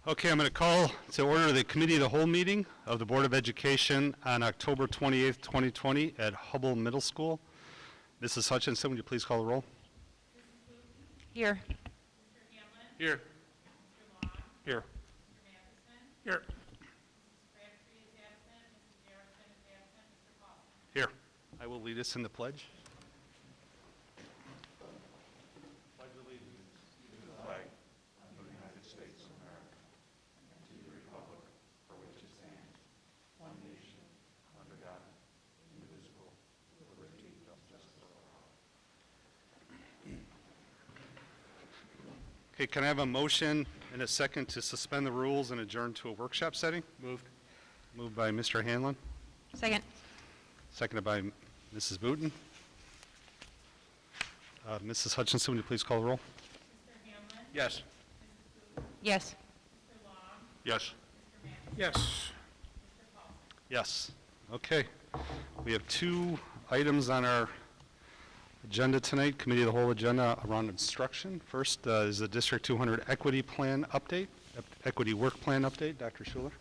Okay, I'm going to call to order the Committee of the Whole meeting of the Board of Education on October 28th, 2020 at Hubble Middle School. Mrs. Hutchinson, would you please call the roll? Here. Mr. Hamlin? Here. Mr. Long? Here. Mr. Matheson? Here. Mrs. Crabtree is absent. Mrs. Garrison is absent. Mr. Paulson? Here. I will lead us in the pledge. Pledge allegiance to the flag of the United States of America and to the republic for which it stands, one nation, under God, indivisible, with liberty and justice for all. Okay, can I have a motion and a second to suspend the rules and adjourn to a workshop setting? Moved. Moved by Mr. Hanlon. Second. Seconded by Mrs. Wheaton. Mrs. Hutchinson, would you please call the roll? Mr. Hamlin? Yes. Mrs. Booth? Yes. Mr. Long? Yes. Mr. Matheson? Yes. Mr. Paulson? Yes. Okay. We have two items on our agenda tonight, Committee of the Whole agenda around instruction. First is the District 200 Equity Plan Update, Equity Work Plan Update. Dr. Schuler.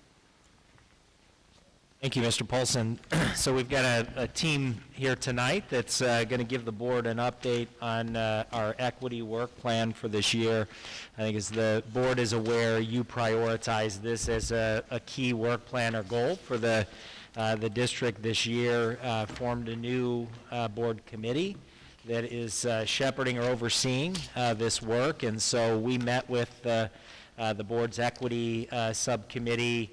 Thank you, Mr. Paulson. So we've got a team here tonight that's going to give the board an update on our equity work plan for this year. I think as the board is aware, you prioritize this as a key work plan or goal for the district this year, formed a new board committee that is shepherding or overseeing this work. And so we met with the board's equity subcommittee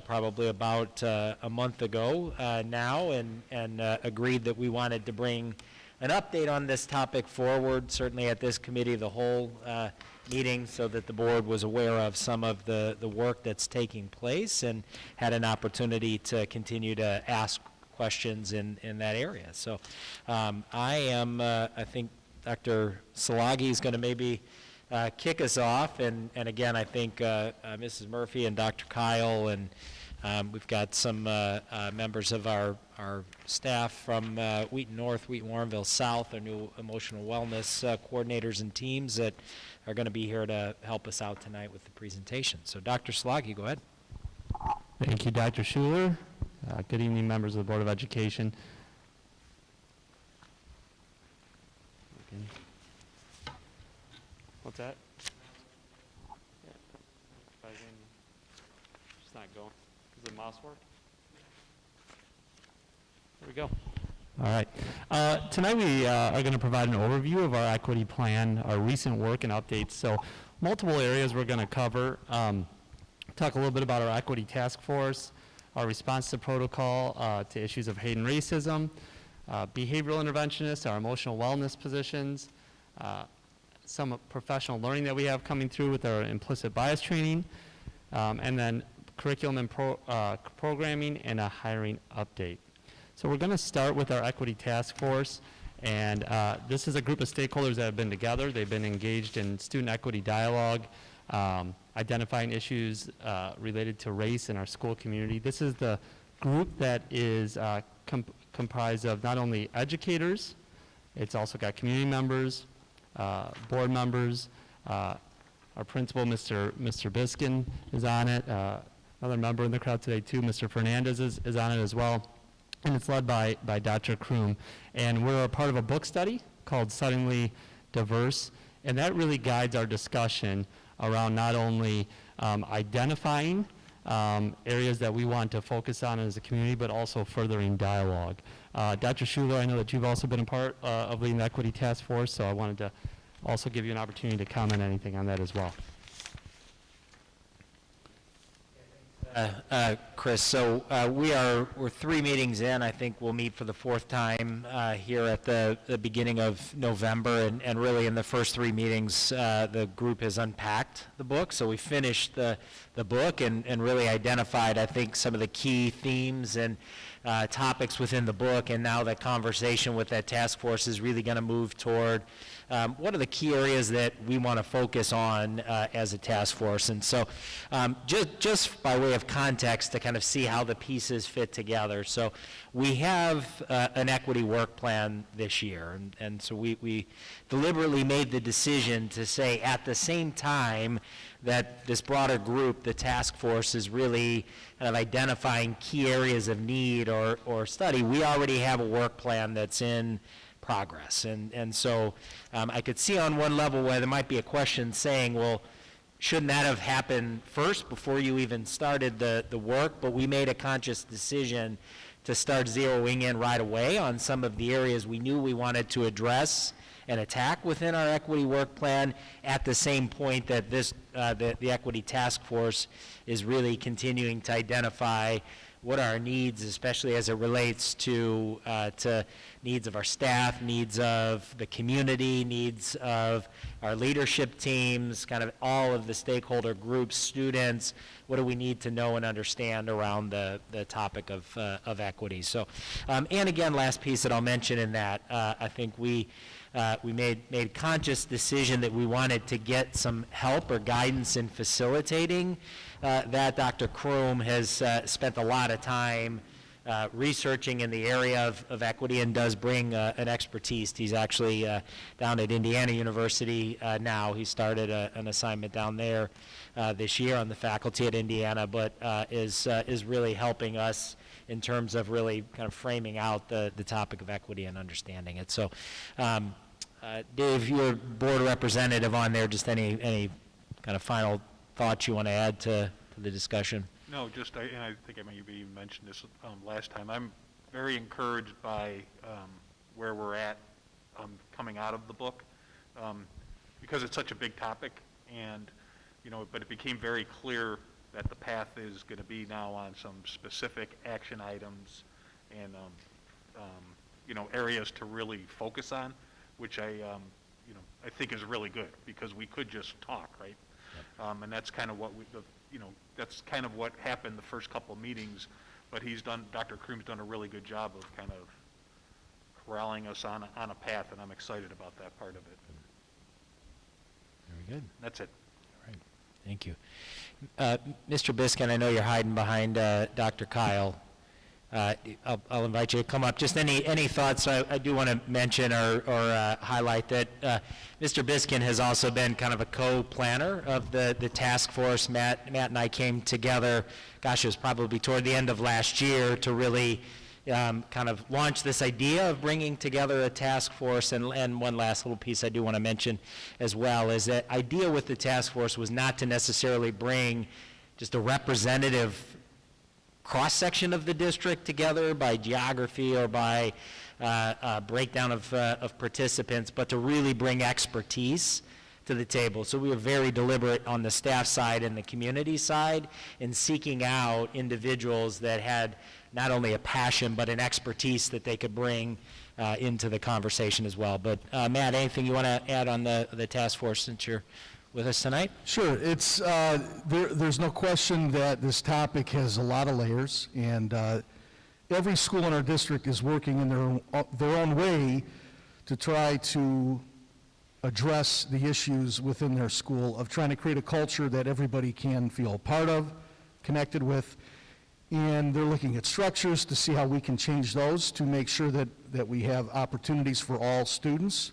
probably about a month ago now, and agreed that we wanted to bring an update on this topic forward, certainly at this Committee of the Whole meeting, so that the board was aware of some of the work that's taking place and had an opportunity to continue to ask questions in that area. So I think Dr. Szilagyi is going to maybe kick us off, and again, I think Mrs. Murphy and Dr. Kyle, and we've got some members of our staff from Wheaton North, Wheaton Warrenville South, our new emotional wellness coordinators and teams that are going to be here to help us out tonight with the presentation. So Dr. Szilagyi, go ahead. Thank you, Dr. Schuler. Good evening, members of the Board of Education. What's that? Yeah. It's not going. Does the mouse work? There we go. All right. Tonight we are going to provide an overview of our equity plan, our recent work and updates. So multiple areas we're going to cover. Talk a little bit about our equity task force, our response to protocol to issues of hate and racism, behavioral interventionists, our emotional wellness positions, some professional learning that we have coming through with our implicit bias training, and then curriculum and programming and a hiring update. So we're going to start with our equity task force, and this is a group of stakeholders that have been together. They've been engaged in student equity dialogue, identifying issues related to race in our school community. This is the group that is comprised of not only educators, it's also got community members, board members, our principal, Mr. Biskin, is on it. Another member in the crowd today too, Mr. Fernandez is on it as well. And it's led by Dr. Kroom. And we're a part of a book study called Suddenly Diverse, and that really guides our discussion around not only identifying areas that we want to focus on as a community, but also furthering dialogue. Dr. Schuler, I know that you've also been a part of leading the Equity Task Force, so I wanted to also give you an opportunity to comment anything on that as well. Chris, so we're 3 meetings in. I think we'll meet for the 4th time here at the beginning of November, and really in the first 3 meetings the group has unpacked the book. So we finished the book and really identified, I think, some of the key themes and topics within the book, and now the conversation with that task force is really going to move toward what are the key areas that we want to focus on as a task force. And so just by way of of context to kind of see how the pieces fit together. So we have an equity work plan this year, and so we deliberately made the decision to say at the same time that this broader group, the task force, is really kind of identifying key areas of need or study, we already have a work plan that's in progress. And so I could see on one level where there might be a question saying, well, shouldn't that have happened first before you even started the work? But we made a conscious decision to start zeroing in right away on some of the areas we knew we wanted to address and attack within our equity work plan, at the same point that this the equity task force is really continuing to identify what are our needs, especially as it relates to needs of our staff, needs of the community, needs of our leadership teams, kind of all of the stakeholder groups, students. What do we need to know and understand around the topic of equity? So, and again, last piece that I'll mention in that, I think we made conscious decision that we wanted to get some help or guidance in facilitating that. Dr. Kroom has spent a lot of time researching in the area of equity and does bring an expertise. He's actually down at Indiana University now. He started an assignment down there this year on the faculty at Indiana, but is really helping us in terms of really kind of framing out the topic of equity and understanding it. So, Dave, your board representative on there, just any kind of final thoughts you want to add to the discussion? No, just, and I think I maybe even mentioned this last time, I'm very encouraged by where we're at coming out of the book, because it's such a big topic, and, but it became very clear that the path is going to be now on some specific action items and, areas to really focus on, which I think is really good, because we could just talk, right? And that's kind of what that's kind of what happened the first couple of meetings, but Dr. Kroom's done a really good job of kind of corralling us on a path, and I'm excited about that part of it. Very good. That's it. All right. Thank you. Mr. Biskin, I know you're hiding behind Dr. Kyle. I'll invite you to come up. Just any thoughts I do want to mention or highlight that Mr. Biskin has also been kind of a co-planner of the task force. Matt and I came together, gosh, it was probably toward the end of last year, to really kind of launch this idea of bringing together a task force. And one last little piece I do want to mention as well is that idea with the task force was not to necessarily bring just a representative cross-section of the district together by geography or by breakdown of participants, but to really bring expertise to the table. So we were very deliberate on the staff side and the community side in seeking out individuals that had not only a passion but an expertise that they could bring into the conversation as well. But Matt, anything you want to add on the task force since you're with us tonight? Sure. It's there's no question that this topic has a lot of layers, and every school in our district is working in their own way to try to address the issues within their school, of trying to create a culture that everybody can feel part of, connected with, and they're looking at structures to see how we can change those to make sure that we have opportunities for all students.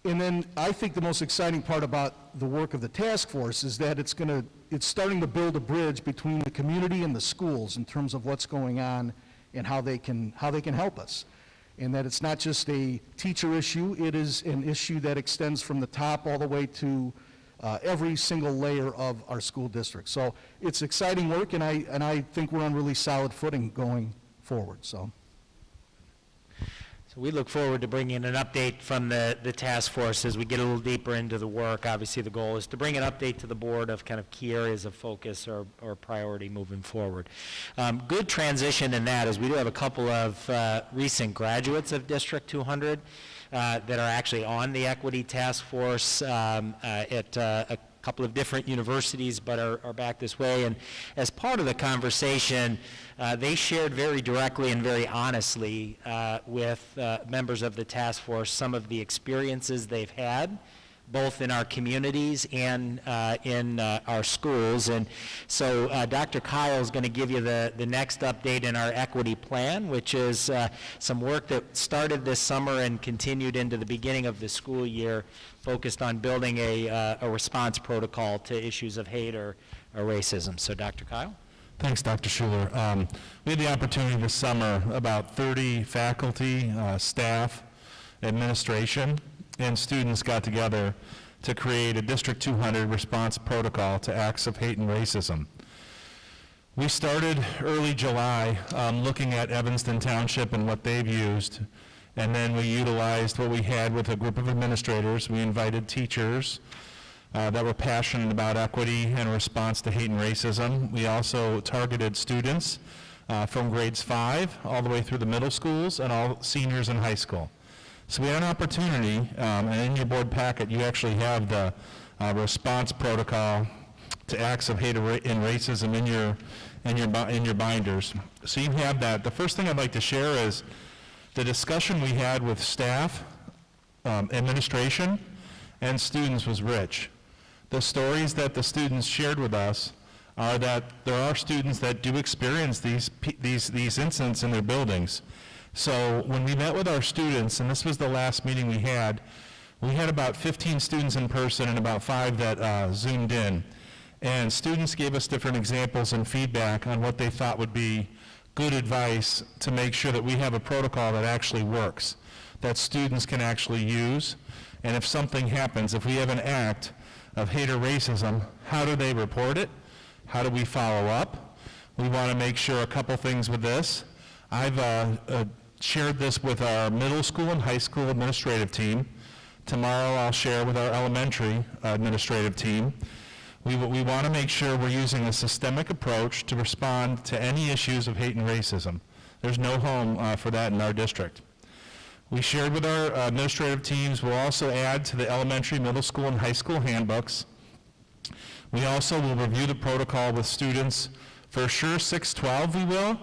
And then I think the most exciting part about the work of the task force is that it's starting to build a bridge between the community and the schools in terms of what's going on and how they can help us. And that it's not just a teacher issue, it is an issue that extends from the top all the way to every single layer of our school district. So it's exciting work, and I think we're on really solid footing going forward. So we look forward to bringing an update from the task force as we get a little deeper into the work. Obviously, the goal is to bring an update to the board of kind of key areas of focus or priority moving forward. Good transition in that is we do have a couple of recent graduates of District 200 that are actually on the equity task force at a couple of different universities, but are back this way. And as part of the conversation, they shared very directly and very honestly with members of the task force some of the experiences they've had both in our communities and in our schools. And so Dr. Kyle is going to give you the next update in our equity plan, which is some work that started this summer and continued into the beginning of the school year, focused on building a response protocol to issues of hate or racism. So Dr. Kyle? Thanks, Dr. Schuler. We had the opportunity this summer, about 30 faculty, staff, administration, and students got together to create a District 200 response protocol to acts of hate and racism. We started early July looking at Evanston Township and what they've used, and then we utilized what we had with a group of administrators. We invited teachers that were passionate about equity and response to hate and racism. We also targeted students from grades 5 all the way through the middle schools and all seniors in high school. So we had an opportunity, and in your board packet you actually have the response protocol to acts of hate and racism in your binders. So you have that. The first thing I'd like to share is the discussion we had with staff, administration, and students was rich. The stories that the students shared with us are that there are students that do experience these incidents in their buildings. So when we met with our students, and this was the last meeting we had about 15 students in person and about 5 that Zoomed in. And students gave us different examples and feedback on what they thought would be good advice to make sure that we have a protocol that actually works, that students can actually use. And if something happens, if we have an act of hate or racism, how do they report it? How do we follow up? We want to make sure a couple things with this. I've shared this with our middle school and high school administrative team. Tomorrow I'll share with our elementary administrative team. We want to make sure we're using a systemic approach to respond to any issues of hate and racism. There's no home for that in our district. We shared with our administrative teams. We'll also add to the elementary, middle school, and high school handbooks. We also will review the protocol with students. For sure, 6-12 we will.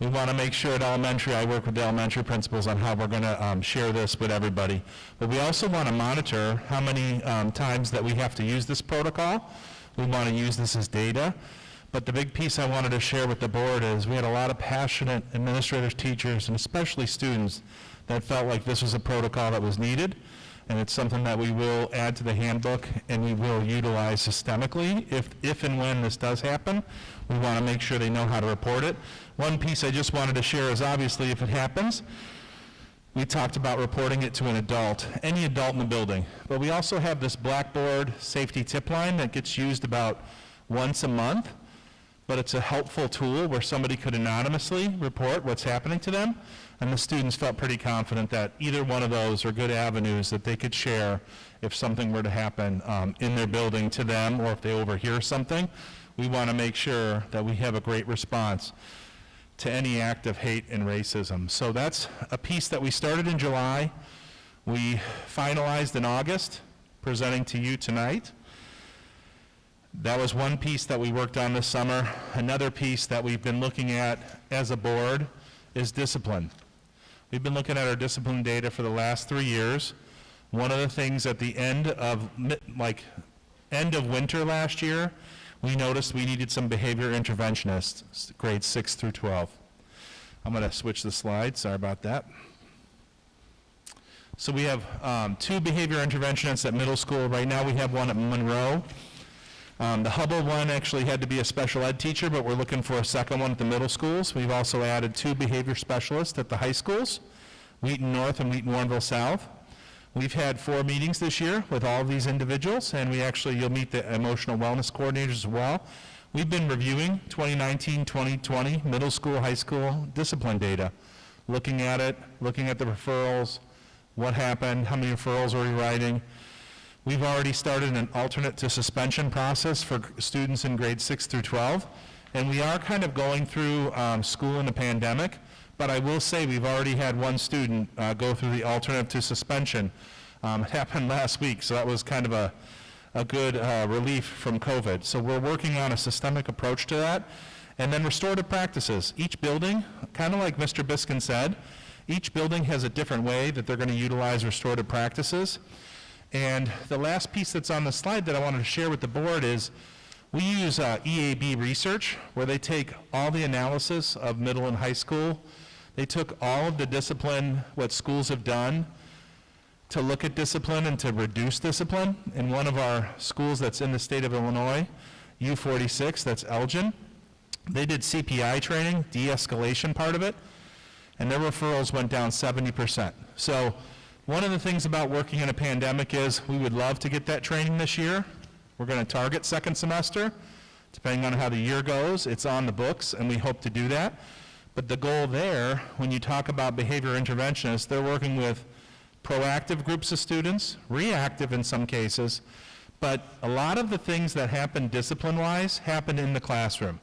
We want to make sure at elementary, I work with the elementary principals on how we're going to share this with everybody. But we also want to monitor how many times that we have to use this protocol. We want to use this as data. But the big piece I wanted to share with the board is we had a lot of passionate administrators, teachers, and especially students that felt like this was a protocol that was needed, and it's something that we will add to the handbook and we will utilize systemically. If and when this does happen, we want to make sure they know how to report it. One piece I just wanted to share is obviously if it happens, we talked about reporting it to an adult, any adult in the building. But we also have this Blackboard safety tip line that gets used about once a month, but it's a helpful tool where somebody could anonymously report what's happening to them, and the students felt pretty confident that either one of those are good avenues that they could share if something were to happen in their building to them, or if they overhear something. We want to make sure that we have a great response to any act of hate and racism. So that's a piece that we started in July. We finalized in August, presenting to you tonight. That was one piece that we worked on this summer. Another piece that we've been looking at as a board is discipline. We've been looking at our discipline data for the last 3 years. One of the things at the end of winter last year, we noticed we needed some behavior interventionists, grades 6 through 12. I'm going to switch the slide, sorry about that. So we have 2 behavior interventionists at middle school. Right now we have one at Monroe. The Hubble one actually had to be a special ed teacher, but we're looking for a second one at the middle schools. We've also added 2 behavior specialists at the high schools, Wheaton North and Wheaton Warrenville South. We've had 4 meetings this year with all of these individuals, and you'll meet the emotional wellness coordinators as well. We've been reviewing 2019-2020 middle school, high school discipline data, looking at it, looking at the referrals, what happened, how many referrals are we writing. We've already started an alternate to suspension process for students in grades 6 through 12, and we are kind of going through school in the pandemic. But I will say we've already had one student go through the alternative to suspension. It happened last week, so that was kind of a good relief from COVID. So we're working on a systemic approach to that. And then restorative practices. Each building, kind of like Mr. Biskin said, each building has a different way that they're going to utilize restorative practices. And the last piece that's on the slide that I wanted to share with the board is we use EAB research, where they take all the analysis of middle and high school. They took all of the discipline, what schools have done to look at discipline and to reduce discipline. In one of our schools that's in the state of Illinois, U46, that's Elgin, they did CPI training, de-escalation part of it, and their referrals went down 70%. So one of the things about working in a pandemic is we would love to get that training this year. We're going to target second semester. Depending on how the year goes, it's on the books, and we hope to do that. But the goal there, when you talk about behavior interventionists, they're working with proactive groups of students, reactive in some cases, but a lot of the things that happen discipline-wise happen in the classroom.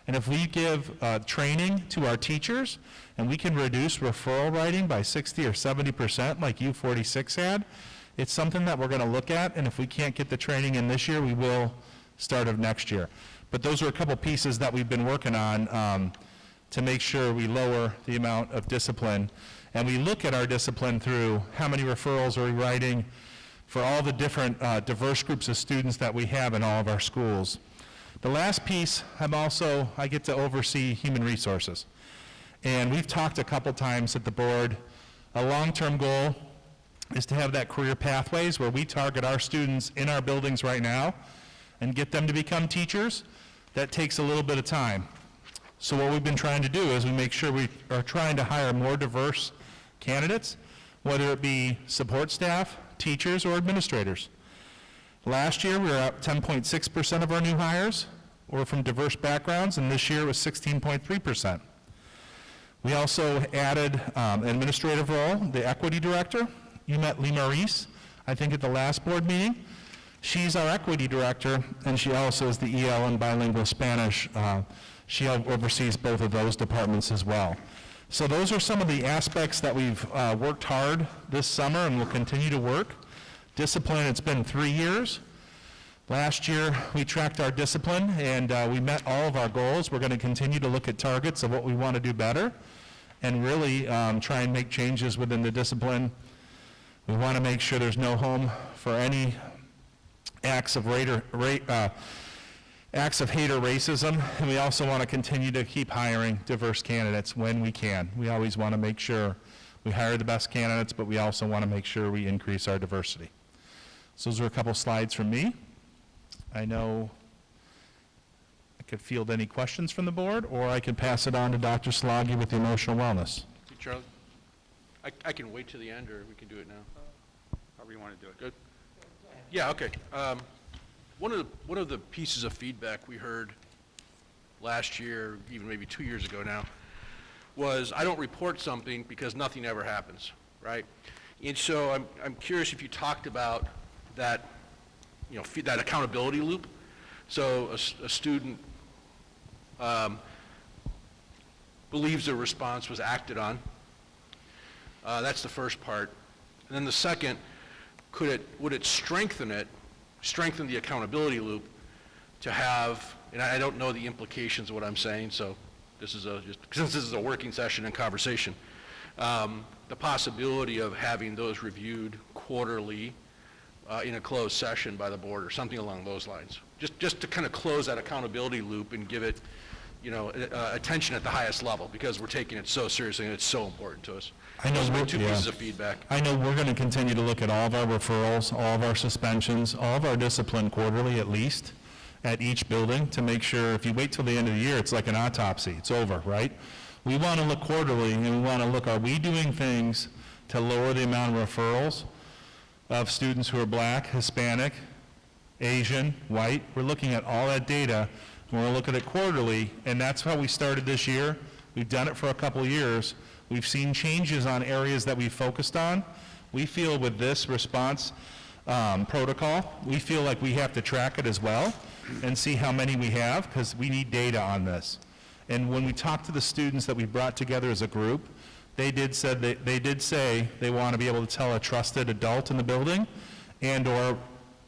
And if we give training to our teachers, and we can reduce referral writing by 60 or 70% like U46 had, it's something that we're going to look at, and if we can't get the training in this year, we will start of next year. But those are a couple pieces that we've been working on to make sure we lower the amount of discipline. And we look at our discipline through how many referrals are we writing for all the different diverse groups of students that we have in all of our schools. The last piece, I get to oversee human resources. And we've talked a couple times at the board, a long-term goal is to have that career pathways where we target our students in our buildings right now and get them to become teachers. That takes a little bit of time. So what we've been trying to do is we make sure we are trying to hire more diverse candidates, whether it be support staff, teachers, or administrators. Last year, we were at 10.6% of our new hires were from diverse backgrounds, and this year was 16.3%. We also added an administrative role, the equity director. You met Lee Maurice, I think, at the last board meeting. She's our equity director, and she also is the EL and bilingual Spanish. She oversees both of those departments as well. So those are some of the aspects that we've worked hard this summer and will continue to work. Discipline, it's been 3 years. Last year, we tracked our discipline, and we met all of our goals. We're going to continue to look at targets of what we want to do better and really try and make changes within the discipline. We want to make sure there's no home for any acts of hate or racism, and we also want to continue to keep hiring diverse candidates when we can. We always want to make sure we hire the best candidates, but we also want to make sure we increase our diversity. So those are a couple slides from me. I know I could field any questions from the board, or I could pass it on to Dr. Sloggy with the emotional wellness. Hey, Charlie, I can wait till the end, or we can do it now. However you want to do it. Good? Yeah, okay. One of the pieces of feedback we heard last year, even maybe 2 years ago now, was I don't report something because nothing ever happens, right? And so I'm curious if you talked about that, you know, that accountability loop. So a student believes their response was acted on. That's the first part. And then the second, would it strengthen the accountability loop to have, and I don't know the implications of what I'm saying, so this is since this is a working session and conversation, the possibility of having those reviewed quarterly in a closed session by the board or something along those lines. Just to kind of close that accountability loop and give it, you know, attention at the highest level, because we're taking it so seriously and it's so important to us. I know those are two pieces of feedback. I know we're going to continue to look at all of our referrals, all of our suspensions, all of our discipline quarterly at least at each building to make sure if you wait till the end of the year, it's like an autopsy. It's over, right? We want to look quarterly, and we want to look, are we doing things to lower the amount of referrals of students who are Black, Hispanic, Asian, white? We're looking at all that data. We're going to look at it quarterly, and that's how we started this year. We've done it for a couple of years. We've seen changes on areas that we focused on. We feel with this response protocol, we feel like we have to track it as well and see how many we have, because we need data on this. And when we talk to the students that we brought together as a group, they did say they want to be able to tell a trusted adult in the building and or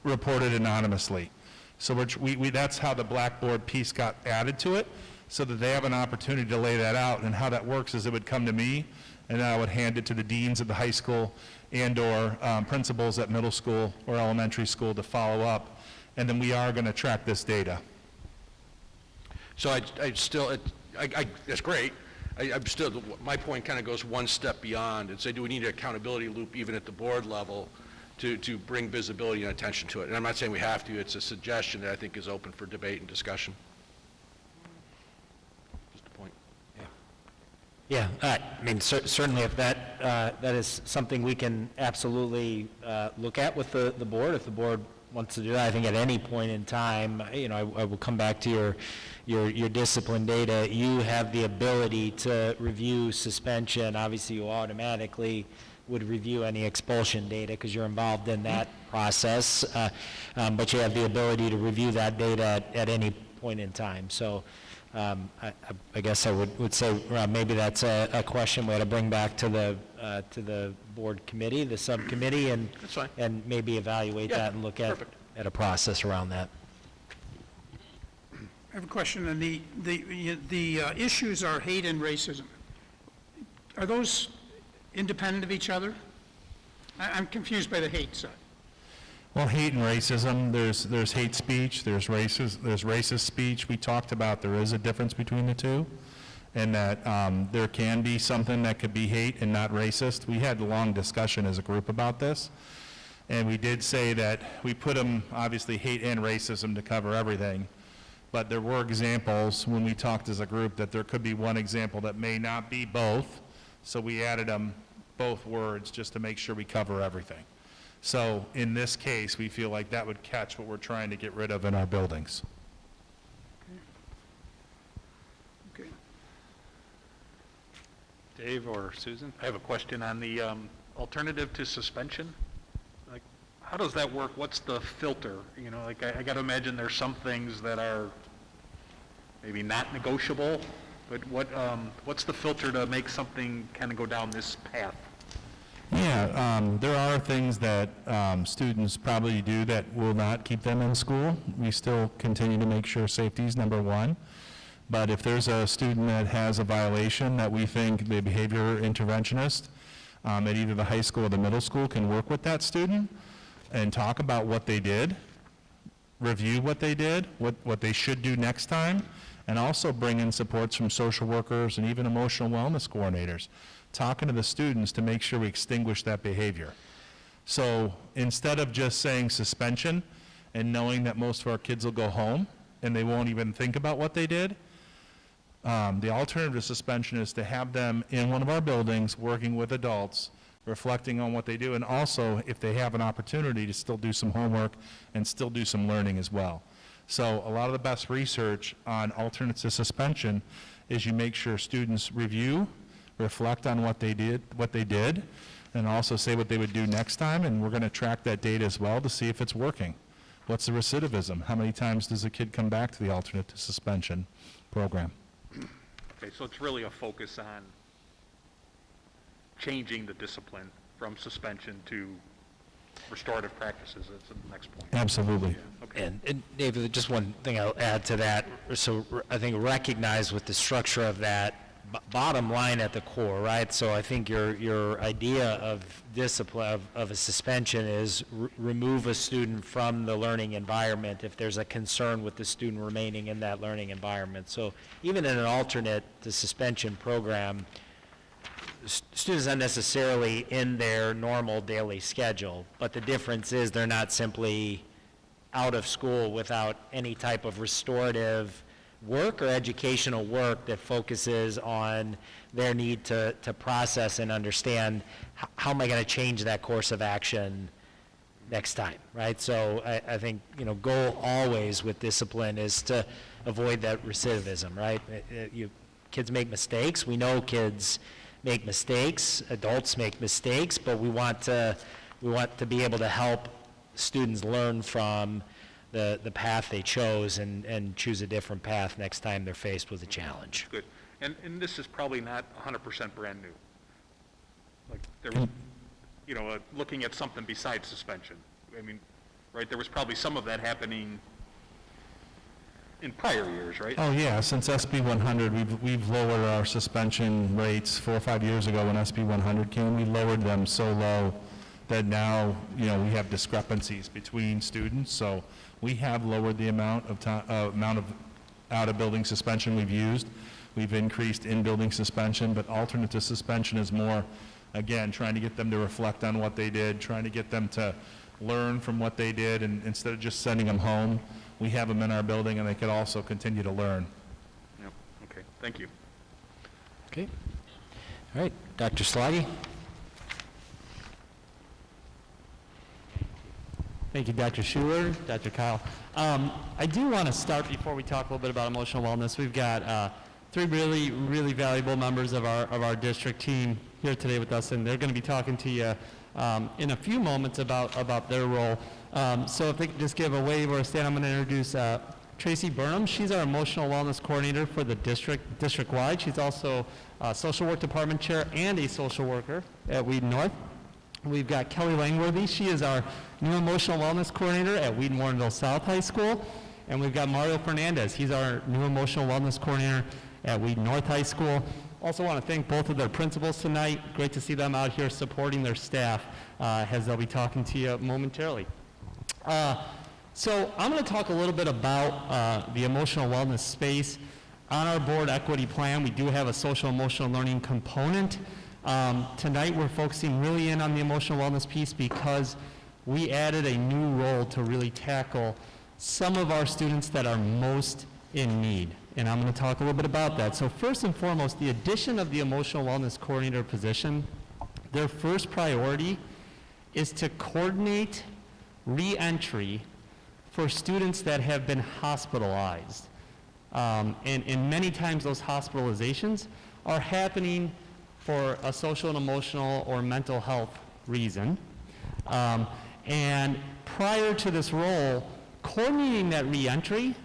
report it anonymously. So that's how the Blackboard piece got added to it. so that they have an opportunity to lay that out. And how that works is it would come to me, and then I would hand it to the deans at the high school and/or principals at middle school or elementary school to follow up. And then we are going to track this data. So I still, that's great. I'm still, my point kind of goes one step beyond and say, do we need an accountability loop even at the board level to bring visibility and attention to it? And I'm not saying we have to, it's a suggestion that I think is open for debate and discussion. Just a point. Yeah, I mean, certainly if that is something we can absolutely look at with the board, if the board wants to do that, I think at any point in time, you know, I will come back to your discipline data. You have the ability to review suspension. Obviously, you automatically would review any expulsion data because you're involved in that process, but you have the ability to review that data at any point in time. So I guess I would say maybe that's a question we ought to bring back to the board committee, the subcommittee, and That's fine. and maybe evaluate Yeah, that and look at a process around that. I have a question, and the issues are hate and racism. Are those independent of each other? I'm confused by the hate side. Well, hate and racism, there's hate speech, there's racist speech. We talked about there is a difference between the two, and that there can be something that could be hate and not racist. We had a long discussion as a group about this, and we did say that we put them, obviously, hate and racism to cover everything, but there were examples when we talked as a group that there could be one example that may not be both, so we added them both words just to make sure we cover everything. So in this case, we feel like that would catch what we're trying to get rid of in our buildings. Okay. Dave or Susan, I have a question on the alternative to suspension. Like, how does that work? What's the filter? You know, like I got to imagine there's some things that are maybe not negotiable, but what's the filter to make something kind of go down this path? Yeah, there are things that students probably do that will not keep them in school. We still continue to make sure safety is number one. But if there's a student that has a violation that we think the behavior interventionist at either the high school or the middle school can work with that student and talk about what they did, review what they did, what they should do next time, and also bring in supports from social workers and even emotional wellness coordinators, talking to the students to make sure we extinguish that behavior. So instead of just saying suspension and knowing that most of our kids will go home and they won't even think about what they did, the alternative to suspension is to have them in one of our buildings working with adults, reflecting on what they do, and also if they have an opportunity to still do some homework and still do some learning as well. So a lot of the best research on alternates to suspension is you make sure students review, reflect on what they did, and also say what they would do next time, and we're going to track that data as well to see if it's working. What's the recidivism? How many times does a kid come back to the alternate to suspension program? Okay, so it's really a focus on changing the discipline from suspension to restorative practices. That's the next point. Absolutely. Okay. And David, just one thing I'll add to that. So I think recognize with the structure of that bottom line at the core, right? So I think your idea of discipline, of a suspension is remove a student from the learning environment if there's a concern with the student remaining in that learning environment. So even in an alternate to suspension program, students aren't necessarily in their normal daily schedule, but the difference is they're not simply out of school without any type of restorative work or educational work that focuses on their need to process and understand how am I going to change that course of action next time, right? So I think, goal always with discipline is to avoid that recidivism, right? Kids make mistakes. We know kids make mistakes, adults make mistakes, but we want to be able to help students learn from the path they chose and choose a different path next time they're faced with a challenge. Good. And this is probably not 100% brand new. Like there was, looking at something besides suspension. I mean, right, there was probably some of that happening in prior years, right? Oh, yeah, since SB 100, we've lowered our suspension rates 4 or 5 years ago when SB 100 came. We lowered them so low that now, we have discrepancies between students. So we have lowered the amount of out-of-building suspension we've used. We've increased in-building suspension, but alternative suspension is more, again, trying to get them to reflect on what they did, trying to get them to learn from what they did, and instead of just sending them home, we have them in our building, and they could also continue to learn. Yep, okay, thank you. Okay. All right, Dr. Slaggy? Thank you, Dr. Schuler, Dr. Kyle. I do want to start, before we talk a little bit about emotional wellness, we've got 3 really, really valuable members of our district team here today with us, and they're going to be talking to you in a few moments about their role. So if they could just give a wave or a stand, I'm going to introduce Tracy Burnham. She's our emotional wellness coordinator for the district-wide. She's also a social work department chair and a social worker at Wheaton North. We've got Kelly Langworthy. She is our new emotional wellness coordinator at Wheaton Warrenville South High School. And we've got Mario Fernandez. He's our new emotional wellness coordinator at Wheaton North High School. Also want to thank both of their principals tonight. Great to see them out here supporting their staff as they'll be talking to you momentarily. So I'm going to talk a little bit about the emotional wellness space. On our board equity plan, we do have a social emotional learning component. Tonight we're focusing really in on the emotional wellness piece because we added a new role to really tackle some of our students that are most in need. And I'm going to talk a little bit about that. So first and foremost, the addition of the emotional wellness coordinator position, their first priority is to coordinate re-entry for students that have been hospitalized. And many times those hospitalizations are happening for a social and emotional or mental health reason. And prior to this role, coordinating that re-entry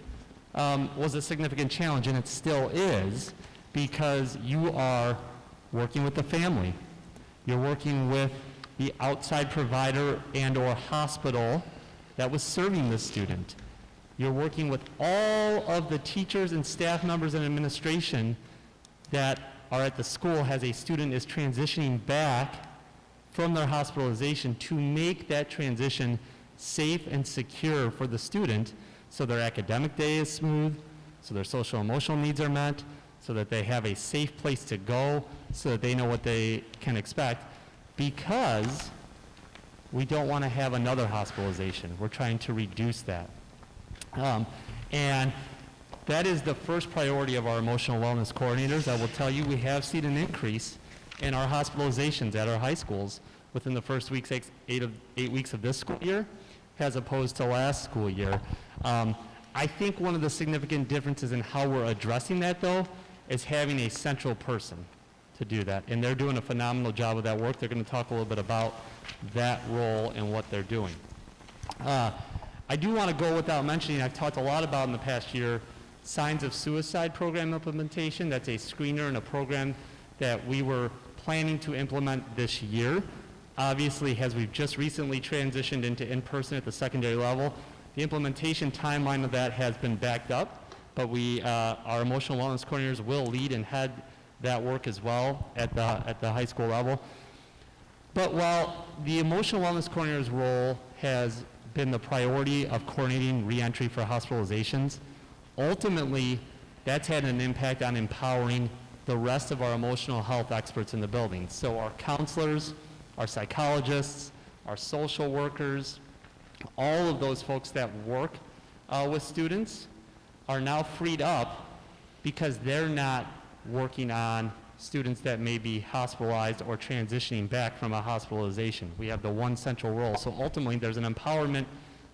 was a significant challenge, and it still is, because you are working with the family. You're working with the outside provider and or hospital that was serving the student. You're working with all of the teachers and staff members and administration that are at the school as a student is transitioning back from their hospitalization to make that transition safe and secure for the student so their academic day is smooth, so their social emotional needs are met, so that they have a safe place to go, so that they know what they can expect, because we don't want to have another hospitalization. We're trying to reduce that. And that is the first priority of our emotional wellness coordinators. I will tell you, we have seen an increase in our hospitalizations at our high schools within the first 8 weeks of this school year, as opposed to last school year. I think one of the significant differences in how we're addressing that, though, is having a central person to do that. And they're doing a phenomenal job of that work. They're going to talk a little bit about that role and what they're doing. I do want to go without mentioning, I've talked a lot about in the past year, Signs of Suicide program implementation. That's a screener and a program that we were planning to implement this year. Obviously, as we've just recently transitioned into in-person at the secondary level, the implementation timeline of that has been backed up, but our emotional wellness coordinators will lead and head that work as well at the high school level. But while the emotional wellness coordinator's role has been the priority of coordinating re-entry for hospitalizations, ultimately, that's had an impact on empowering the rest of our emotional health experts in the building. So our counselors, our psychologists, our social workers, all of those folks that work with students are now freed up because they're not working on students that may be hospitalized or transitioning back from a hospitalization. We have the one central role. So ultimately, there's an empowerment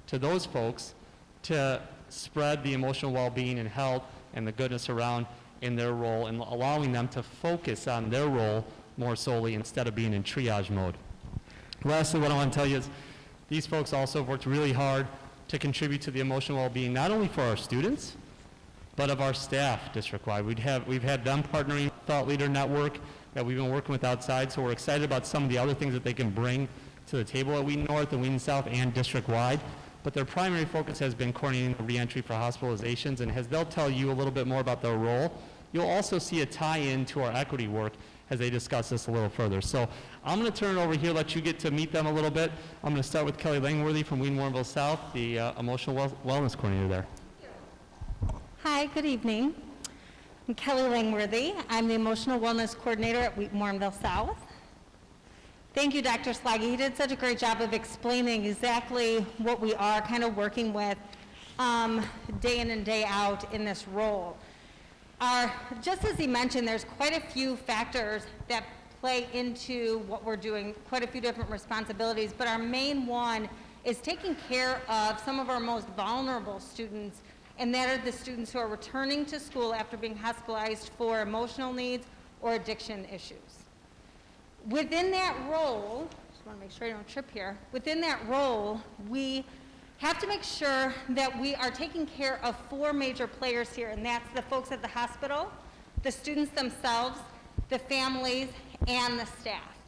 to those folks to spread the emotional well-being and health and the goodness around in their role, and allowing them to focus on their role more solely instead of being in triage mode. Lastly, what I want to tell you is these folks also have worked really hard to contribute to the emotional well-being, not only for our students, but of our staff district-wide. We've had them partnering Thought Leader Network that we've been working with outside, so we're excited about some of the other things that they can bring to the table at Wheaton North and Wheaton South and district-wide. but their primary focus has been coordinating the reentry for hospitalizations, and as they'll tell you a little bit more about their role, you'll also see a tie-in to our equity work as they discuss this a little further. So I'm going to turn it over here, let you get to meet them a little bit. I'm going to start with Kelly Langworthy from Wheaton Warrenville South, the emotional wellness coordinator there. Hi, good evening. I'm Kelly Langworthy. I'm the Emotional Wellness Coordinator at Wheaton Warrenville South. Thank you, Dr. Slaggy. He did such a great job of explaining exactly what we are kind of working with day in and day out in this role. Just as he mentioned, there's quite a few factors that play into what we're doing, quite a few different responsibilities, but our main one is taking care of some of our most vulnerable students, and that are the students who are returning to school after being hospitalized for emotional needs or addiction issues. Within that role, just want to make sure I don't trip here, within that role, we have to make sure that we are taking care of 4 major players here, and that's the folks at the hospital, the students themselves, the families, and the staff.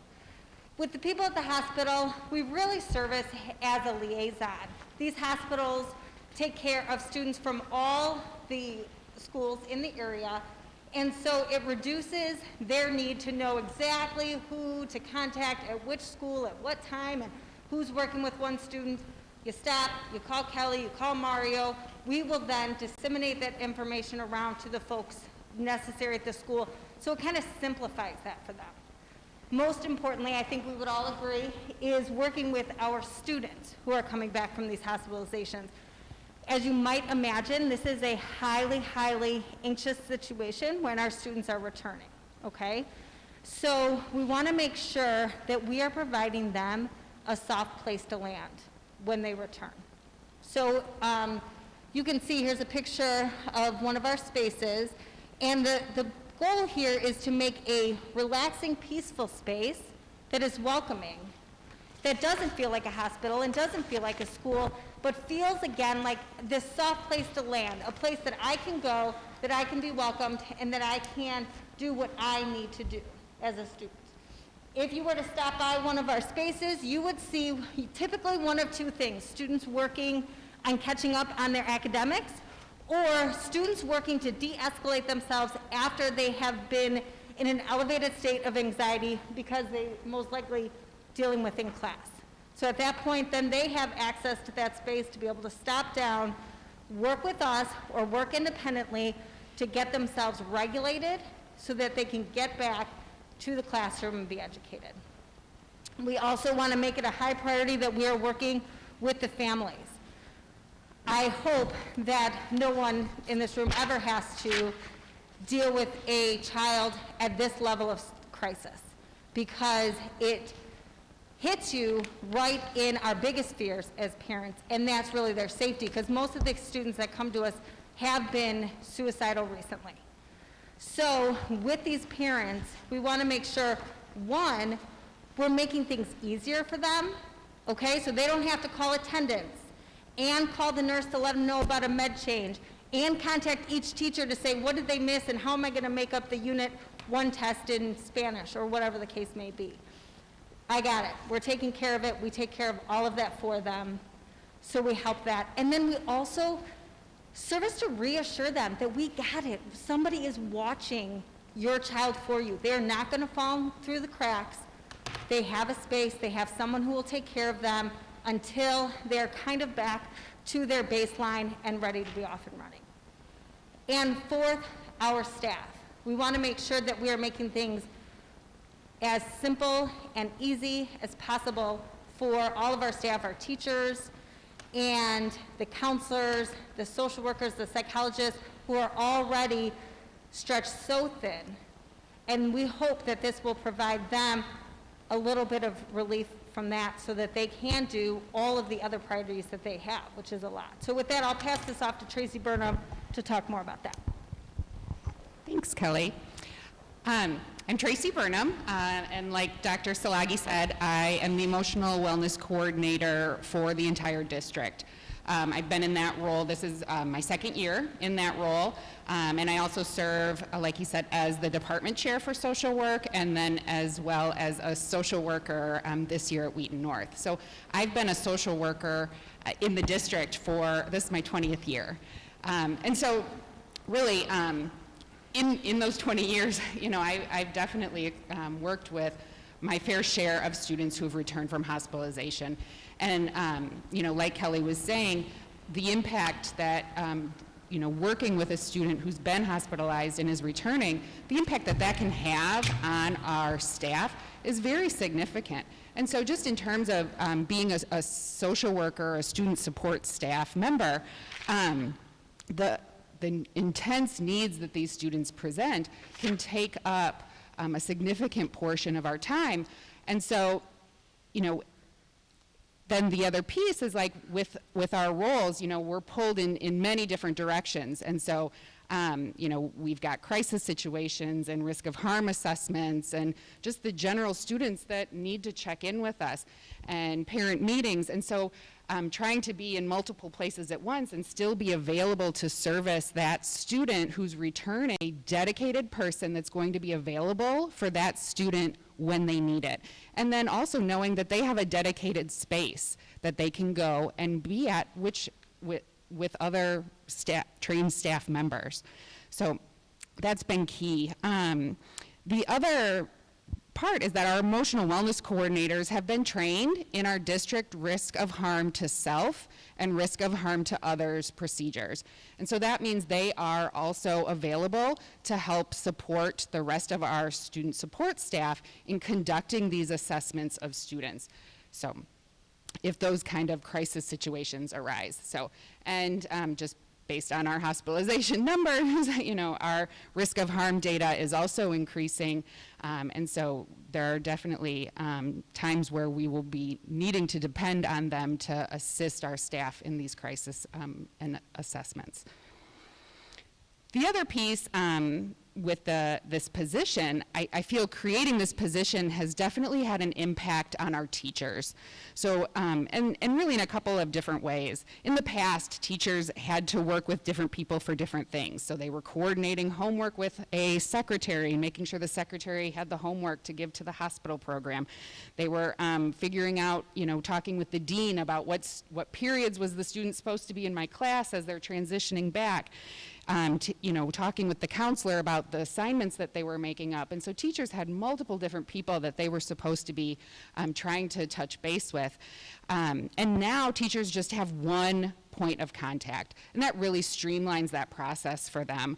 With the people at the hospital, we really service as a liaison. These hospitals take care of students from all the schools in the area, and so it reduces their need to know exactly who to contact at which school at what time and who's working with one student. You stop, you call Kelly, you call Mario. We will then disseminate that information around to the folks necessary at the school, so it kind of simplifies that for them. Most importantly, I think we would all agree, is working with our students who are coming back from these hospitalizations. As you might imagine, this is a highly, highly anxious situation when our students are returning, okay? So we want to make sure that we are providing them a soft place to land when they return. So you can see here's a picture of one of our spaces, and the goal here is to make a relaxing, peaceful space that is welcoming, that doesn't feel like a hospital and doesn't feel like a school, but feels again like this soft place to land, a place that I can go, that I can be welcomed, and that I can do what I need to do as a student. If you were to stop by one of our spaces, you would see typically one of 2 things: students working on catching up on their academics, or students working to de-escalate themselves after they have been in an elevated state of anxiety because they most likely dealing with in class. So at that point, then they have access to that space to be able to stop down, work with us, or work independently to get themselves regulated so that they can get back to the classroom and be educated. We also want to make it a high priority that we are working with the families. I hope that no one in this room ever has to deal with a child at this level of crisis, because it hits you right in our biggest fears as parents, and that's really their safety, because most of the students that come to us have been suicidal recently. So with these parents, we want to make sure, one, we're making things easier for them, okay? So they don't have to call attendance and call the nurse to let them know about a med change and contact each teacher to say, what did they miss and how am I going to make up the Unit 1 test in Spanish, or whatever the case may be. I got it. We're taking care of it. We take care of all of that for them. So we help that. And then we also service to reassure them that we got it. Somebody is watching your child for you. They're not going to fall through the cracks. They have a space. They have someone who will take care of them until they're kind of back to their baseline and ready to be off and running. And 4th, our staff. We want to make sure that we are making things as simple and easy as possible for all of our staff, our teachers, and the counselors, the social workers, the psychologists, who are already stretched so thin. And we hope that this will provide them a little bit of relief from that so that they can do all of the other priorities that they have, which is a lot. So with that, I'll pass this off to Tracy Burnham to talk more about that. Thanks, Kelly. I'm Tracy Burnham, and like Dr. Salagi said, I am the Emotional Wellness Coordinator for the entire district. I've been in that role. This is my second year in that role. And I also serve, like he said, as the department chair for social work, and then as well as a social worker this year at Wheaton North. So I've been a social worker in the district for, this is my 20th year. And so really, in those 20 years, you know, I've definitely worked with my fair share of students who have returned from hospitalization. And, you know, like Kelly was saying, the impact that, you know, working with a student who's been hospitalized and is returning, the impact that that can have on our staff is very significant. And so just in terms of being a social worker, a student support staff member, the intense needs that these students present can take up a significant portion of our time. And so, you know, then the other piece is like with our roles, you know, we're pulled in many different directions. And so, you know, we've got crisis situations and risk of harm assessments and just the general students that need to check in with us and parent meetings. And so trying to be in multiple places at once and still be available to service that student who's returning, a dedicated person that's going to be available for that student when they need it. And then also knowing that they have a dedicated space that they can go and be at, which with other trained staff members. So that's been key. The other part is that our emotional wellness coordinators have been trained in our district risk of harm to self and risk of harm to others procedures. And so that means they are also available to help support the rest of our student support staff in conducting these assessments of students. So if those kind of crisis situations arise. So, and just based on our hospitalization numbers, you know, our risk of harm data is also increasing. And so there are definitely times where we will be needing to depend on them to assist our staff in these crisis and assessments. The other piece with this position, I feel creating this position has definitely had an impact on our teachers. So, and really in a couple of different ways. In the past, teachers had to work with different people for different things. So they were coordinating homework with a secretary, making sure the secretary had the homework to give to the hospital program. They were figuring out, you know, talking with the dean about what periods was the student supposed to be in my class as they're transitioning back. You know, talking with the counselor about the assignments that they were making up. And so teachers had multiple different people that they were supposed to be trying to touch base with. And now teachers just have one point of contact. And that really streamlines that process for them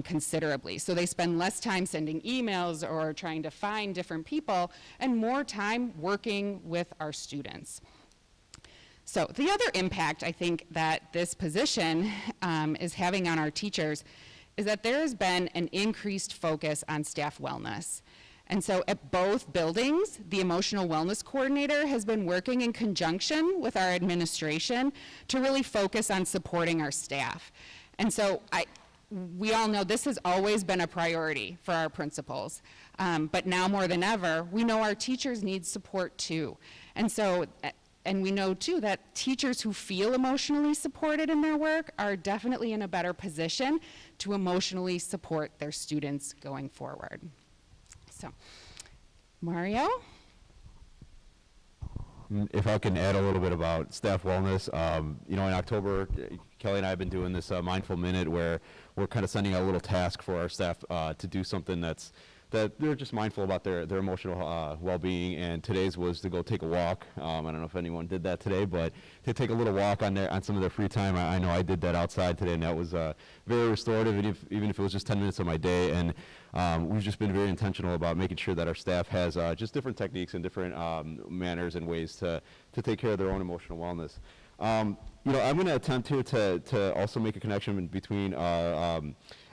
considerably. So they spend less time sending emails or trying to find different people and more time working with our students. So the other impact I think that this position is having on our teachers is that there has been an increased focus on staff wellness. And so at both buildings, the emotional wellness coordinator has been working in conjunction with our administration to really focus on supporting our staff. And so we all know this has always been a priority for our principals. But now more than ever, we know our teachers need support too. And so, and we know too that teachers who feel emotionally supported in their work are definitely in a better position to emotionally support their students going forward. So, Mario? If I can add a little bit about staff wellness, you know, in October, Kelly and I have been doing this Mindful Minute where we're kind of sending out a little task for our staff to do something that they're just mindful about their emotional well-being, and today's was to go take a walk. I don't know if anyone did that today, but to take a little walk on some of their free time. I know I did that outside today, and that was very restorative, even if it was just 10 minutes of my day. And we've just been very intentional about making sure that our staff has just different techniques and different manners and ways to take care of their own emotional wellness. You know, I'm going to attempt here to also make a connection between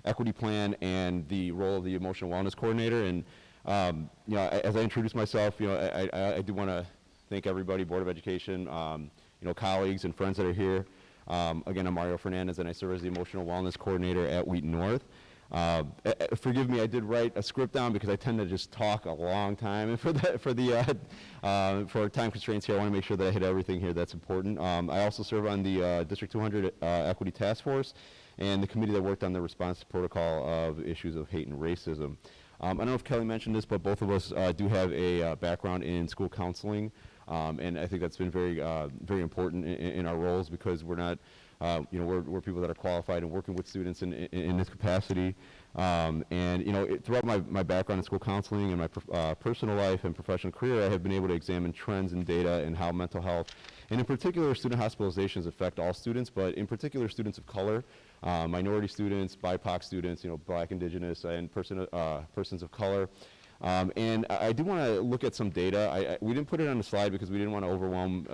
equity plan and the role of the emotional wellness coordinator. And you know, as I introduce myself, you know, I do want to thank everybody, Board of Education, you know, colleagues and friends that are here. Again, I'm Mario Fernandez, and I serve as the emotional wellness coordinator at Wheaton North. Forgive me, I did write a script down because I tend to just talk a long time, and for time constraints here, I want to make sure that I hit everything here that's important. I also serve on the District 200 Equity Task Force and the committee that worked on the response protocol of issues of hate and racism. I don't know if Kelly mentioned this, but both of us do have a background in school counseling, and I think that's been very important in our roles, because we're not, we're people that are qualified and working with students in this capacity. And throughout my background in school counseling and my personal life and professional career, I have been able to examine trends in data and how mental health, and in particular student hospitalizations, affect all students, but in particular students of color, minority students, BIPOC students, Black, Indigenous, and persons of color. And I do want to look at some data. We didn't put it on the slide because we didn't want to overwhelm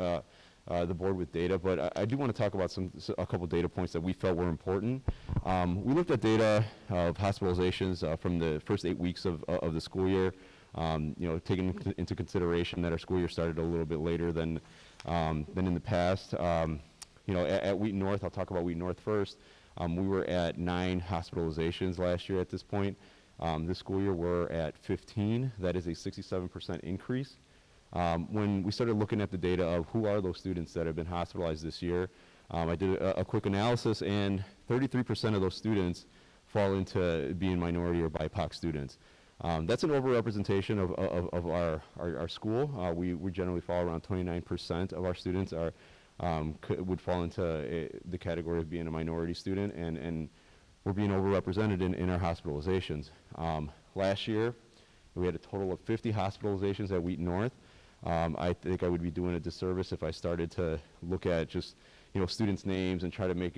the board with data, but I do want to talk about a couple data points that we felt were important. We looked at data of hospitalizations from the first 8 weeks of the school year, taking into consideration that our school year started a little bit later than in the past. At Wheaton North, I'll talk about Wheaton North first. We were at 9 hospitalizations last year at this point. This school year, we're at 15. That is a 67% increase. When we started looking at the data of who are those students that have been hospitalized this year, I did a quick analysis, and 33% of those students fall into being minority or BIPOC students. That's an overrepresentation of our school. We generally fall around 29% of our students would fall into the category of being a minority student, and we're being overrepresented in our hospitalizations. Last year, we had a total of 50 hospitalizations at Wheaton North. I think I would be doing a disservice if I started to look at just students' names and try to make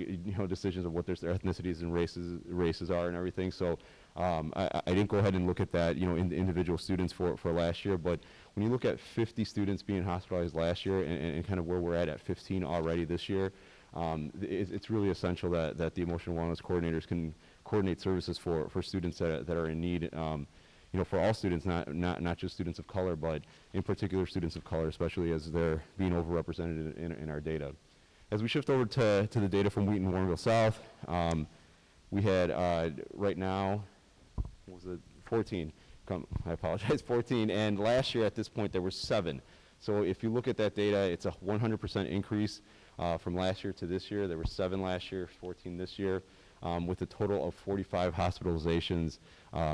decisions of what their ethnicities and races are and everything. So I didn't go ahead and look at that in the individual students for last year. But when you look at 50 students being hospitalized last year and kind of where we're at 15 already this year, it's really essential that the emotional wellness coordinators can coordinate services for students that are in need. For all students, not just students of color, but in particular students of color, especially as they're being overrepresented in our data. As we shift over to the data from Wheaton Warrenville South, we had right now, what was it, 14? I apologize, 14. And last year at this point there were 7. So if you look at that data, it's a 100% increase from last year to this year. There were 7 last year, 14 this year, with a total of 45 hospitalizations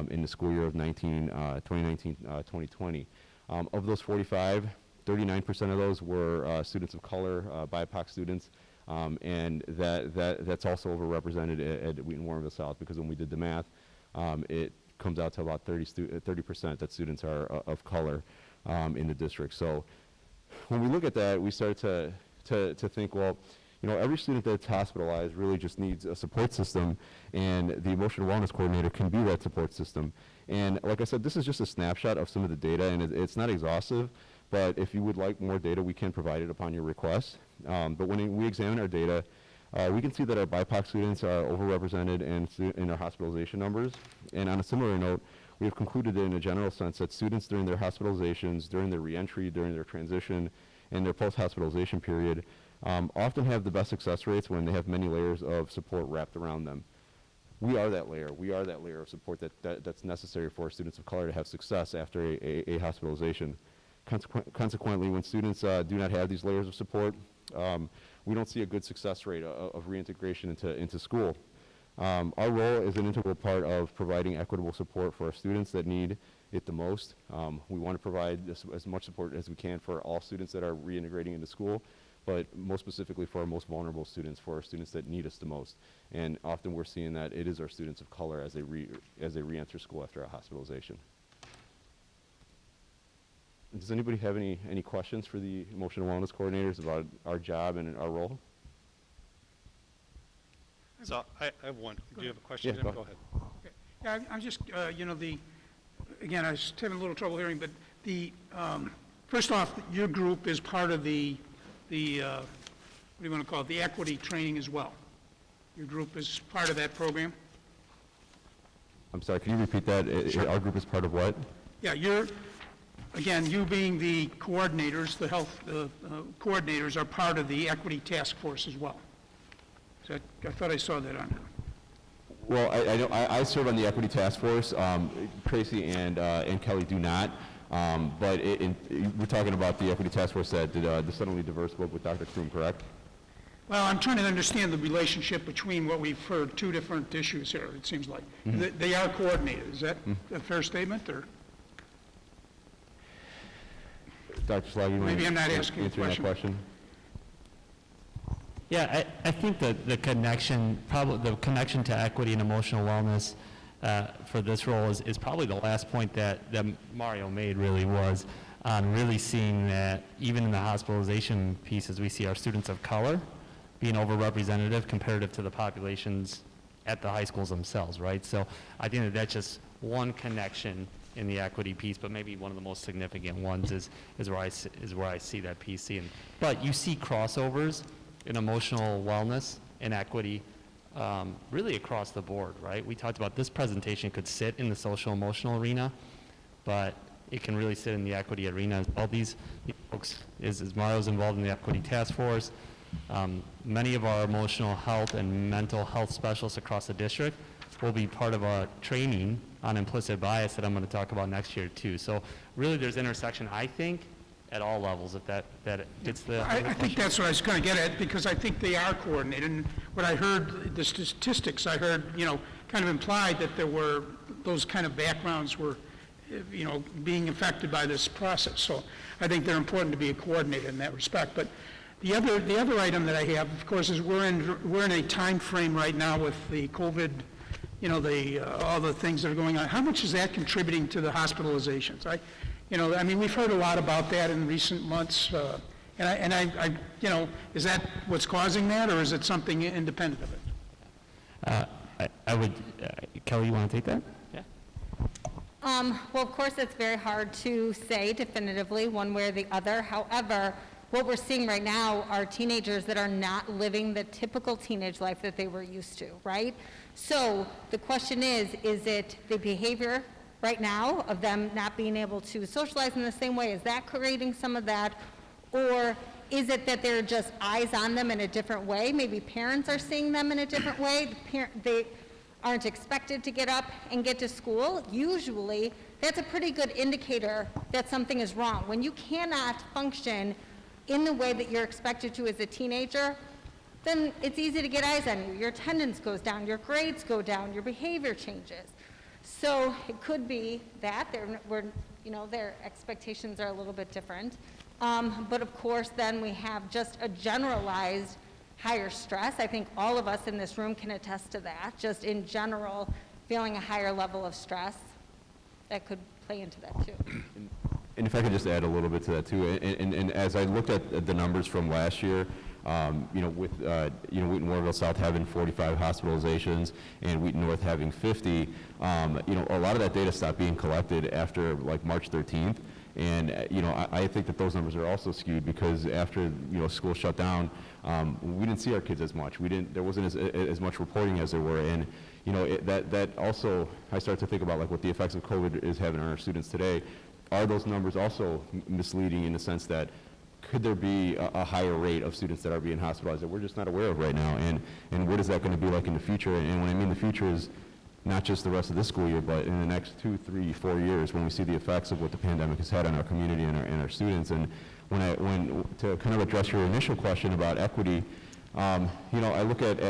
in the school year of 2019-2020. Of those 45, 39% of those were students of color, BIPOC students, and that's also overrepresented at Wheaton Warrenville South, because when we did the math, it comes out to about 30% that students are of color in the district. So when we look at that, we start to think, well, every student that's hospitalized really just needs a support system, and the emotional wellness coordinator can be that support system. And like I said, this is just a snapshot of some of the data, and it's not exhaustive, but if you would like more data, we can provide it upon your request. But when we examine our data, we can see that our BIPOC students are overrepresented in our hospitalization numbers. And on a similar note, we have concluded in a general sense that students during their hospitalizations, during their reentry, during their transition, and their post-hospitalization period often have the best success rates when they have many layers of support wrapped around them. We are that layer. We are that layer of support that's necessary for students of color to have success after a hospitalization. Consequently, when students do not have these layers of support, we don't see a good success rate of reintegration into school. Our role is an integral part of providing equitable support for our students that need it the most. We want to provide as much support as we can for all students that are reintegrating into school, but most specifically for our most vulnerable students, for our students that need us the most. And often we're seeing that it is our students of color as they re-enter school after a hospitalization. Does anybody have any questions for the emotional wellness coordinators about our job and our role? So I have one. Do you have a question? Yeah, Tim? go Go ahead. Okay. Yeah, I'm just, again, I was having a little trouble hearing, but first off, your group is part of the what do you want to call it, the equity training as well. Your group is part of that program? I'm sorry, can you repeat that? Sure. Our group is part of what? Yeah, again, you being the coordinators, the health coordinators are part of the equity task force as well. So I thought I saw that on there. Well, I know, I serve on the Equity Task Force. Tracy and Kelly do not. But we're talking about the Equity Task Force that did the Suddenly Diverse book with Dr. Kroom, correct? Well, I'm trying to understand the relationship between what we've heard, two different issues here, it seems like. They are coordinated. Is that a fair statement, or? Dr. Slaggy, you want Maybe to I'm not asking a answer that question? Yeah, I think that the connection, probably the connection to equity and emotional wellness for this role is probably the last point that Mario made really was on really seeing that even in the hospitalization pieces, we see our students of color being overrepresented comparative to the populations at the high schools themselves, right? So I think that that's just one connection in the equity piece, but maybe one of the most significant ones is where I see that piece. But you see crossovers in emotional wellness and equity really across the board, right? We talked about this presentation could sit in the social emotional arena, but it can really sit in the equity arena. All these folks, as Mario's involved in the Equity Task Force, many of our emotional health and mental health specialists across the district will be part of a training on implicit bias that I'm going to talk about next year too. So really there's intersection, I think, at all levels, if that gets the... I think that's what I was going to get at, because I think they are coordinated. And what I heard, the statistics I heard, kind of implied that there were, those kind of backgrounds were, being affected by this process. So I think they're important to be coordinated in that respect. But the other item that I have, of course, is we're in a time frame right now with the COVID, all the things that are going on. How much is that contributing to the hospitalizations? We've heard a lot about that in recent months, is that what's causing that, or is it something independent of it? I would, Kelly, you want to take that? Yeah. Well, of course, it's very hard to say definitively one way or the other. However, what we're seeing right now are teenagers that are not living the typical teenage life that they were used to, right? So the question is it the behavior right now of them not being able to socialize in the same way? Is that creating some of that? Or is it that there are just eyes on them in a different way? Maybe parents are seeing them in a different way. They aren't expected to get up and get to school. Usually, that's a pretty good indicator that something is wrong. When you cannot function in the way that you're expected to as a teenager, then it's easy to get eyes on you. Your attendance goes down, your grades go down, your behavior changes. So it could be that their expectations are a little bit different. But of course, then we have just a generalized higher stress. I think all of us in this room can attest to that. Just in general, feeling a higher level of stress, that could play into that too. And if I could just add a little bit to that too, and as I looked at the numbers from last year, with Wheaton Warrenville South having 45 hospitalizations and Wheaton North having 50, a lot of that data stopped being collected after like March 13th. And, I think that those numbers are also skewed because after, school shut down, we didn't see our kids as much. There wasn't as much reporting as there were. And, that also, I start to think about like what the effects of COVID is having on our students today. Are those numbers also misleading in the sense that could there be a higher rate of students that are being hospitalized that we're just not aware of right now? And what is that going to be like in the future? And when I mean the future is not just the rest of this school year, but in the next 2, 3, 4 years when we see the effects of what the pandemic has had on our community and our students. And when to kind of address your initial question about equity, I look at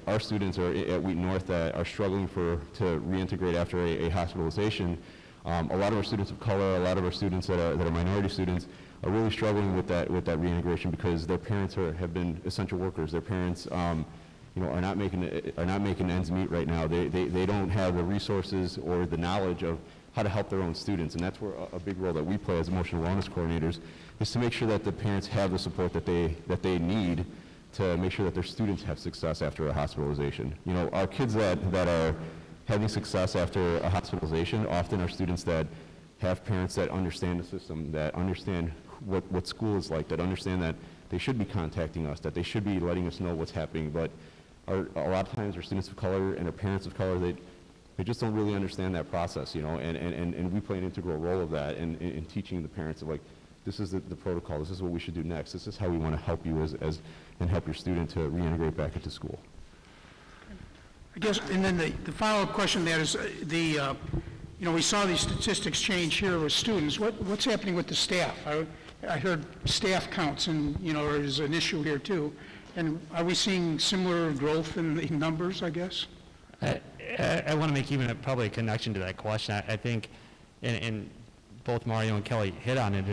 our students at Wheaton North that are struggling to reintegrate after a hospitalization. A lot of our students of color, a lot of our students that are minority students are really struggling with that reintegration because their parents have been essential workers. Their parents are not making ends meet right now. They don't have the resources or the knowledge of how to help their own students, and that's where a big role that we play as emotional wellness coordinators is to make sure that the parents have the support that they need to make sure that their students have success after a hospitalization. Our kids that are having success after a hospitalization often are students that have parents that understand the system, that understand what school is like, that understand that they should be contacting us, that they should be letting us know what's happening. But a lot of times our students of color and our parents of color, they just don't really understand that process, and we play an integral role of that in teaching the parents of like, this is the protocol, this is what we should do next, this is how we want to help you and help your student to reintegrate back into school. I guess, and then the follow-up question there is, we saw these statistics change here with students. What's happening with the staff? I heard staff counts and, is an issue here too. And are we seeing similar growth in the numbers, I guess? I want to make even probably a connection to that question. I think, and both Mario and Kelly hit on it,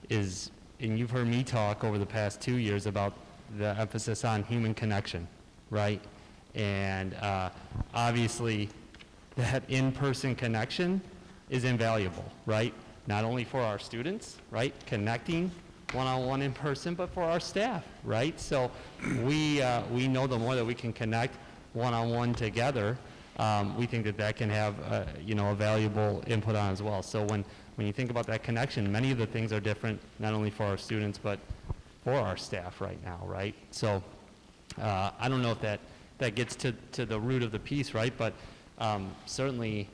is, and you've heard me talk over the past 2 years about the emphasis on human connection, right? And obviously, that in-person connection is invaluable, right? Not only for our students, right? Connecting one-on-one in person, but for our staff, right? So we know the more that we can connect one-on-one together, we think that can have a valuable input on as well. So when you think about that connection, many of the things are different, not only for our students, but for our staff right now, right? So I don't know if that gets to the root of the piece, right? But certainly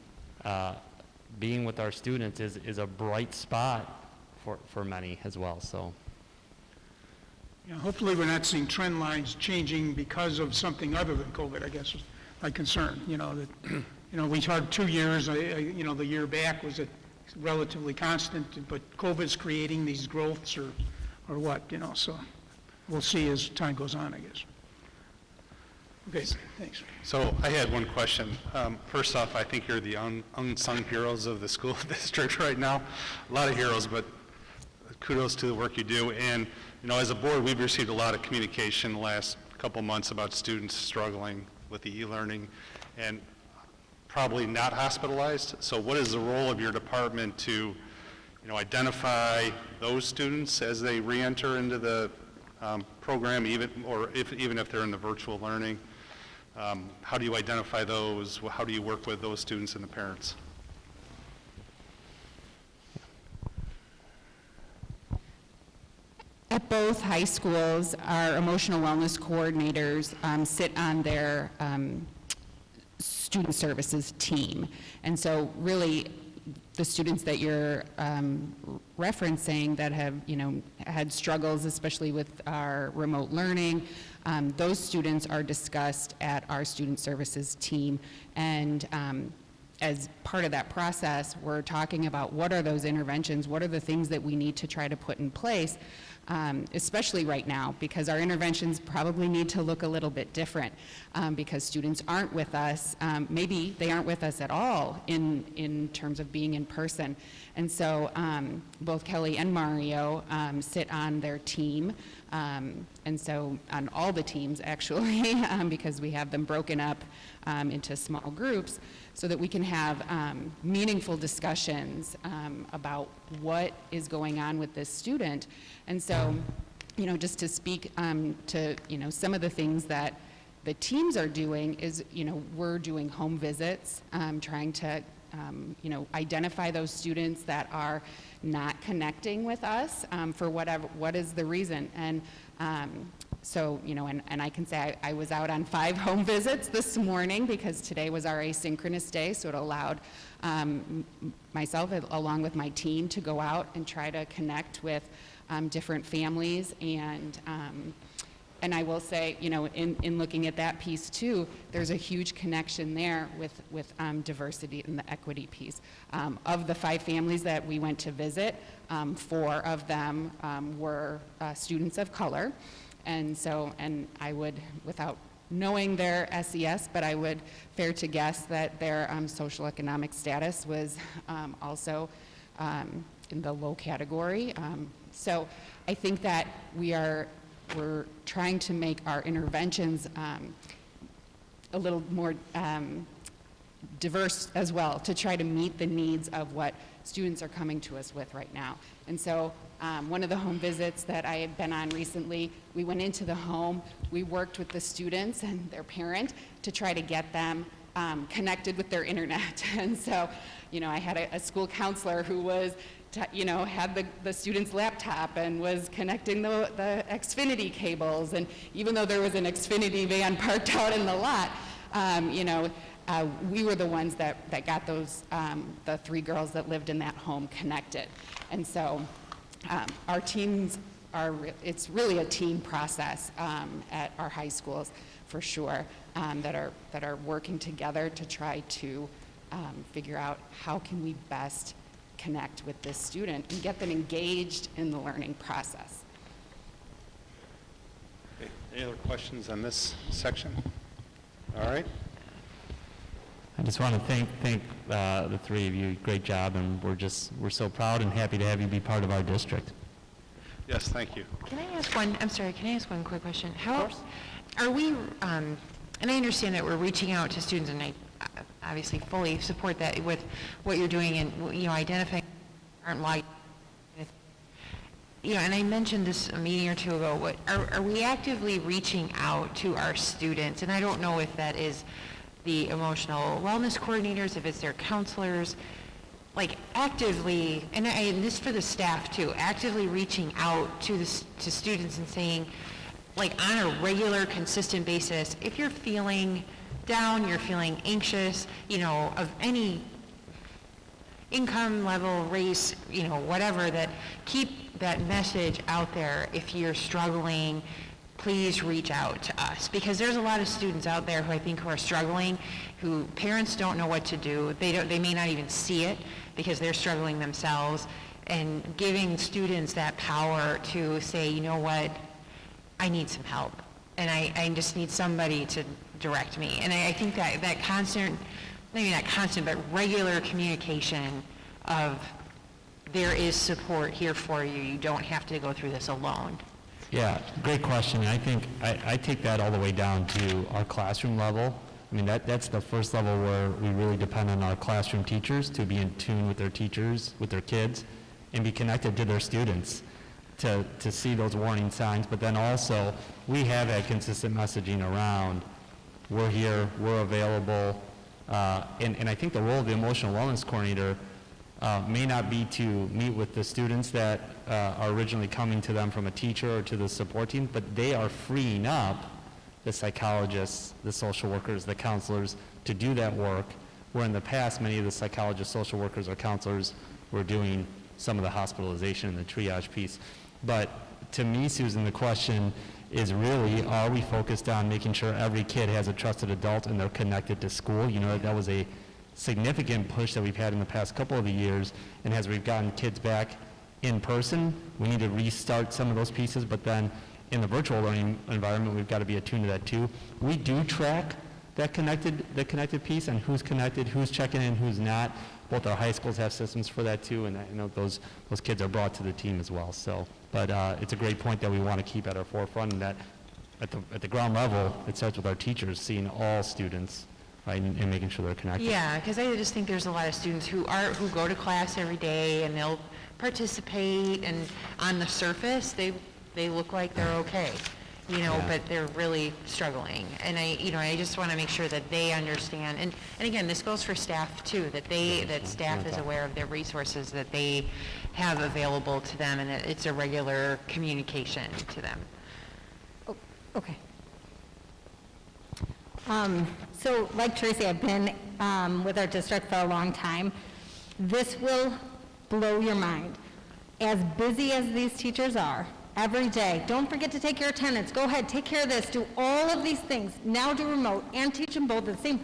being with our students is a bright spot for many as well. So hopefully we're not seeing trend lines changing because of something other than COVID, I guess is my concern. We had 2 years, the year back was relatively constant, but COVID's creating these growths or what, so we'll see as time goes on, I guess. Okay, thanks. So I had one question. First off, I think you're the unsung heroes of the school district right now. A lot of heroes, but kudos to the work you do. And, as a board, we've received a lot of communication the last couple months about students struggling with the e-learning and probably not hospitalized. So what is the role of your department to, identify those students as they re-enter into the program, even if they're in the virtual learning? How do you identify those? How do you work with those students and the parents? At both high schools, our emotional wellness coordinators sit on their student services team. And so really, the students that you're referencing that have, had struggles, especially with our remote learning, those students are discussed at our student services team. And as part of that process, we're talking about what are those interventions, what are the things that we need to try to put in place, especially right now, because our interventions probably need to look a little bit different because students aren't with us. Maybe they aren't with us at all in terms of being in person. And so both Kelly and Mario sit on their team, and so on all the teams actually, because we have them broken up into small groups so that we can have meaningful discussions about what is going on with this student. And so, just to speak to, some of the things that the teams are doing is, we're doing home visits, trying to, identify those students that are not connecting with us for what is the reason. And so, and I can say I was out on 5 home visits this morning because today was our asynchronous day, so it allowed myself along with my team to go out and try to connect with different families. And I will say, in looking at that piece too, there's a huge connection there with diversity and the equity piece. Of the 5 families that we went to visit, 4 of them were students of color. And so, and I would, without knowing their SES, but I would fair to guess that their social economic status was also in the low category. So I think that we're trying to make our interventions a little more diverse as well, to try to meet the needs of what students are coming to us with right now. And so one of the home visits that I have been on recently, we went into the home, we worked with the students and their parent to try to get them connected with their internet. And so, I had a school counselor who was, had the student's laptop and was connecting the Xfinity cables. And even though there was an Xfinity van parked out in the lot, we were the ones that got those, the 3 girls that lived in that home connected. And so our teams it's really a team process at our high schools, for sure, that are working together to try to figure out how can we best connect with this student and get them engaged in the learning process. Okay, any other questions on this section? All right. I just want to thank the three of you. Great job, and we're so proud and happy to have you be part of our district. Yes, thank you. Can I ask one, I'm sorry, can I ask one quick question? How are we, and I understand that we're reaching out to students, and I obviously fully support that with what you're doing and, identifying aren't why, and I mentioned this a meeting or two ago, are we actively reaching out to our students? And I don't know if that is the emotional wellness coordinators, if it's their counselors, like actively, and this for the staff too, actively reaching out to students and saying, like on a regular, consistent basis, if you're feeling down, you're feeling anxious, of any income level, race, whatever, that keep that message out there. If you're struggling, please reach out to us, because there's a lot of students out there who I think who are struggling, who parents don't know what to do. They may not even see it because they're struggling themselves, and giving students that power to say, you know what, I need some help, and I just need somebody to direct me. And I think that constant, maybe not constant, but regular communication of there is support here for you. You don't have to go through this alone. Yeah, great question. I think I take that all the way down to our classroom level. I mean, that's the first level where we really depend on our classroom teachers to be in tune with their teachers, with their kids, and be connected to their students to see those warning signs. But then also, we have that consistent messaging around, we're here, we're available, and I think the role of the emotional wellness coordinator may not be to meet with the students that are originally coming to them from a teacher or to the support team, but they are freeing up the psychologists, the social workers, the counselors to do that work, where in the past many of the psychologists, social workers, or counselors were doing some of the hospitalization and the triage piece. But to me, Susan, the question is really, are we focused on making sure every kid has a trusted adult and they're connected to school? That was a significant push that we've had in the past couple of the years, and as we've gotten kids back in person, we need to restart some of those pieces, but then in the virtual learning environment, we've got to be attuned to that too. We do track that connected piece and who's connected, who's checking in, who's not. Both our high schools have systems for that too, and I know those kids are brought to the team as well. So, but it's a great point that we want to keep at our forefront, and that at the ground level, it starts with our teachers seeing all students, right, and making sure they're connected. Yeah, because I just think there's a lot of students who go to class every day and they'll participate, and on the surface they look like they're okay, but they're really struggling. And I just want to make sure that they understand. And again, this goes for staff too, that staff is aware of their resources that they have available to them, and that it's a regular communication to them. Oh, okay. So like Tracy, I've been with our district for a long time. This will blow your mind. As busy as these teachers are, every day, don't forget to take your attendance. Go ahead, take care of this, do all of these things. Now do remote and teach them both at the same,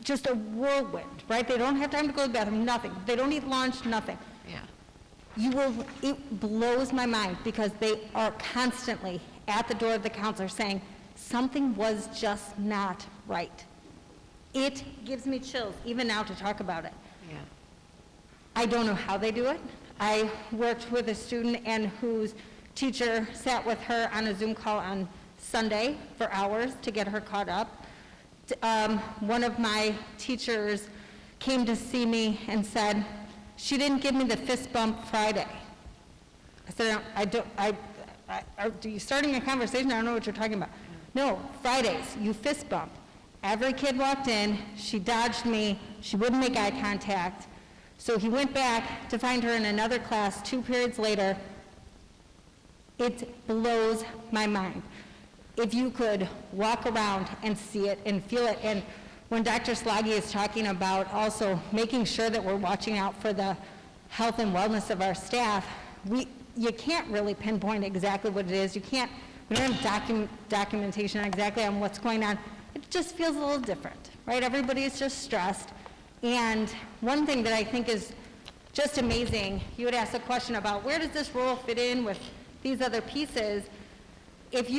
just a whirlwind, right? They don't have time to go to the bathroom, nothing. They don't eat lunch, nothing. Yeah. It blows my mind, because they are constantly at the door of the counselor saying, something was just not right. It gives me chills, even now, to talk about it. Yeah. I don't know how they do it. I worked with a student and whose teacher sat with her on a Zoom call on Sunday for hours to get her caught up. One of my teachers came to see me and said, she didn't give me the fist bump Friday. I said, are you starting a conversation? I don't know what you're talking about. No, Fridays, you fist bump. Every kid walked in, she dodged me, she wouldn't make eye contact. So he went back to find her in another class 2 periods later. It blows my mind. If you could walk around and see it and feel it, and when Dr. Slaggy is talking about also making sure that we're watching out for the health and wellness of our staff, you can't really pinpoint exactly what it is. We don't have documentation exactly on what's going on. It just feels a little different, right? Everybody's just stressed. And one thing that I think is just amazing, you would ask a question about where does this role fit in with these other pieces. If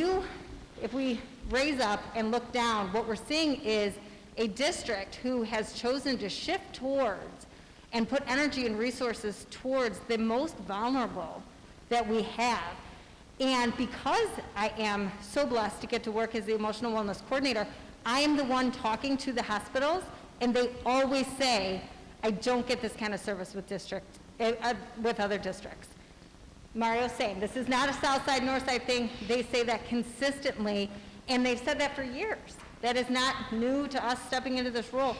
we raise up and look down, what we're seeing is a district who has chosen to shift towards and put energy and resources towards the most vulnerable that we have. And because I am so blessed to get to work as the emotional wellness coordinator, I am the one talking to the hospitals, and they always say, I don't get this kind of service with other districts. Mario, same. This is not a south side, north side thing. They say that consistently, and they've said that for years. That is not new to us stepping into this role.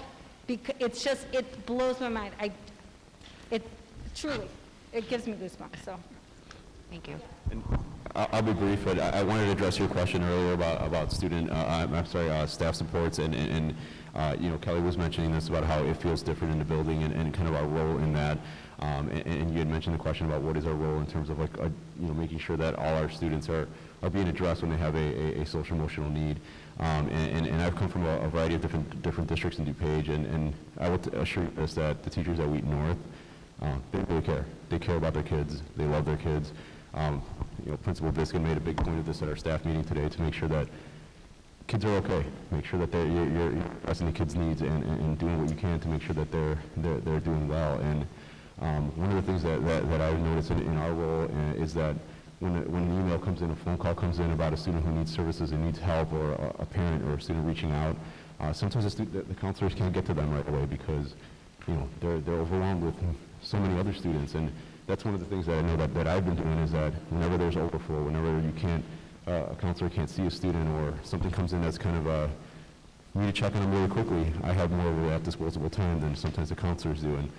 It blows my mind. It gives me goosebumps, so. Thank you. I'll be brief, but I wanted to address your question earlier about staff supports, and Kelly was mentioning this about how it feels different in the building and kind of our role in that. And you had mentioned the question about what is our role in terms of making sure that all our students are being addressed when they have a social emotional need. And I've come from a variety of different districts in DuPage, and I will assure us that the teachers at Wheaton North, they really care. They care about their kids. They love their kids. Principal Biskin made a big point of this at our staff meeting today to make sure that kids are okay. Make sure that you're addressing the kids' needs and doing what you can to make sure that they're doing well. And one of the things that I've noticed in our role is that when an email comes in, a phone call comes in about a student who needs services and needs help, or a parent or a student reaching out, sometimes the counselors can't get to them right away because they're overwhelmed with so many other students. And that's one of the things that I know that I've been doing, is that whenever there's overflow, whenever a counselor can't see a student, or something comes in that's kind of you need to check on them really quickly, I have more of that disposable time than sometimes the counselors do. And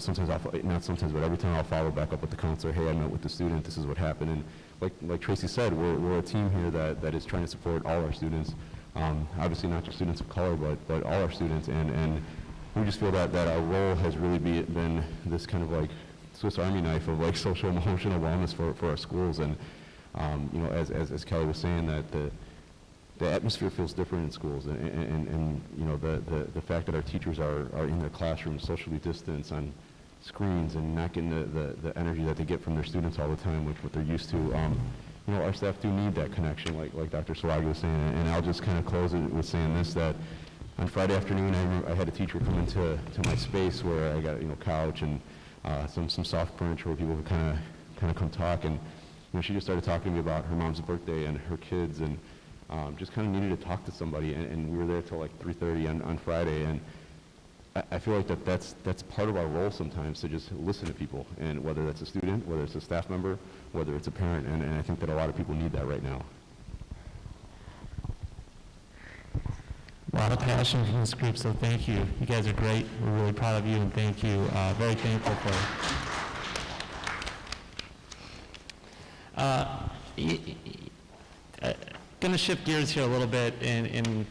sometimes not sometimes, but every time I'll follow back up with the counselor. Hey, I met with the student. This is what happened. And like Tracy said, we're a team here that is trying to support all our students. Obviously, not just students of color, but all our students. And we just feel that our role has really been this kind of like Swiss Army knife of like social emotional wellness for our schools. And as Kelly was saying, that the atmosphere feels different in schools, and the fact that our teachers are in their classrooms, socially distanced on screens, and not getting the energy that they get from their students all the time, which what they're used to. Our staff do need that connection, like Dr. Slagi was saying. And I'll just kind of close it with saying this, that on Friday afternoon, I had a teacher come into my space where I got couch and some soft furniture where people could kind of come talk, and she just started talking to me about her mom's birthday and her kids, and just kind of needed to talk to somebody, and we were there till like 3:30 on Friday. And I feel like that's part of our role sometimes, to just listen to people, and whether that's a student, whether it's a staff member, whether it's a parent, and I think that a lot of people need that right now. A lot of passion from this group, so thank you. You guys are great. We're really proud of you, and thank you. Very thankful for going to shift gears here a little bit and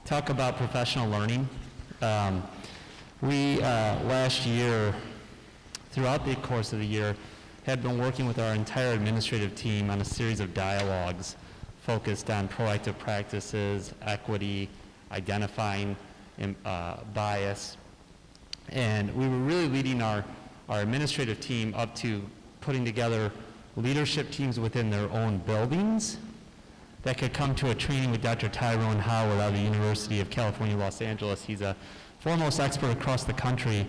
talk about professional learning. We, last year, throughout the course of the year, had been working with our entire administrative team on a series of dialogues focused on proactive practices, equity, identifying bias. And we were really leading our administrative team up to putting together leadership teams within their own buildings that could come to a training with Dr. Tyrone Howard out of the University of California, Los Angeles. He's a foremost expert across the country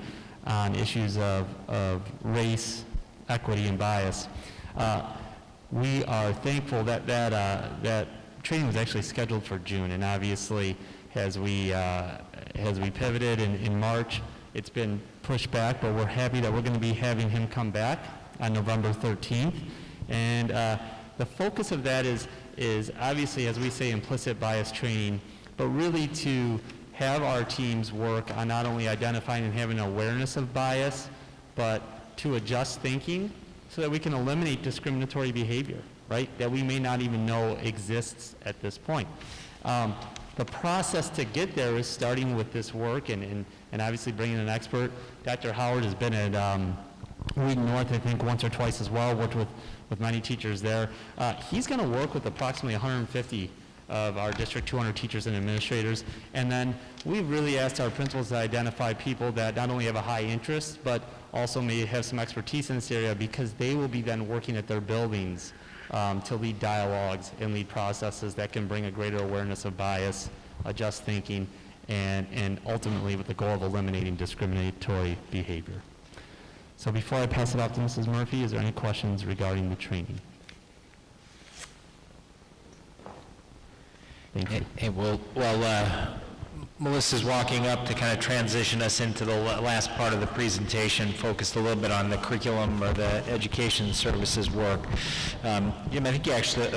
on issues of race, equity, and bias. We are thankful that training was actually scheduled for June, and obviously as we pivoted in March, it's been pushed back, but we're happy that we're going to be having him come back on November 13th. And the focus of that is obviously, as we say, implicit bias training, but really to have our teams work on not only identifying and having awareness of bias, but to adjust thinking so that we can eliminate discriminatory behavior, right, that we may not even know exists at this point. The process to get there is starting with this work and obviously bringing an expert. Dr. Howard has been at Wheaton North, I think, once or twice as well, worked with many teachers there. He's going to work with approximately 150 of our District 200 teachers and administrators. And then we've really asked our principals to identify people that not only have a high interest, but also may have some expertise in this area, because they will be then working at their buildings to lead dialogues and lead processes that can bring a greater awareness of bias, just thinking, and ultimately with the goal of eliminating discriminatory behavior. So before I pass it off to Mrs. Murphy, is there any questions regarding the training? Thank you. Hey, while Melissa's walking up to kind of transition us into the last part of the presentation, focused a little bit on the curriculum or the education services work. Jim, I think you actually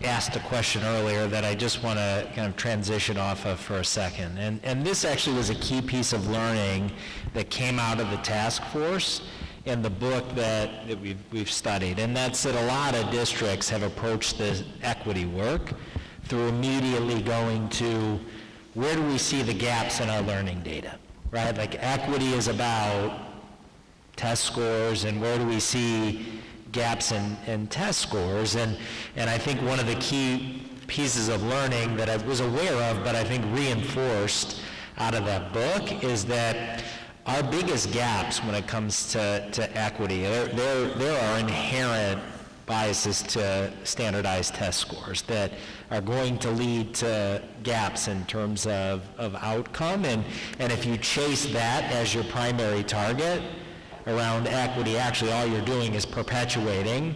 asked a question earlier that I just want to kind of transition off of for a second. And this actually was a key piece of learning that came out of the task force in the book that we've studied. And that's that a lot of districts have approached the equity work through immediately going to where do we see the gaps in our learning data, right? Like equity is about test scores, and where do we see gaps in test scores? And I think one of the key pieces of learning that I was aware of, but I think reinforced out of that book, is that our biggest gaps when it comes to equity, there are inherent biases to standardized test scores that are going to lead to gaps in terms of outcome. And if you chase that as your primary target around equity, actually all you're doing is perpetuating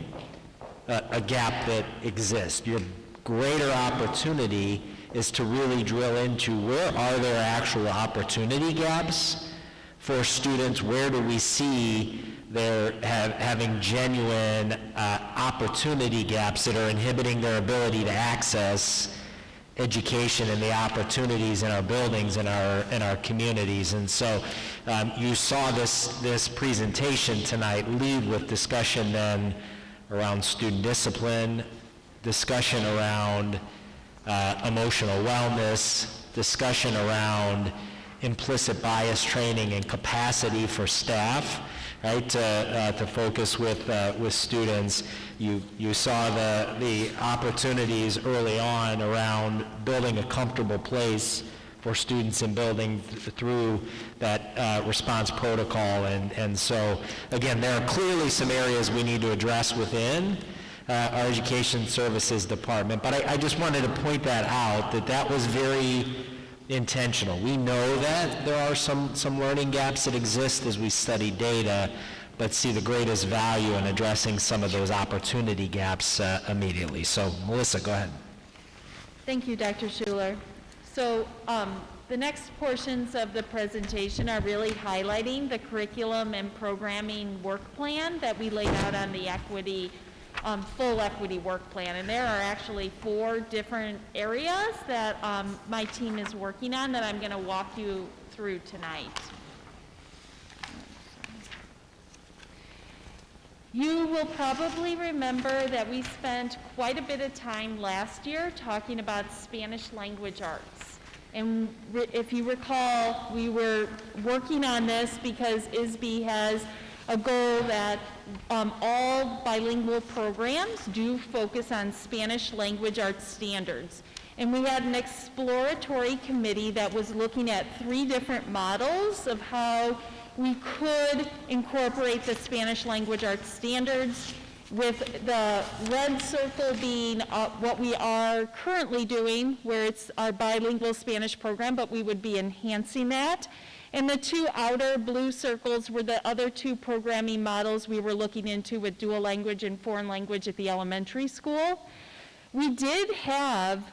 a gap that exists. Your greater opportunity is to really drill into where are there actual opportunity gaps for students, where do we see they're having genuine opportunity gaps that are inhibiting their ability to access education and the opportunities in our buildings and our communities. And so you saw this presentation tonight lead with discussion then around student discipline, discussion around emotional wellness, discussion around implicit bias training and capacity for staff, right, to focus with students. You saw the opportunities early on around building a comfortable place for students in building through that response protocol. And so, again, there are clearly some areas we need to address within our education services department. But I just wanted to point that out, that was very intentional. We know that there are some learning gaps that exist as we study data, but see the greatest value in addressing some of those opportunity gaps immediately. So, Melissa, go ahead. Thank you, Dr. Schuler. So the next portions of the presentation are really highlighting the curriculum and programming work plan that we laid out on the equity, full equity work plan. And there are actually 4 different areas that my team is working on that I'm going to walk you through tonight. You will probably remember that we spent quite a bit of time last year talking about Spanish language arts. And if you recall, we were working on this because ISB has a goal that all bilingual programs do focus on Spanish language arts standards. And we had an exploratory committee that was looking at 3 different models of how we could incorporate the Spanish language arts standards, with the red circle being what we are currently doing, where it's our bilingual Spanish program, but we would be enhancing that. And the 2 outer blue circles were the other 2 programming models we were looking into with dual language and foreign language at the elementary school. We did have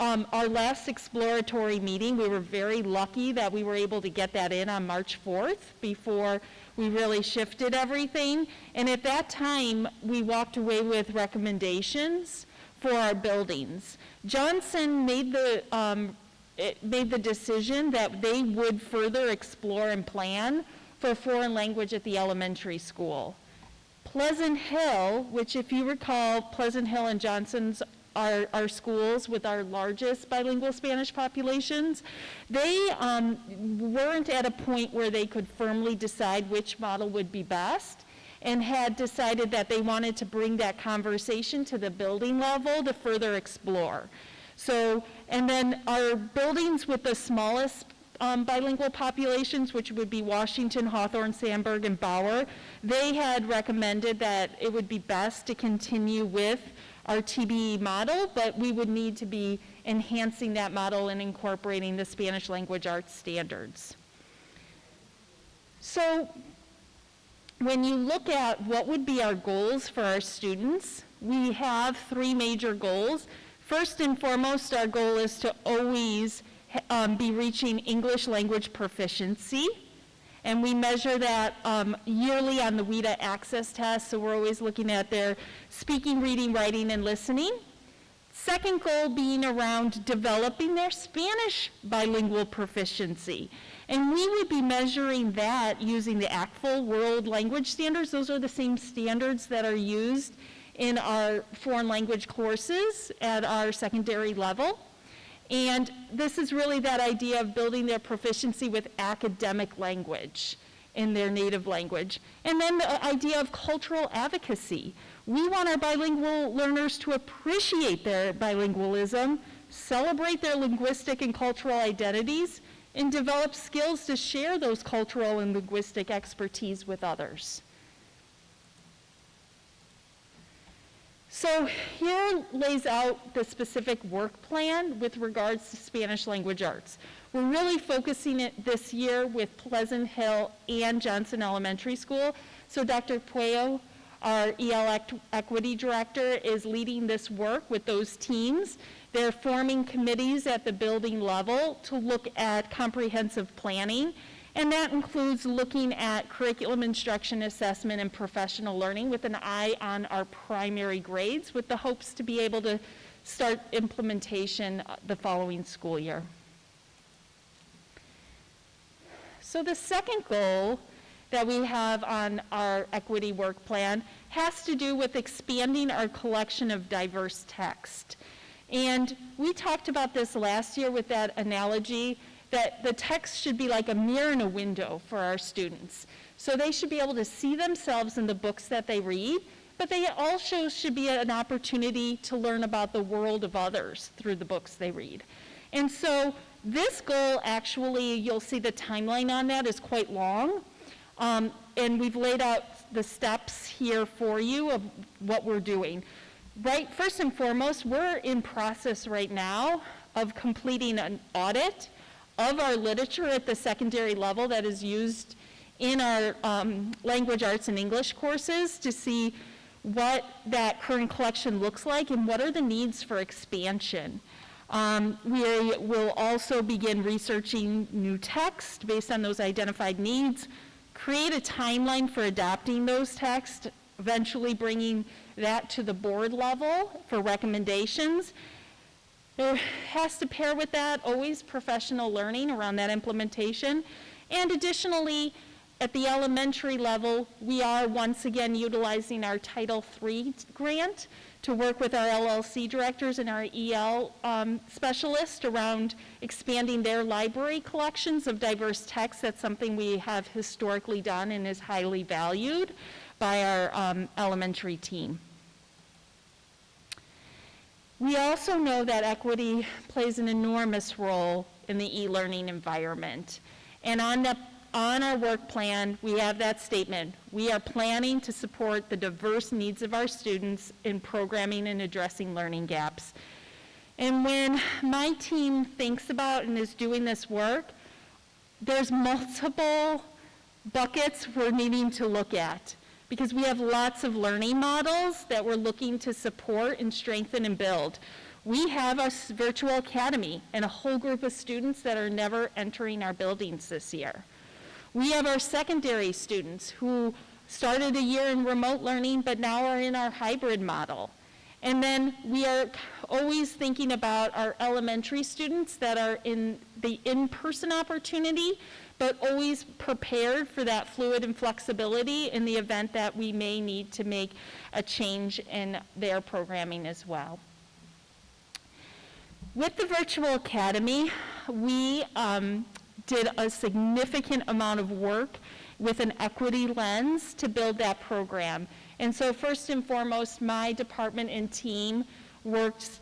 our last exploratory meeting. We were very lucky that we were able to get that in on March 4th before we really shifted everything. And at that time, we walked away with recommendations for our buildings. Johnson made the decision that they would further explore and plan for foreign language at the elementary school. Pleasant Hill, which if you recall, Pleasant Hill and Johnson's our schools with our largest bilingual Spanish populations, they weren't at a point where they could firmly decide which model would be best. and had decided that they wanted to bring that conversation to the building level to further explore. So, and then our buildings with the smallest bilingual populations, which would be Washington, Hawthorne, Sandburg, and Bauer, they had recommended that it would be best to continue with our TBE model, but we would need to be enhancing that model and incorporating the Spanish language arts standards. So when you look at what would be our goals for our students, we have 3 major goals. First and foremost, our goal is to always be reaching English language proficiency. And we measure that yearly on the WIDA access test, so we're always looking at their speaking, reading, writing, and listening. Second goal being around developing their Spanish bilingual proficiency. And we would be measuring that using the ACTFL World Language Standards. Those are the same standards that are used in our foreign language courses at our secondary level. And this is really that idea of building their proficiency with academic language in their native language. And then the idea of cultural advocacy. We want our bilingual learners to appreciate their bilingualism, celebrate their linguistic and cultural identities, and develop skills to share those cultural and linguistic expertise with others. So here lays out the specific work plan with regards to Spanish language arts. We're really focusing it this year with Pleasant Hill and Johnson Elementary School. So Dr. Puello, our EL Equity Director, is leading this work with those teams. They're forming committees at the building level to look at comprehensive planning. And that includes looking at curriculum instruction, assessment, and professional learning with an eye on our primary grades, with the hopes to be able to start implementation the following school year. So the second goal that we have on our equity work plan has to do with expanding our collection of diverse text. And we talked about this last year with that analogy that the text should be like a mirror and a window for our students. So they should be able to see themselves in the books that they read, but they also should be an opportunity to learn about the world of others through the books they read. And so this goal, actually, you'll see the timeline on that is quite long. And we've laid out the steps here for you of what we're doing. Right, first and foremost, we're in process right now of completing an audit of our literature at the secondary level that is used in our language arts and English courses to see what that current collection looks like and what are the needs for expansion. We will also begin researching new text based on those identified needs, create a timeline for adopting those texts, eventually bringing that to the board level for recommendations. There has to pair with that always professional learning around that implementation. And additionally, at the elementary level, we are once again utilizing our Title III grant to work with our LLC directors and our EL specialists around expanding their library collections of diverse texts. That's something we have historically done and is highly valued by our elementary team. We also know that equity plays an enormous role in the e-learning environment. And on our work plan, we have that statement. We are planning to support the diverse needs of our students in programming and addressing learning gaps. And when my team thinks about and is doing this work, there's multiple buckets we're needing to look at, because we have lots of learning models that we're looking to support and strengthen and build. We have a virtual academy and a whole group of students that are never entering our buildings this year. We have our secondary students who started a year in remote learning but now are in our hybrid model. And then we are always thinking about our elementary students that are in the in-person opportunity, but always prepared for that fluid and flexibility in the event that we may need to make a change in their programming as well. With the Virtual Academy, we did a significant amount of work with an equity lens to build that program. And so first and foremost, my department and team worked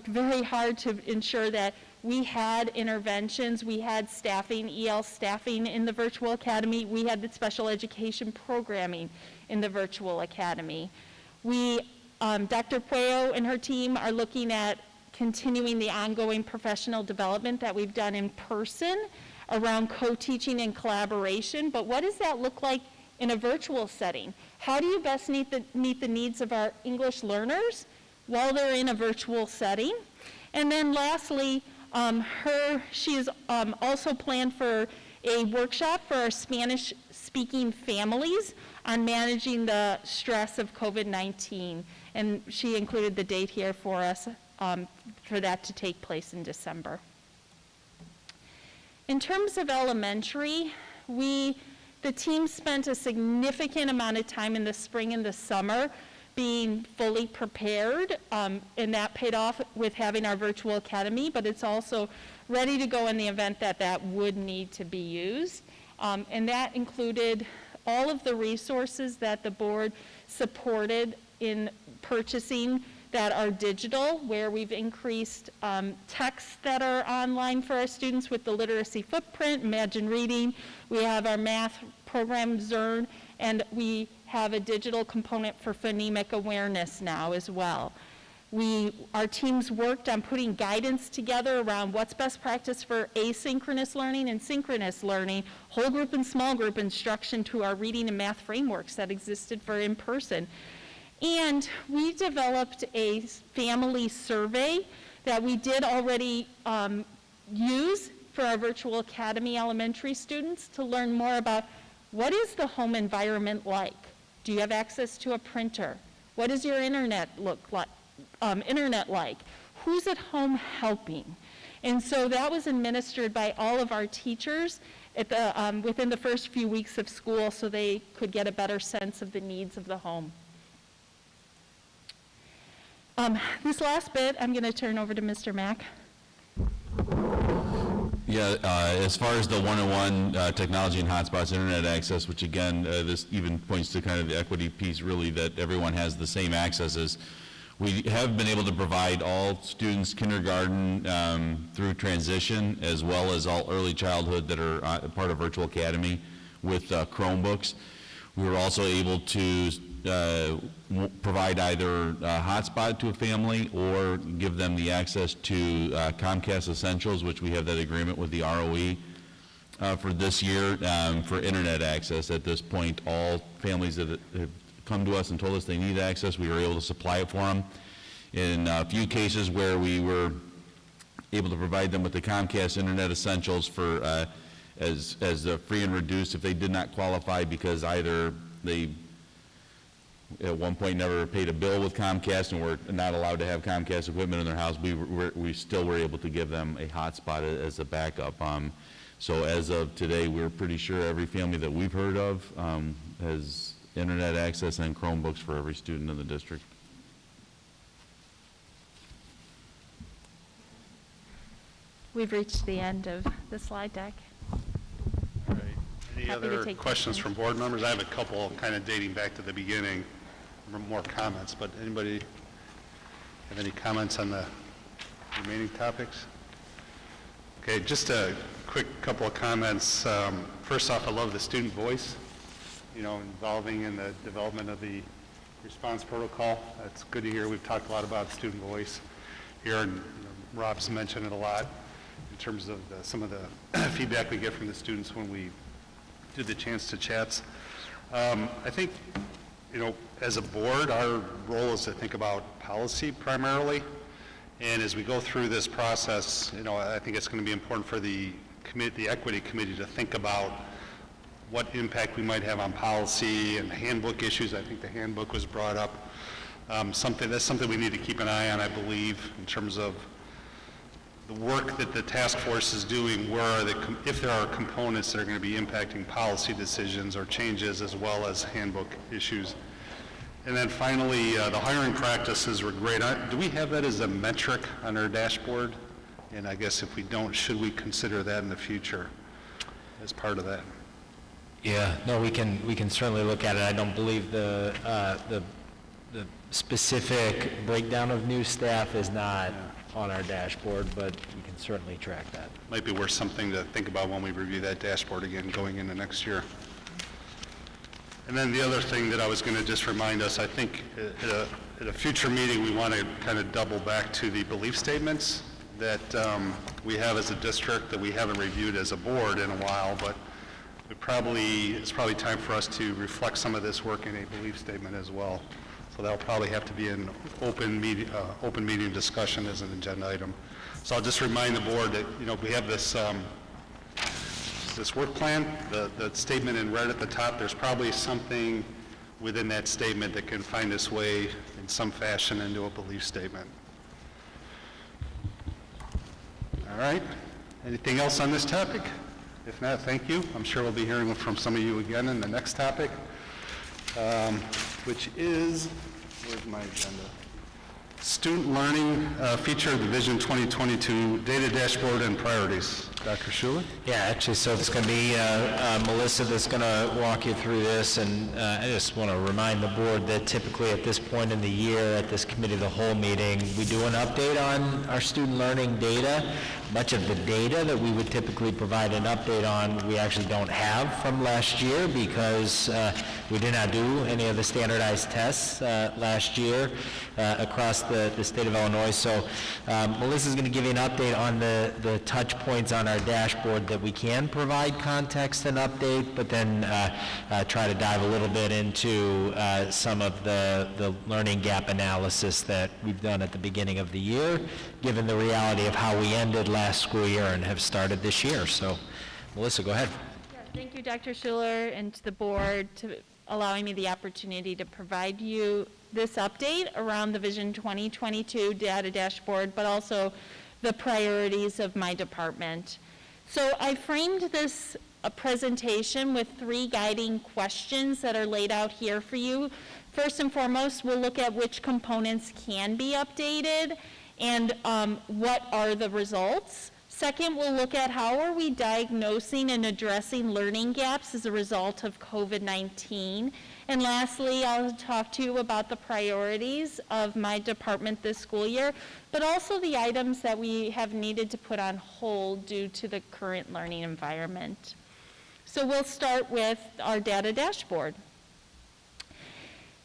very hard to ensure that we had interventions, we had staffing, EL staffing in the virtual academy, we had the special education programming in the virtual academy. Dr. Puello and her team are looking at continuing the ongoing professional development that we've done in person around co-teaching and collaboration, but what does that look like in a virtual setting? How do you best meet the needs of our English learners while they're in a virtual setting? And then lastly, she has also planned for a workshop for our Spanish-speaking families on managing the stress of COVID-19. And she included the date here for us for that to take place in December. In terms of elementary, the team spent a significant amount of time in the spring and the summer being fully prepared, and that paid off with having our virtual academy, but it's also ready to go in the event that that would need to be used. And that included all of the resources that the board supported in purchasing that are digital, where we've increased texts that are online for our students with the literacy footprint, Imagine Reading. We have our math program, Zern, and we have a digital component for phonemic awareness now as well. Our teams worked on putting guidance together around what's best practice for asynchronous learning and synchronous learning, whole group and small group instruction to our reading and math frameworks that existed for in-person. And we developed a family survey that we did already use for our virtual academy elementary students to learn more about what is the home environment like? Do you have access to a printer? What does your internet look like? Who's at home helping? And so that was administered by all of our teachers within the first few weeks of school so they could get a better sense of the needs of the home. This last bit, I'm going to turn over to Mr. Mack. Yeah, as far as the one-on-one technology and hotspots, internet access, which again, this even points to kind of the equity piece, really, that everyone has the same accesses. We have been able to provide all students kindergarten through transition, as well as all early childhood that are part of Virtual Academy with Chromebooks. We were also able to provide either a hotspot to a family or give them the access to Comcast Essentials, which we have that agreement with the ROE for this year for internet access. At this point, all families that have come to us and told us they need access, we were able to supply it for them. In a few cases where we were able to provide them with the Comcast Internet Essentials for as free and reduced if they did not qualify because either they at one point never paid a bill with Comcast and were not allowed to have Comcast equipment in their house, we still were able to give them a hotspot as a backup. So as of today, we're pretty sure every family that we've heard of has internet access and Chromebooks for every student in the district. We've reached the end of the slide deck. All right. Any other questions from board members? I have a couple kind of dating back to the beginning, more comments, but anybody have any comments on the remaining topics? Okay, just a quick couple of comments. First off, I love the student voice, involving in the development of the response protocol. That's good to hear. We've talked a lot about student voice here, and Rob's mentioned it a lot in terms of some of the feedback we get from the students when we do the chance to chats. I think, as a board, our role is to think about policy primarily. And as we go through this process, I think it's going to be important for the equity committee to think about what impact we might have on policy and handbook issues. I think the handbook was brought up. That's something we need to keep an eye on, I believe, in terms of the work that the task force is doing. If there are components that are going to be impacting policy decisions or changes, as well as handbook issues. And then finally, the hiring practices were great. Do we have that as a metric on our dashboard? And I guess if we don't, should we consider that in the future as part of that? Yeah, no, we can certainly look at it. I don't believe the specific breakdown of new staff is not on our dashboard, but we can certainly track that. Might be worth something to think about when we review that dashboard again going into next year. And then the other thing that I was going to just remind us, I think at a future meeting, we want to kind of double back to the belief statements that we have as a district that we haven't reviewed as a board in a while, but it's probably time for us to reflect some of this work in a belief statement as well. So that'll probably have to be an open meeting discussion as an agenda item. So I'll just remind the board that, we have this work plan, the statement in red at the top. There's probably something within that statement that can find its way in some fashion into a belief statement. All right. Anything else on this topic? If not, thank you. I'm sure we'll be hearing from some of you again in the next topic, which is, where's my agenda? Student learning feature of the Vision 2022 data dashboard and priorities. Dr. Schuler? Yeah, actually, so it's going to be Melissa that's going to walk you through this, and I just want to remind the board that typically at this point in the year, at this committee of the whole meeting, we do an update on our student learning data. Much of the data that we would typically provide an update on, we actually don't have from last year because we did not do any of the standardized tests last year across the state of Illinois. So Melissa's going to give you an update on the touch points on our dashboard that we can provide context and update, but then try to dive a little bit into some of the learning gap analysis that we've done at the beginning of the year, given the reality of how we ended last school year and have started this year. So, Melissa, go ahead. Yeah, thank you, Dr. Schuler, and to the board to allowing me the opportunity to provide you this update around the Vision 2022 data dashboard, but also the priorities of my department. So I framed this presentation with 3 guiding questions that are laid out here for you. First and foremost, we'll look at which components can be updated and what are the results. Second, we'll look at how are we diagnosing and addressing learning gaps as a result of COVID-19. And lastly, I'll talk to you about the priorities of my department this school year, but also the items that we have needed to put on hold due to the current learning environment. So we'll start with our data dashboard.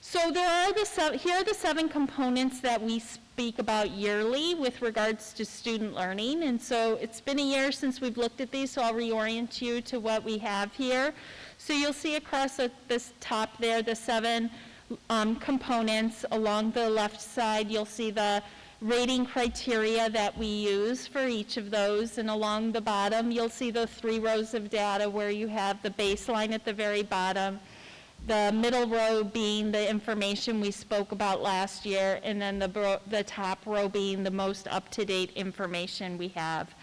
So here are the 7 components that we speak about yearly with regards to student learning. And so it's been a year since we've looked at these, so I'll reorient you to what we have here. So you'll see across this top there, the 7 components. Along the left side, you'll see the rating criteria that we use for each of those. And along the bottom, you'll see the 3 rows of data where you have the baseline at the very bottom, the middle row being the information we spoke about last year, and then the top row being the most up-to-date information we have.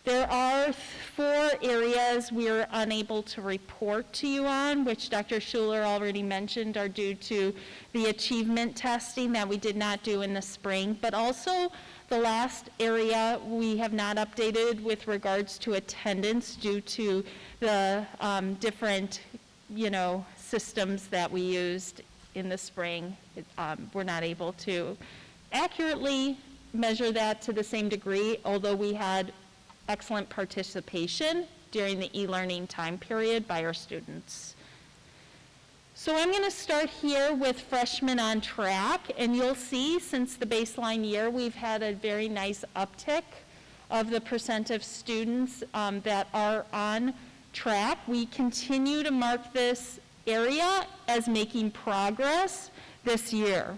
There are 4 areas we're unable to report to you on, which Dr. Schuler already mentioned are due to the achievement testing that we did not do in the spring, but also the last area we have not updated with regards to attendance due to the different, systems that we used in the spring. We're not able to accurately measure that to the same degree, although we had excellent participation during the e-learning time period by our students. So I'm going to start here with freshmen on track, and you'll see since the baseline year we've had a very nice uptick of the percent of students that are on track. We continue to mark this area as making progress this year.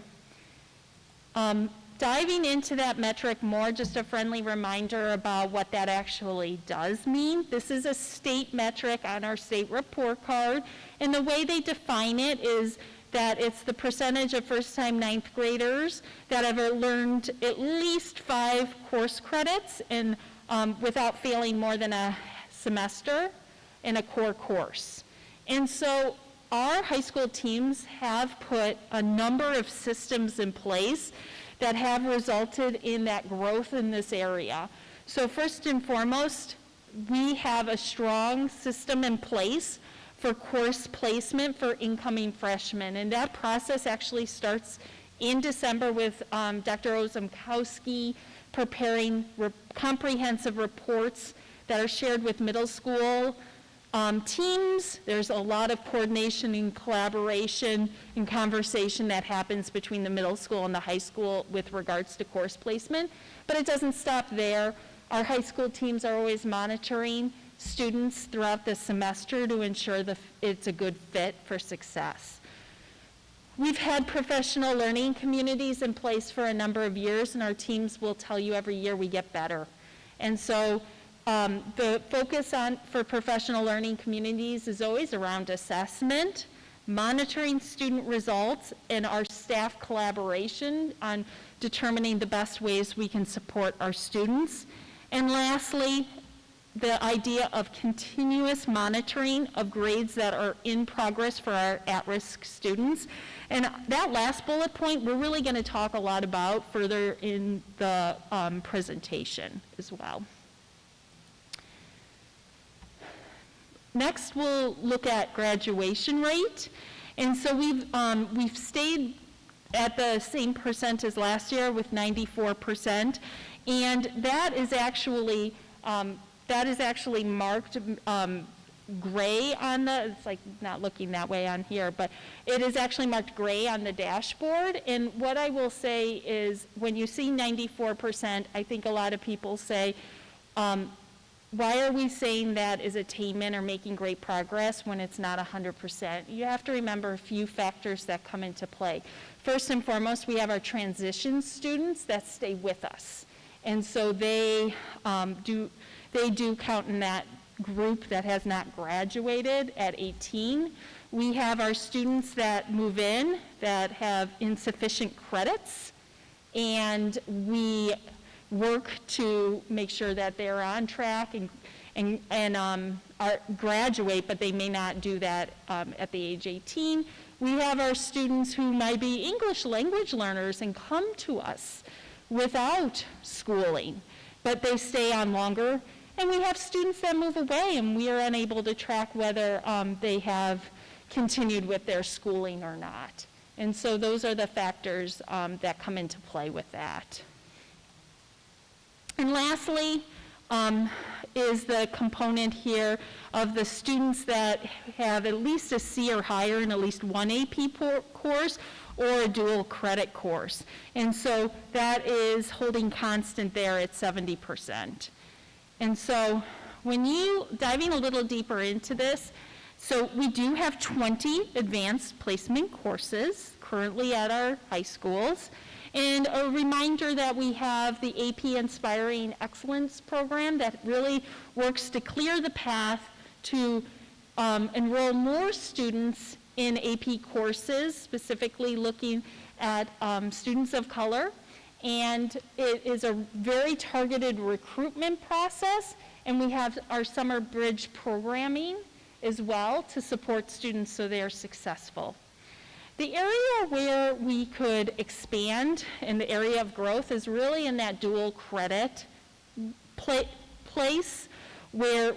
Diving into that metric more, just a friendly reminder about what that actually does mean. This is a state metric on our state report card, and the way they define it is that it's the percentage of first-time 9th graders that have learned at least 5 course credits and without failing more than a semester in a core course. And so our high school teams have put a number of systems in place that have resulted in that growth in this area. So first and foremost, we have a strong system in place for course placement for incoming freshmen. And that process actually starts in December with Dr. Ozumkowski preparing comprehensive reports that are shared with middle school teams. There's a lot of coordination and collaboration and conversation that happens between the middle school and the high school with regards to course placement. But it doesn't stop there. Our high school teams are always monitoring students throughout the semester to ensure it's a good fit for success. We've had professional learning communities in place for a number of years, and our teams will tell you every year we get better. And so the focus for professional learning communities is always around assessment, monitoring student results, and our staff collaboration on determining the best ways we can support our students. And lastly, the idea of continuous monitoring of grades that are in progress for our at-risk students. And that last bullet point, we're really going to talk a lot about further in the presentation as well. Next, we'll look at graduation rate. And so we've stayed at the same percent as last year with 94%. And that is actually marked gray on it's like not looking that way on here, but it is actually marked gray on the dashboard. And what I will say is when you see 94%, I think a lot of people say, why are we saying that is attainment or making great progress when it's not 100%? You have to remember a few factors that come into play. First and foremost, we have our transition students that stay with us. And so they do count in that group that has not graduated at 18. We have our students that move in that have insufficient credits, and we work to make sure that they're on track and graduate, but they may not do that at the age 18. We have our students who might be English language learners and come to us without schooling, but they stay on longer. And we have students that move away, and we are unable to track whether they have continued with their schooling or not. And so those are the factors that come into play with that. And lastly is the component here of the students that have at least a C or higher in at least one AP course or a dual credit course. And so that is holding constant there at 70%. And so when diving a little deeper into this, so we do have 20 advanced placement courses currently at our high schools. And a reminder that we have the AP Inspiring Excellence program that really works to clear the path to enroll more students in AP courses, specifically looking at students of color. And it is a very targeted recruitment process, and we have our summer bridge programming as well to support students so they are successful. The area where we could expand in the area of growth is really in that dual credit place where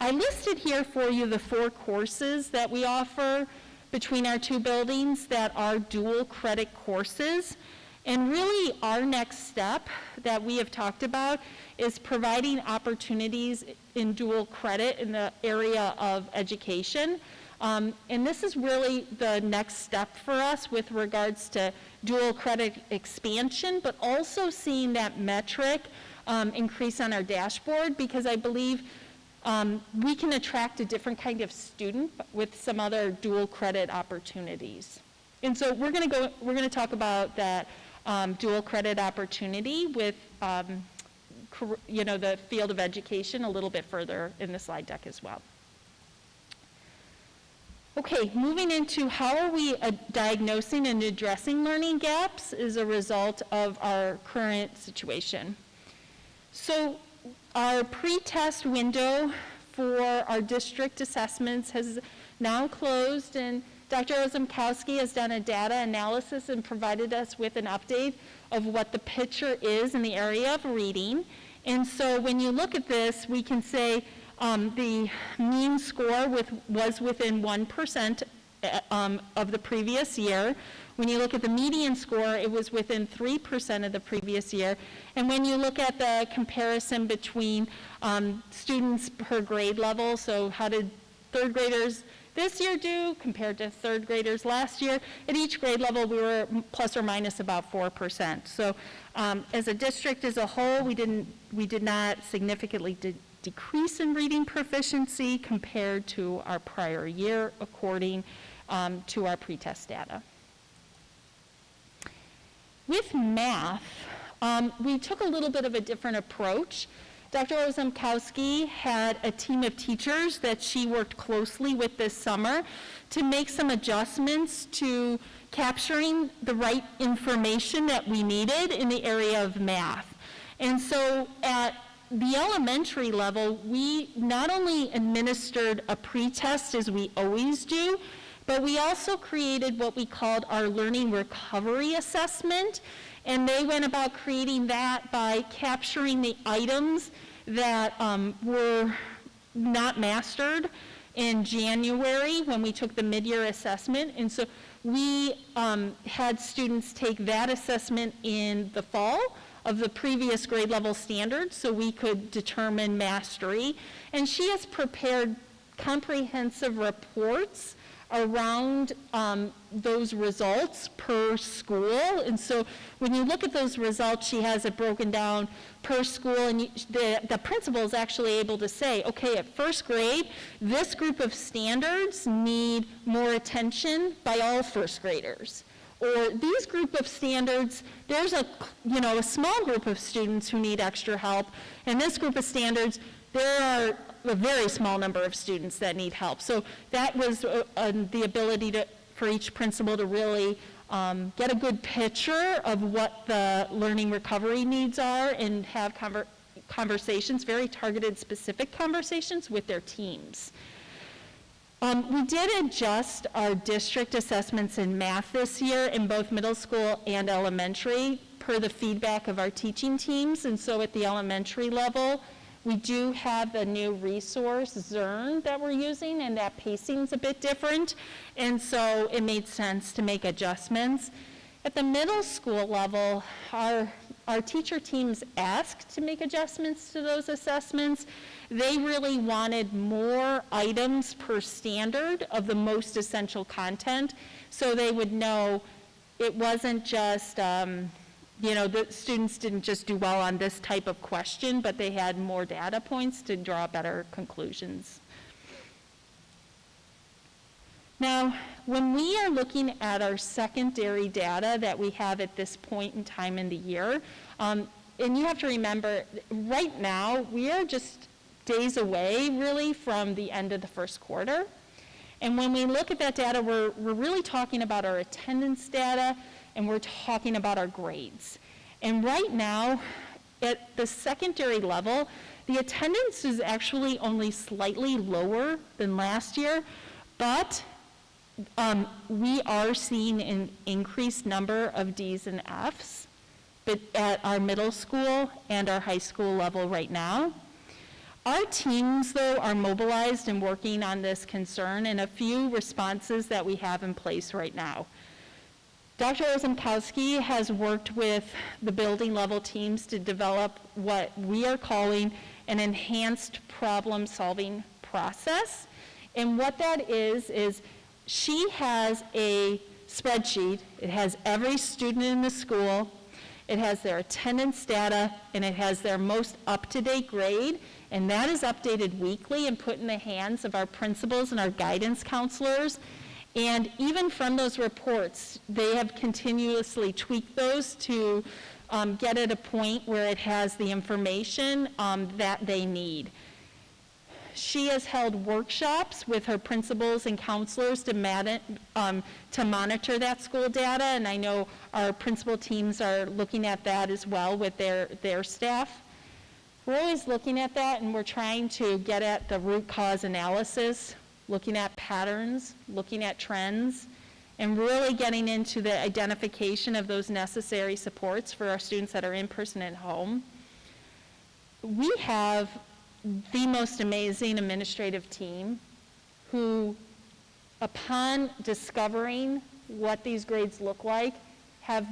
I listed here for you the 4 courses that we offer between our 2 buildings that are dual credit courses. And really our next step that we have talked about is providing opportunities in dual credit in the area of education. And this is really the next step for us with regards to dual credit expansion, but also seeing that metric increase on our dashboard, because I believe we can attract a different kind of student with some other dual credit opportunities. And so we're going to talk about that dual credit opportunity with the field of education a little bit further in the slide deck as well. Okay, moving into how are we diagnosing and addressing learning gaps as a result of our current situation. So our pre-test window for our district assessments has now closed, and Dr. Ozumkowski has done a data analysis and provided us with an update of what the picture is in the area of reading. And so when you look at this, we can say The mean score was within 1% of the previous year. When you look at the median score, it was within 3% of the previous year. And when you look at the comparison between students per grade level, so how did third graders this year do compared to third graders last year, at each grade level we were plus or minus about 4%. So as a district as a whole, we did not significantly decrease in reading proficiency compared to our prior year, according to our pretest data. With math, we took a little bit of a different approach. Dr. Ozemkowski had a team of teachers that she worked closely with this summer to make some adjustments to capturing the right information that we needed in the area of math. And so at the elementary level, we not only administered a pretest as we always do, but we also created what we called our learning recovery assessment. And they went about creating that by capturing the items that were not mastered in January when we took the mid-year assessment. And so we had students take that assessment in the fall of the previous grade level standards so we could determine mastery. And she has prepared comprehensive reports around those results per school. And so when you look at those results, she has it broken down per school, and the principal is actually able to say, okay, at first grade, this group of standards need more attention by all first graders. Or these group of standards, there's a small group of students who need extra help, and this group of standards, there are a very small number of students that need help. So that was the ability for each principal to really get a good picture of what the learning recovery needs are and have conversations, very targeted, specific conversations with their teams. We did adjust our district assessments in math this year in both middle school and elementary per the feedback of our teaching teams. And so at the elementary level, we do have a new resource, Zern, that we're using, and that pacing's a bit different. And so it made sense to make adjustments. At the middle school level, our teacher teams asked to make adjustments to those assessments. They really wanted more items per standard of the most essential content, so they would know it wasn't just, the students didn't just do well on this type of question, but they had more data points to draw better conclusions. Now, when we are looking at our secondary data that we have at this point in time in the year, and you have to remember, right now, we are just days away, really, from the end of the first quarter. And when we look at that data, we're really talking about our attendance data, and we're talking about our grades. And right now, at the secondary level, the attendance is actually only slightly lower than last year, but we are seeing an increased number of D's and F's, but at our middle school and our high school level right now. Our teams, though, are mobilized and working on this concern, and a few responses that we have in place right now. Dr. Ozemkowski has worked with the building level teams to develop what we are calling an enhanced problem-solving process. And what that is she has a spreadsheet. It has every student in the school, it has their attendance data, and it has their most up-to-date grade, and that is updated weekly and put in the hands of our principals and our guidance counselors. And even from those reports, they have continuously tweaked those to get at a point where it has the information that they need. She has held workshops with her principals and counselors to monitor that school data, and I know our principal teams are looking at that as well with their staff. We're always looking at that, and we're trying to get at the root cause analysis, looking at patterns, looking at trends, and really getting into the identification of those necessary supports for our students that are in person at home. We have the most amazing administrative team who, upon discovering what these grades look like, have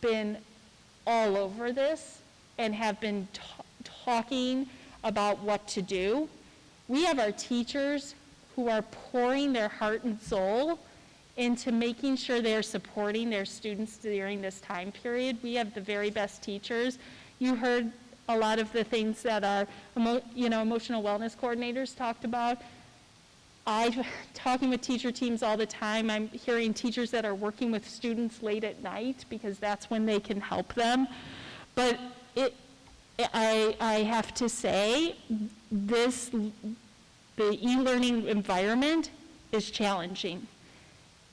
been all over this and have been talking about what to do. We have our teachers who are pouring their heart and soul into making sure they're supporting their students during this time period. We have the very best teachers. You heard a lot of the things that our emotional wellness coordinators talked about. I'm talking with teacher teams all the time. I'm hearing teachers that are working with students late at night because that's when they can help them. But I have to say, the e-learning environment is challenging.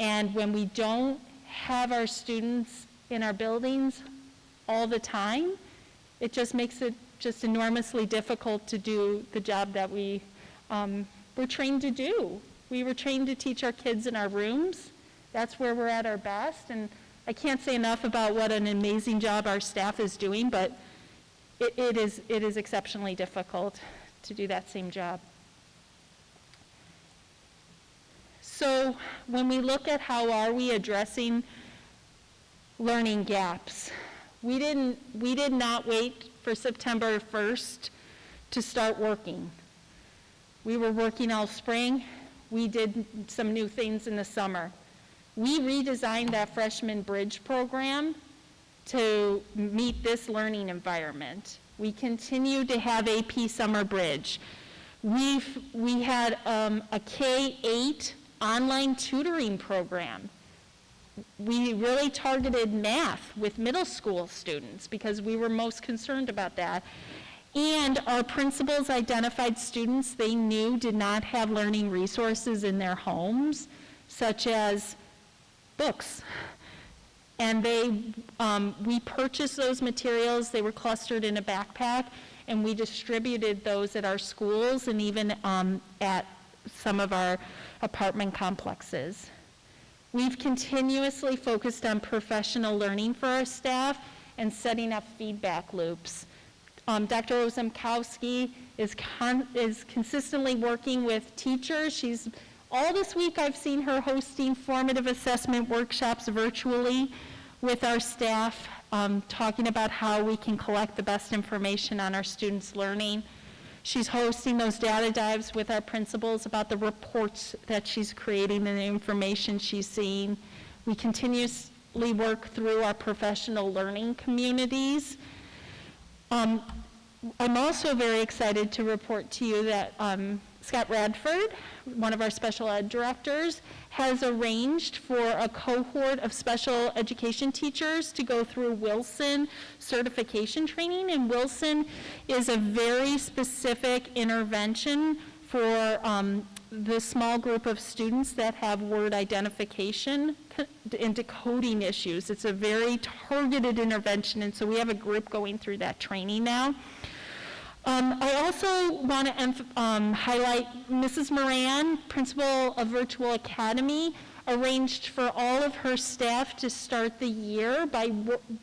And when we don't have our students in our buildings all the time, it just makes it just enormously difficult to do the job that we're trained to do. We were trained to teach our kids in our rooms. That's where we're at our best. And I can't say enough about what an amazing job our staff is doing, but it is exceptionally difficult to do that same job. So when we look at how are we addressing learning gaps, we did not wait for September 1st to start working. We were working all spring. We did some new things in the summer. We redesigned that freshman bridge program to meet this learning environment. We continue to have AP Summer Bridge. We had a K-8 online tutoring program. We really targeted math with middle school students because we were most concerned about that. And our principals identified students they knew did not have learning resources in their homes, such as books. And we purchased those materials. They were clustered in a backpack, and we distributed those at our schools and even at some of our apartment complexes. We've continuously focused on professional learning for our staff and setting up feedback loops. Dr. Ozemkowski is consistently working with teachers. All this week I've seen her hosting formative assessment workshops virtually with our staff, talking about how we can collect the best information on our students' learning. She's hosting those data dives with our principals about the reports that she's creating and the information she's seeing. We continuously work through our professional learning communities. I'm also very excited to report to you that Scott Radford, one of our special ed directors, has arranged for a cohort of special education teachers to go through Wilson certification training. And Wilson is a very specific intervention for the small group of students that have word identification and decoding issues. It's a very targeted intervention, and so we have a group going through that training now. I also want to highlight Mrs. Moran, principal of Virtual Academy, arranged for all of her staff to start the year by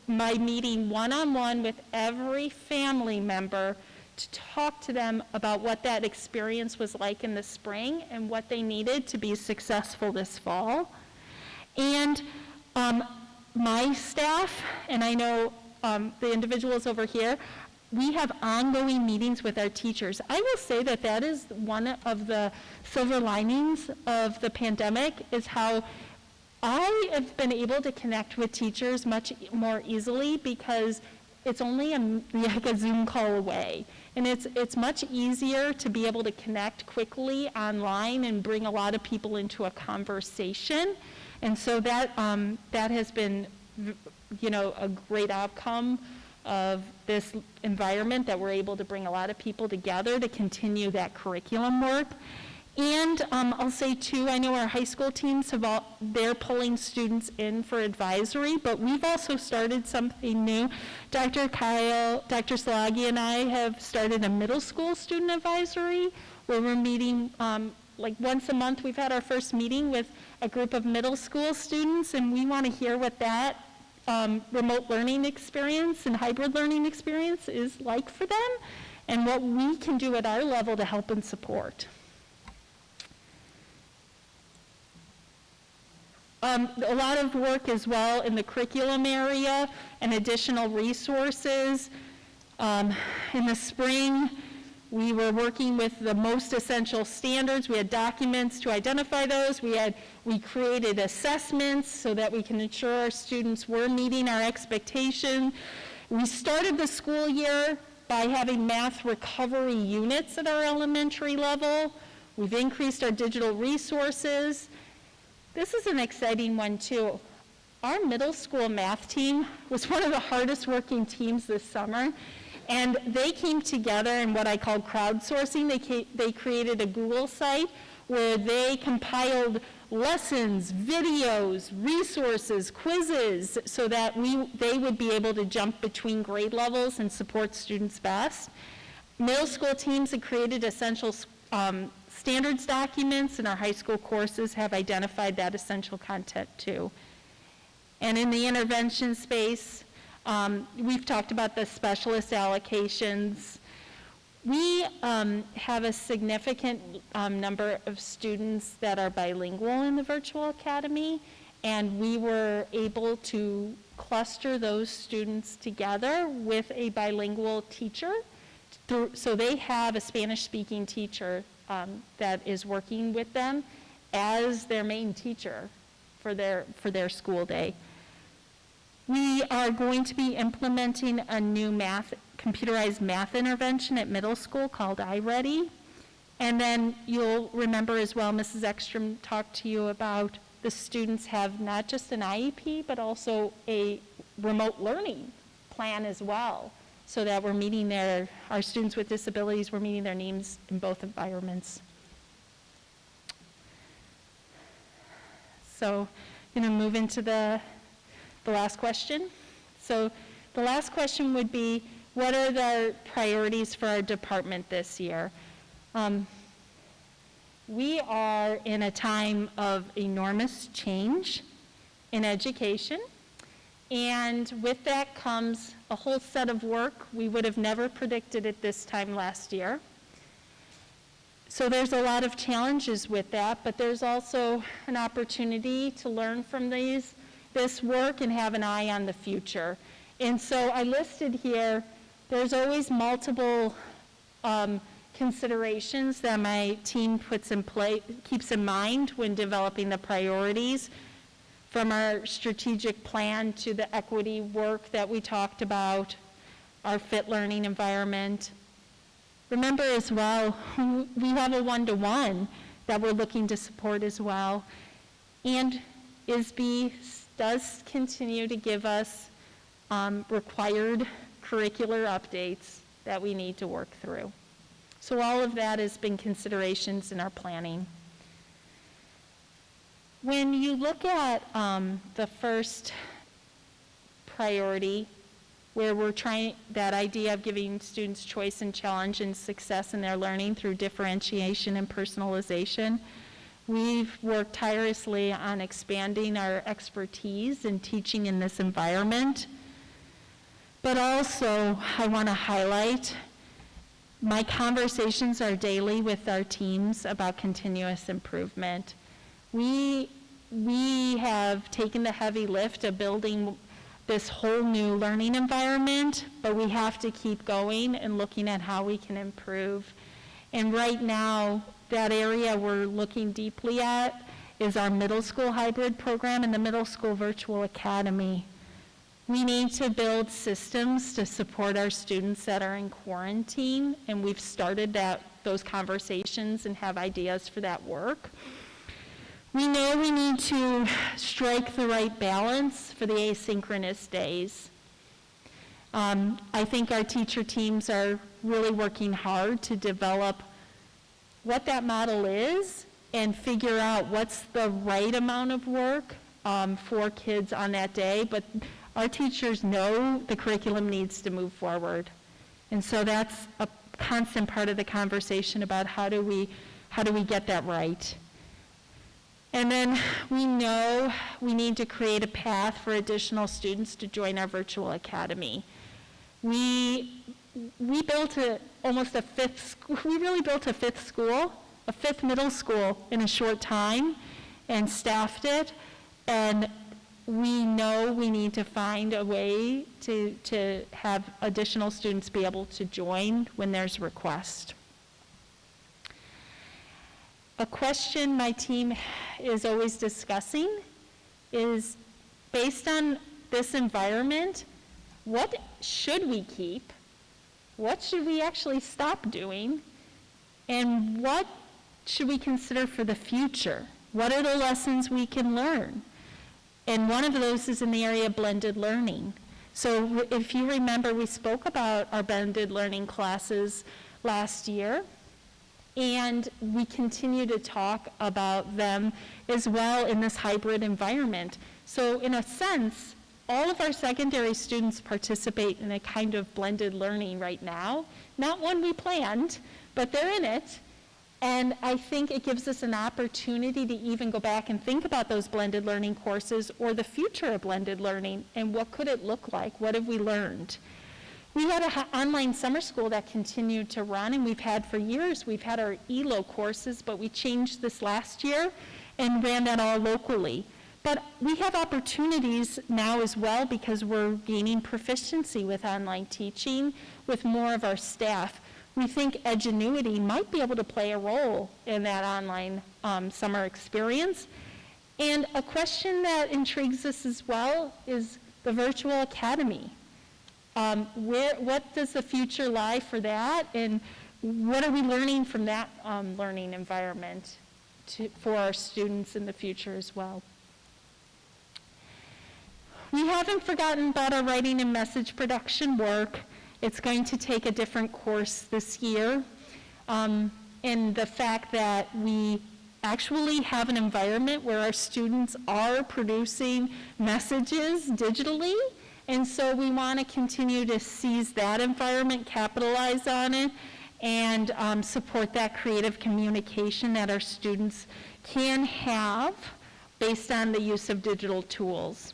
meeting one-on-one with every family member to talk to them about what that experience was like in the spring and what they needed to be successful this fall. And my staff, and I know the individuals over here, we have ongoing meetings with our teachers. I will say that that is one of the silver linings of the pandemic, is how I have been able to connect with teachers much more easily because it's only like a Zoom call away. And it's much easier to be able to connect quickly online and bring a lot of people into a conversation. And so that has been, a great outcome of this environment, that we're able to bring a lot of people together to continue that curriculum work. And I'll say too, I know our high school teams they're pulling students in for advisory, but we've also started something new. Dr. Slaggy and I have started a middle school student advisory where we're meeting like once a month. We've had our first meeting with a group of middle school students, and we want to hear what that remote learning experience and hybrid learning experience is like for them. and what we can do at our level to help and support. A lot of work as well in the curriculum area and additional resources. In the spring, we were working with the most essential standards. We had documents to identify those. We created assessments so that we can ensure our students were meeting our expectation. We started the school year by having math recovery units at our elementary level. We've increased our digital resources. This is an exciting one too. Our middle school math team was one of the hardest working teams this summer, and they came together in what I call crowdsourcing. They created a Google site where they compiled lessons, videos, resources, quizzes, so that they would be able to jump between grade levels and support students best. Middle school teams had created essential standards documents, and our high school courses have identified that essential content too. And in the intervention space, we've talked about the specialist allocations. We have a significant number of students that are bilingual in the virtual academy, and we were able to cluster those students together with a bilingual teacher. So they have a Spanish-speaking teacher that is working with them as their main teacher for their school day. We are going to be implementing a new computerized math intervention at middle school called iReady. And then you'll remember as well, Mrs. Ekstrom talked to you about the students have not just an IEP, but also a remote learning plan as well, so that we're meeting our students with disabilities, we're meeting their needs in both environments. So, move into the last question. So the last question would be, what are the priorities for our department this year? We are in a time of enormous change in education, and with that comes a whole set of work we would have never predicted at this time last year. So there's a lot of challenges with that, but there's also an opportunity to learn from this work and have an eye on the future. And so I listed here, there's always multiple considerations that my team keeps in mind when developing the priorities, from our strategic plan to the equity work that we talked about, our fit learning environment. Remember as well, we have a one-to-one that we're looking to support as well. And ISB does continue to give us required curricular updates that we need to work through. So all of that has been considerations in our planning. When you look at the first priority, where we're trying that idea of giving students choice and challenge and success in their learning through differentiation and personalization, we've worked tirelessly on expanding our expertise in teaching in this environment. But also, I want to highlight, my conversations are daily with our teams about continuous improvement. We have taken the heavy lift of building this whole new learning environment, but we have to keep going and looking at how we can improve. And right now, that area we're looking deeply at is our middle school hybrid program and the middle school virtual academy. We need to build systems to support our students that are in quarantine, and we've started those conversations and have ideas for that work. We know we need to strike the right balance for the asynchronous days. I think our teacher teams are really working hard to develop what that model is and figure out what's the right amount of work for kids on that day, but our teachers know the curriculum needs to move forward. And so that's a constant part of the conversation about how do we get that right. And then we know we need to create a path for additional students to join our virtual academy. We we built almost a fifth school. We really built a fifth middle school in a short time and staffed it. And we know we need to find a way to have additional students be able to join when there's a request. A question my team is always discussing is, based on this environment, what should we keep? What should we actually stop doing? And what should we consider for the future? What are the lessons we can learn? And one of those is in the area of blended learning. So if you remember, we spoke about our blended learning classes last year, and we continue to talk about them as well in this hybrid environment. So in a sense, all of our secondary students participate in a kind of blended learning right now. Not one we planned, but they're in it. And I think it gives us an opportunity to even go back and think about those blended learning courses or the future of blended learning and what could it look like? What have we learned? We had an online summer school that continued to run, and we've had for years. We've had our ELO courses, but we changed this last year and ran that all locally. But we have opportunities now as well because we're gaining proficiency with online teaching with more of our staff. We think Edgenuity might be able to play a role in that online summer experience. And a question that intrigues us as well is the virtual academy. What does the future lie for that, and what are we learning from that learning environment for our students in the future as well? We haven't forgotten about our writing and message production work. It's going to take a different course this year. And the fact that we actually have an environment where our students are producing messages digitally. And so we want to continue to seize that environment, capitalize on it, and support that creative communication that our students can have based on the use of digital tools.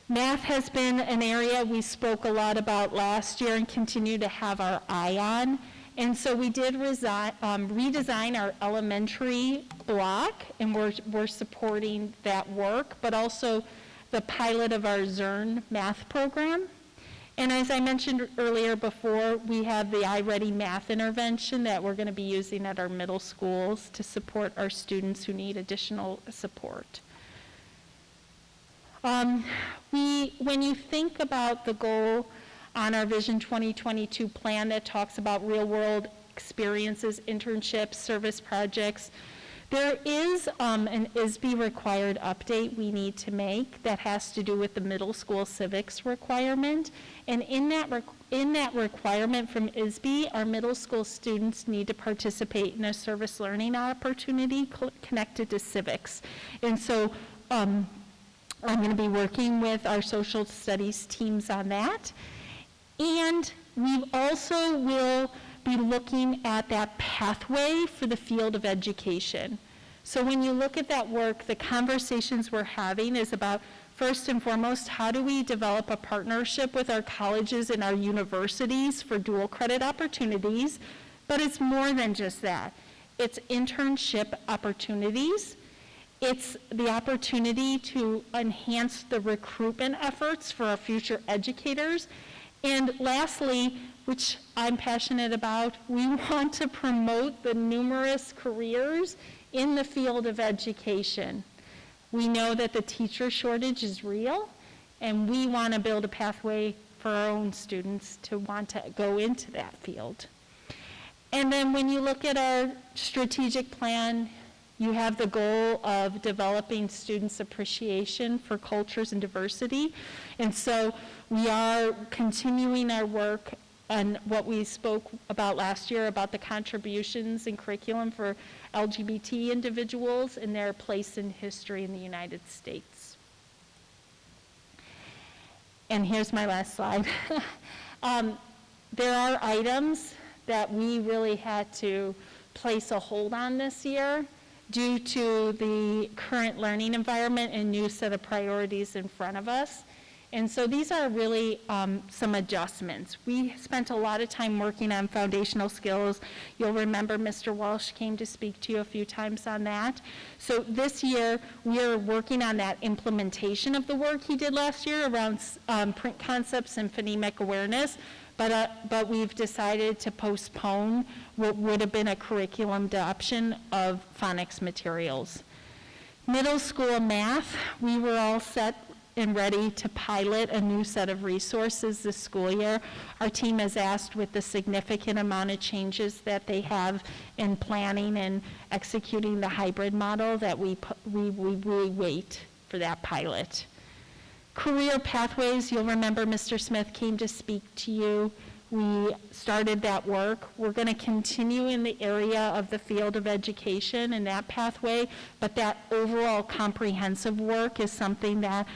Math has been an area we spoke a lot about last year and continue to have our eye on. And so we did redesign our elementary block, and we're supporting that work, but also the pilot of our Zern math program. And as I mentioned earlier before, we have the iReady math intervention that we're going to be using at our middle schools to support our students who need additional support. When you think about the goal on our Vision 2022 plan that talks about real-world experiences, internships, service projects, there is an ISB required update we need to make that has to do with the middle school civics requirement. And in that requirement from ISB, our middle school students need to participate in a service learning opportunity connected to civics. And so I'm going to be working with our social studies teams on that. And we also will be looking at that pathway for the field of education. So when you look at that work, the conversations we're having is about, first and foremost, how do we develop a partnership with our colleges and our universities for dual credit opportunities? But it's more than just that. It's internship opportunities. It's the opportunity to enhance the recruitment efforts for our future educators. And lastly, which I'm passionate about, we want to promote the numerous careers in the field of education. We know that the teacher shortage is real, and we want to build a pathway for our own students to want to go into that field. And then when you look at our strategic plan, you have the goal of developing students' appreciation for cultures and diversity. And so we are continuing our work on what we spoke about last year about the contributions in curriculum for LGBT individuals and their place in history in the United States. And here's my last slide. There are items that we really had to place a hold on this year due to the current learning environment and new set of priorities in front of us. And so these are really some adjustments. We spent a lot of time working on foundational skills. You'll remember Mr. Walsh came to speak to you a few times on that. So this year, we are working on that implementation of the work he did last year around print concepts and phonemic awareness, but we've decided to postpone what would have been a curriculum adoption of phonics materials. Middle school math, we were all set and ready to pilot a new set of resources this school year. Our team has asked, with the significant amount of changes that they have in planning and executing the hybrid model, that we wait for that pilot. Career pathways, you'll remember Mr. Smith came to speak to you. We started that work. We're going to continue in the area of the field of education and that pathway, but that overall comprehensive work is something that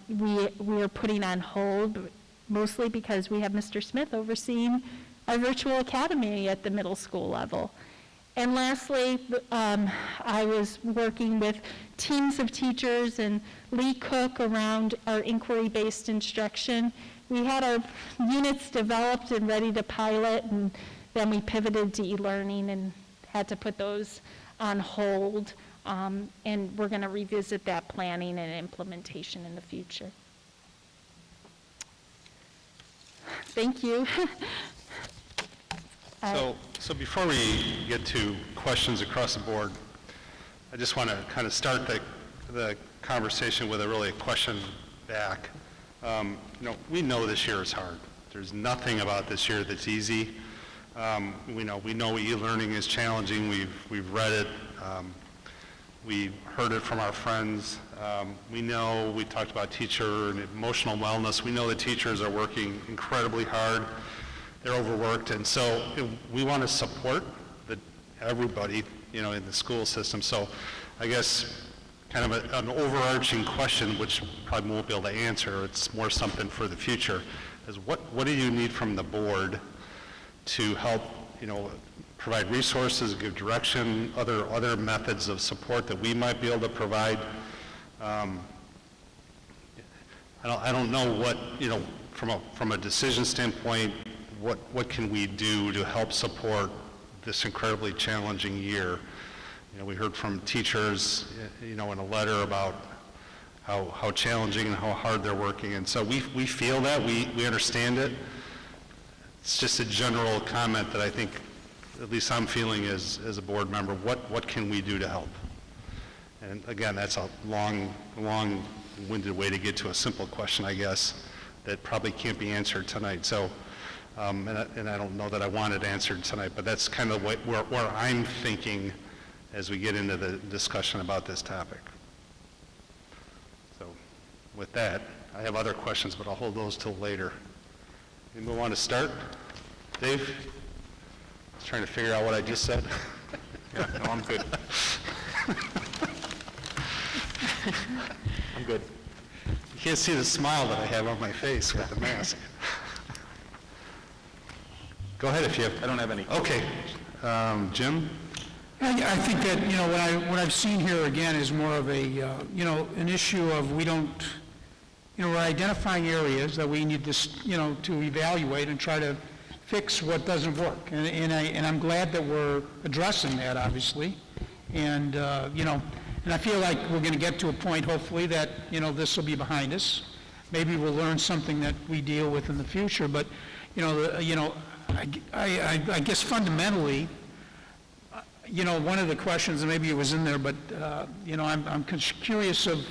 we are putting on hold, mostly because we have Mr. Smith overseeing our virtual academy at the middle school level. And lastly, I was working with teams of teachers and Lee Cook around our inquiry-based instruction. We had our units developed and ready to pilot, and then we pivoted to e-learning and had to put those on hold. And we're going to revisit that planning and implementation in the future. Thank you. So before we get to questions across the board, I just want to kind of start the conversation with a question back. We know this year is hard. There's nothing about this year that's easy. We know e-learning is challenging. We've read it. We've heard it from our friends. We talked about teacher and emotional wellness. We know the teachers are working incredibly hard. They're overworked, and so we want to support everybody, in the school system. So I guess kind of an overarching question, which probably won't be able to answer, it's more something for the future, is what do you need from the board to help, provide resources, give direction, other methods of support that we might be able to provide? I don't know what, from a decision standpoint, what can we do to help support this incredibly challenging year? We heard from teachers, in a letter about how challenging and how hard they're working, and so we feel that, we understand it. It's just a general comment that I think, at least I'm feeling as a board member, what can we do to help? And again, that's a long-winded way to get to a simple question, I guess, that probably can't be answered tonight. So, and I don't know that I want it answered tonight, but that's kind of where I'm thinking as we get into the discussion about this topic. So with that, I have other questions, but I'll hold those till later. Anyone want to start? Dave? I was trying to figure out what I just said. Yeah, no, I'm good. I'm good. You can't see the smile that I have on my face with the mask. Go ahead if you have. I don't have any. Okay. Jim? I think that, what I've seen here again is more of a, an issue of we're identifying areas that we need to evaluate and try to fix what doesn't work. And I'm glad that we're addressing that, obviously. And, and I feel like we're going to get to a point, hopefully, that, this will be behind us. Maybe we'll learn something that we deal with in the future. But, I guess fundamentally, one of the questions, and maybe it was in there, but, I'm curious of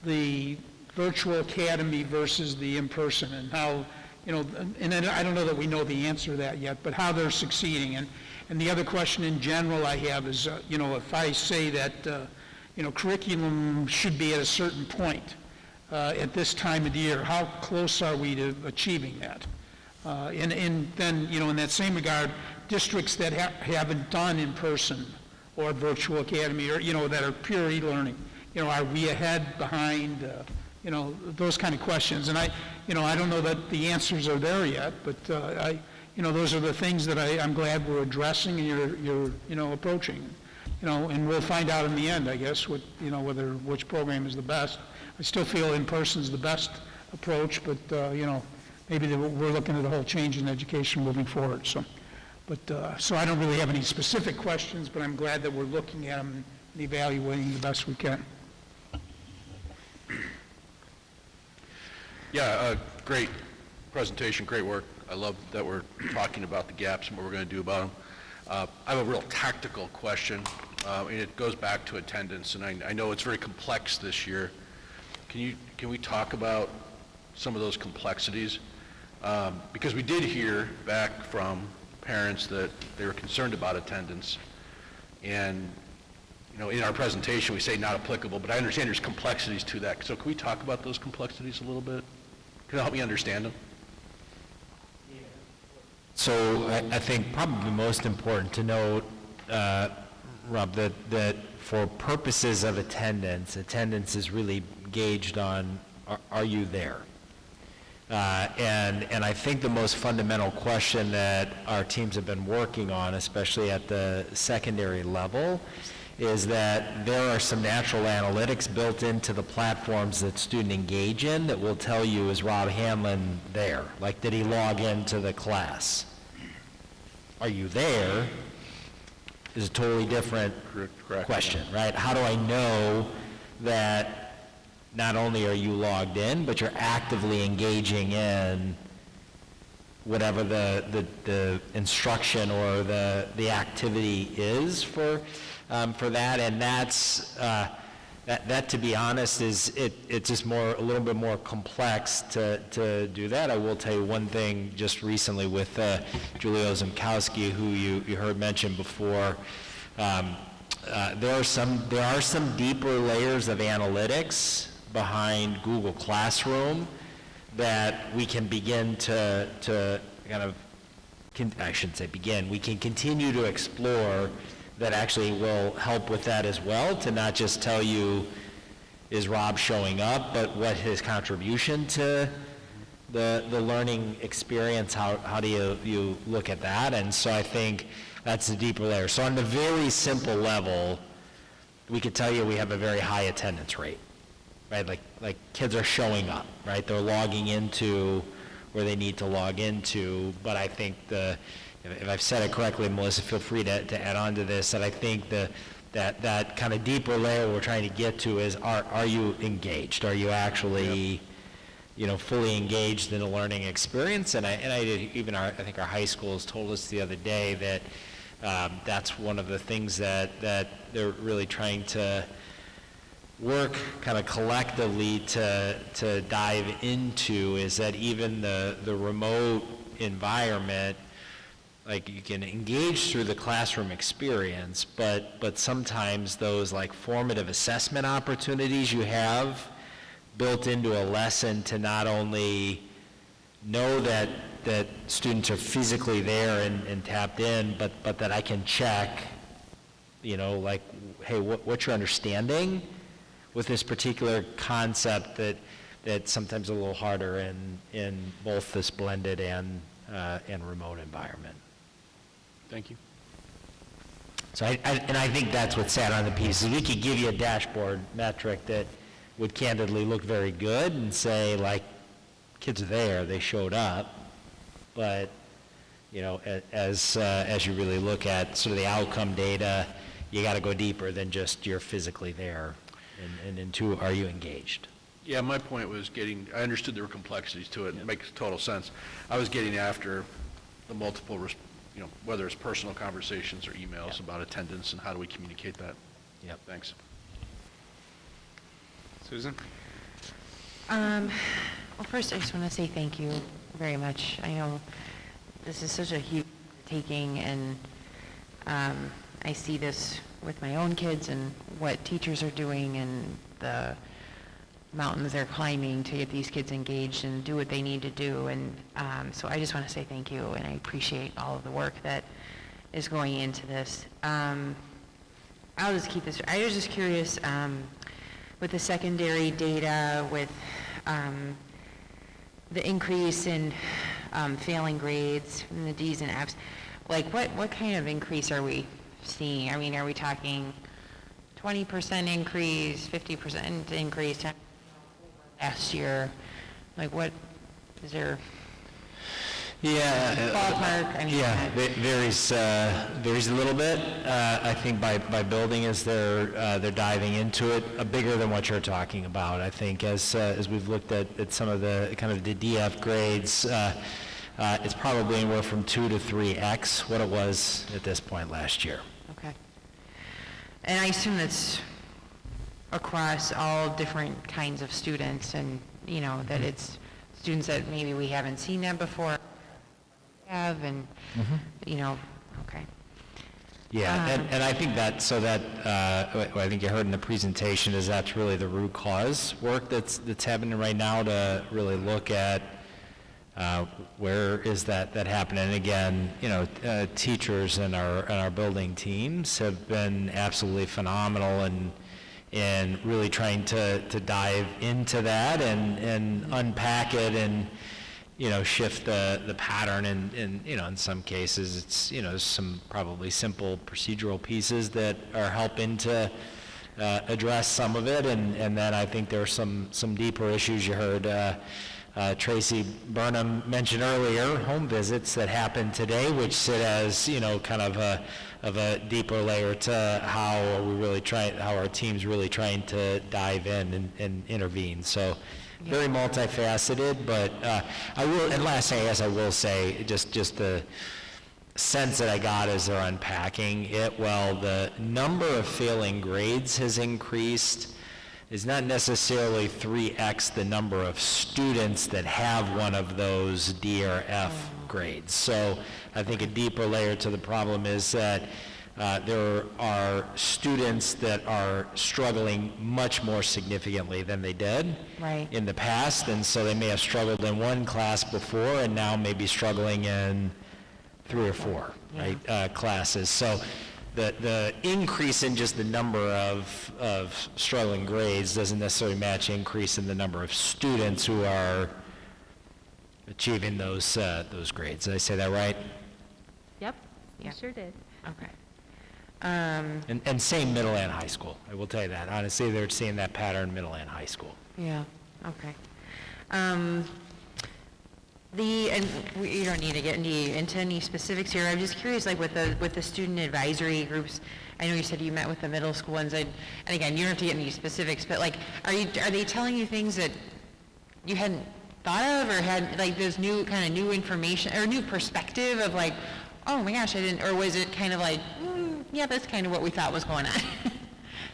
the virtual academy versus the in-person and how, and I don't know that we know the answer to that yet, but how they're succeeding. And the other question in general I have is, if I say that, curriculum should be at a certain point at this time of the year, how close are we to achieving that? And then, in that same regard, districts that haven't done in-person or virtual academy or, that are pure e-learning, are we ahead, behind, those kind of questions. And I don't know that the answers are there yet, but those are the things that I'm glad we're addressing and you're approaching. And we'll find out in the end, I guess, which program is the best. I still feel in-person is the best approach, but, maybe we're looking at a whole change in education moving forward, so. But, so I don't really have any specific questions, but I'm glad that we're looking at them and evaluating the best we can. Yeah, great presentation, great work. I love that we're talking about the gaps and what we're going to do about them. I have a real tactical question, and it goes back to attendance, and I know it's very complex this year. Can we talk about some of those complexities? Because we did hear back from parents that they were concerned about attendance, and in our presentation we say not applicable, but I understand there's complexities to that. So can we talk about those complexities a little bit? Can you help me understand them? So I think probably most important to note, Rob, that for purposes of attendance is really gauged on, are you there? And I think the most fundamental question that our teams have been working on, especially at the secondary level, is that there are some natural analytics built into the platforms that students engage in that will tell you, is Rob Hanlon there? Like, did he log into the class? Are you there? Is a totally different question, right? How do I know that not only are you logged in, but you're actively engaging in whatever the instruction or the activity is for that, and that's that to be honest it's just a little bit more complex to do that. I will tell you one thing just recently with Julio Zimkowski, who you heard mentioned before. There are some deeper layers of analytics behind Google Classroom that we can begin to kind of, I shouldn't say begin, we can continue to explore that actually will help with that as well, to not just tell you, is Rob showing up, but what his contribution to the learning experience, how do you look at that? And so I think that's the deeper layer. So on the very simple level, we could tell you we have a very high attendance rate, right? Like kids are showing up, right? They're logging into where they need to log into, but I think if I've said it correctly, Melissa, feel free to add on to this, that I think that kind of deeper layer we're trying to get to is, are you engaged? Are you actually, fully engaged in the learning experience? And I think our high schools told us the other day that that's one of the things that they're really trying to work kind of collectively to dive into, is that even the remote environment, like you can engage through the classroom experience, but sometimes those like formative assessment opportunities you have built into a lesson to not only know that students are physically there and tapped in, but that I can check, like, hey, what's your understanding with this particular concept that's sometimes a little harder in both this blended and remote environment. Thank you. So I think that's what's sad on the piece, is we could give you a dashboard metric that would candidly look very good and say, like, kids are there, they showed up, but as you really look at sort of the outcome data, you got to go deeper than just you're physically there, and into, are you engaged? Yeah, my point was I understood there were complexities to it, and it makes total sense. I was getting after the multiple, whether it's personal conversations or emails about attendance, and how do we communicate that? Yep. Thanks. Susan? Well, first, I just want to say thank you very much. I know this is such a huge taking, and I see this with my own kids and what teachers are doing and the mountains they're climbing to get these kids engaged and do what they need to do. And so I just want to say thank you, and I appreciate all of the work that is going into this. I'll just keep this. I was just curious, with the secondary data, with the increase in failing grades in the D's and F's, like what kind of increase are we seeing? I mean, are we talking 20% increase, 50% increase last year? Like what, is there Yeah. ballpark? I mean, Yeah, it varies a little bit. I think by building as they're diving into it, bigger than what you're talking about. I think as we've looked at some of the kind of the DF grades, it's probably anywhere from 2 to 3x what it was at this point last year. Okay. And I assume that's across all different kinds of students, and, you know, that it's students that maybe we haven't seen them before, have, and, you know, okay. Yeah, and I think that, so that, what I think you heard in the presentation is that's really the root cause work that's happening right now to really look at where is that happening. And again, you know, teachers and our building teams have been absolutely phenomenal in really trying to dive into that and unpack it and, you know, shift the pattern, and you know, in some cases it's, you know, some probably simple procedural pieces that are helping to address some of it, and then I think there are some deeper issues. You heard Tracy Burnham mention earlier, home visits that happen today, which sit as, you know, kind of a deeper layer to how our team's really trying to dive in and intervene. So very multifaceted, but I will, and last thing I guess I will say, just the sense that I got as they're unpacking it, well, the number of failing grades has increased is not necessarily 3x the number of students that have one of those D or F grades. So I think a deeper layer to the problem is that there are students that are struggling much more significantly than they did in the past, and so they may have struggled in one class before and now may be struggling in 3 or 4 classes. So the increase in just the number of struggling grades doesn't necessarily match increase in the number of students who are achieving those grades. Did I say that right? Yep, you sure did. Okay. And same middle and high school. I will tell you that. Honestly, they're seeing that pattern middle and high school. Yeah, okay. You don't need to get into any specifics here. I'm just curious, like with the student advisory groups, I know you said you met with the middle school ones, and again, you don't have to get into specifics, but like, are they telling you things that you hadn't thought of, or had like this new information or new perspective of like, oh my gosh, I didn't, or was it kind of like, yeah, that's kind of what we thought was going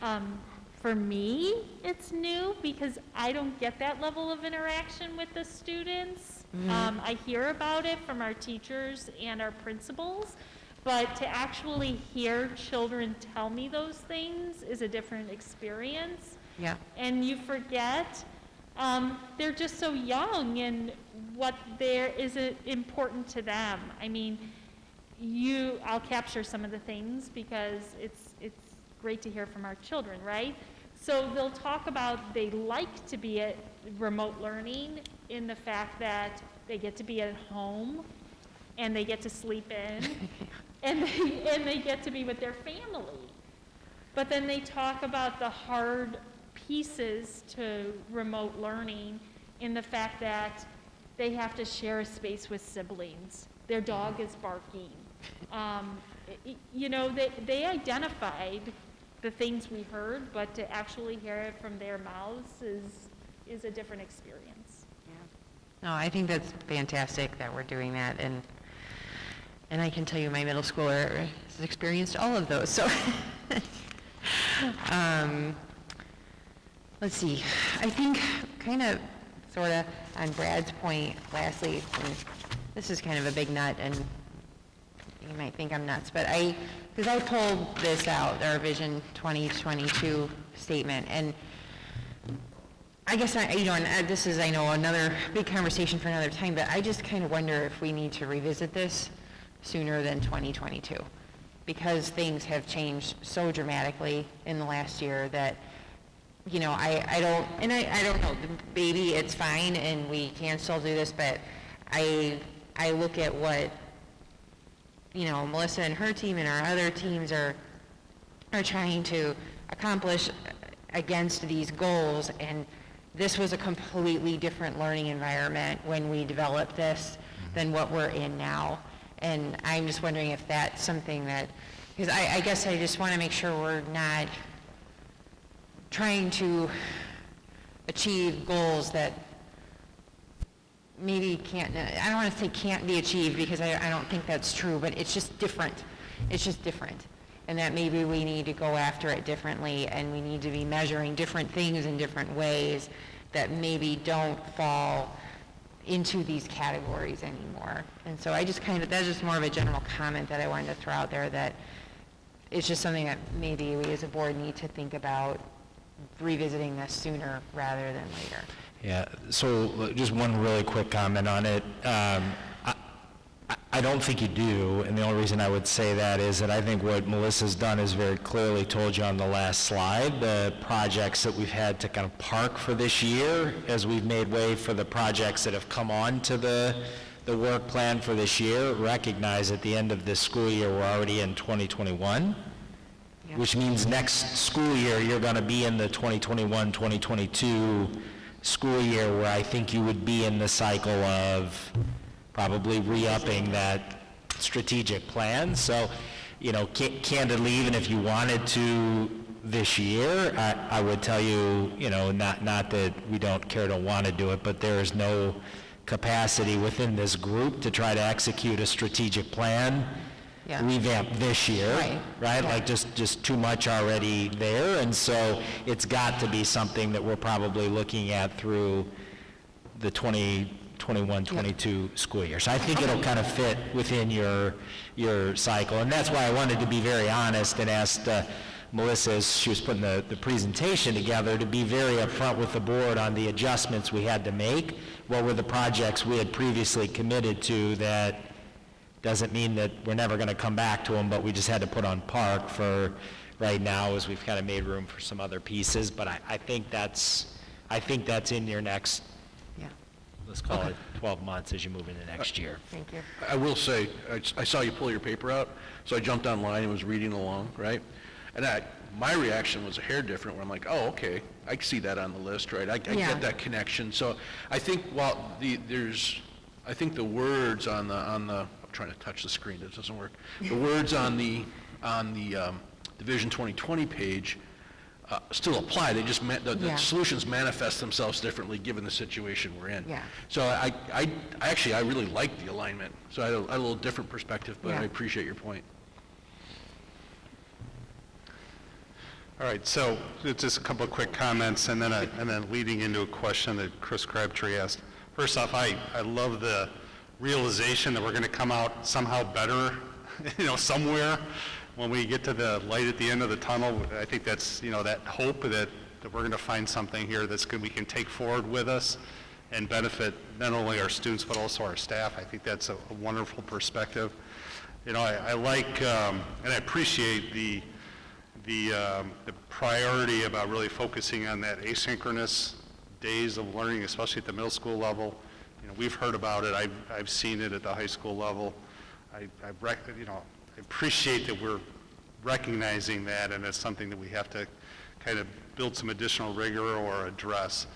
on? For me, it's new because I don't get that level of interaction with the students. I hear about it from our teachers and our principals, but to actually hear children tell me those things is a different experience. Yeah. And you forget, they're just so young, and what there is important to them. I mean, I'll capture some of the things because it's great to hear from our children, right? So they'll talk about they like to be at remote learning in the fact that they get to be at home and they get to sleep in and they get to be with their family. But then they talk about the hard pieces to remote learning in the fact that they have to share a space with siblings. Their dog is barking. You know, they identified the things we heard, but to actually hear it from their mouths is a different experience. No, I think that's fantastic that we're doing that, and I can tell you my middle schooler has experienced all of those, so. Let's see, I think kind of, sort of, on Brad's point, lastly, and this is kind of a big nut, and you might think I'm nuts, but because I pulled this out, our Vision 2022 statement, and I guess, and this is, I know, another big conversation for another time, but I just kind of wonder if we need to revisit this sooner than 2022, because things have changed so dramatically in the last year that, you know, I don't know, maybe it's fine and we can still do this, but I look at what, you know, Melissa and her team and our other teams are trying to accomplish against these goals, and this was a completely different learning environment when we developed this than what we're in now. And I'm just wondering if that's something that, because I guess I just want to make sure we're not trying to achieve goals that maybe can't, I don't want to say can't be achieved because I don't think that's true, but it's just different. It's just different. And that maybe we need to go after it differently, and we need to be measuring different things in different ways that maybe don't fall into these categories anymore. And so I just that's just more of a general comment that I wanted to throw out there, that it's just something that maybe we as a board need to think about revisiting this sooner rather than later. Yeah, so just one really quick comment on it. I don't think you do, and the only reason I would say that is that I think what Melissa's done is very clearly told you on the last slide, the projects that we've had to kind of park for this year as we've made way for the projects that have come on to the work plan for this year. Recognize at the end of this school year, we're already in 2021, which means next school year, you're going to be in the 2021-2022 school year, where I think you would be in the cycle of probably re-upping that strategic plan. So, you know, candidly, even if you wanted to this year, I would tell you, you know, not that we don't care to want to do it, but there is no capacity within this group to try to execute a strategic plan, revamp this year, right? Yeah. Like just too much already there. And so it's got to be something that we're probably looking at through the 2021-22 school year. So I think it'll kind of fit within your cycle. And that's why I wanted to be very honest and asked Melissa, as she was putting the presentation together, to be very upfront with the board on the adjustments we had to make. What were the projects we had previously committed to that doesn't mean that we're never going to come back to them, but we just had to put on park for right now as we've kind of made room for some other pieces. But I think that's in your next, let's call it 12 months as you move into next year. Thank you. I will say, I saw you pull your paper out, so I jumped online and was reading along, right? And my reaction was a hair different, where I'm like, oh, okay, I see that on the list, right? I get that connection. So I think the words on the I'm trying to touch the screen, it doesn't work. The words on the Vision 2020 page still apply. They just the solutions manifest themselves differently given the situation we're in. Yeah. So I really like the alignment. So I had a little different perspective, but I appreciate your point. All right, so just a couple of quick comments, and then leading into a question that Chris Crabtree asked. First off, I love the realization that we're going to come out somehow better, somewhere when we get to the light at the end of the tunnel. I think that's, that hope that we're going to find something here we can take forward with us and benefit not only our students but also our staff. I think that's a wonderful perspective. I like and I appreciate the priority about really focusing on that asynchronous days of learning, especially at the middle school level. We've heard about it. I've seen it at the high school level. I appreciate that we're recognizing that, and it's something that we have to kind of build some additional rigor or address.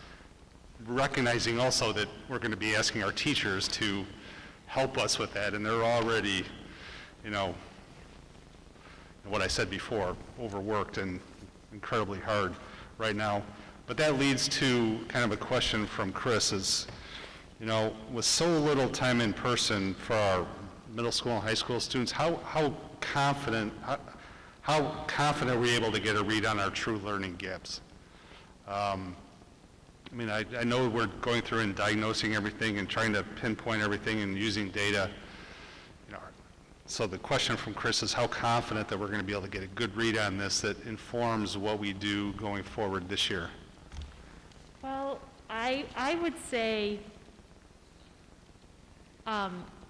Recognizing also that we're going to be asking our teachers to help us with that, and they're already, what I said before, overworked and incredibly hard right now. But that leads to kind of a question from Chris is, with so little time in person for our middle school and high school students, how confident are we able to get a read on our true learning gaps? I know we're going through and diagnosing everything and trying to pinpoint everything and using data. So the question from Chris is how confident that we're going to be able to get a good read on this that informs what we do going forward this year? Well, I would say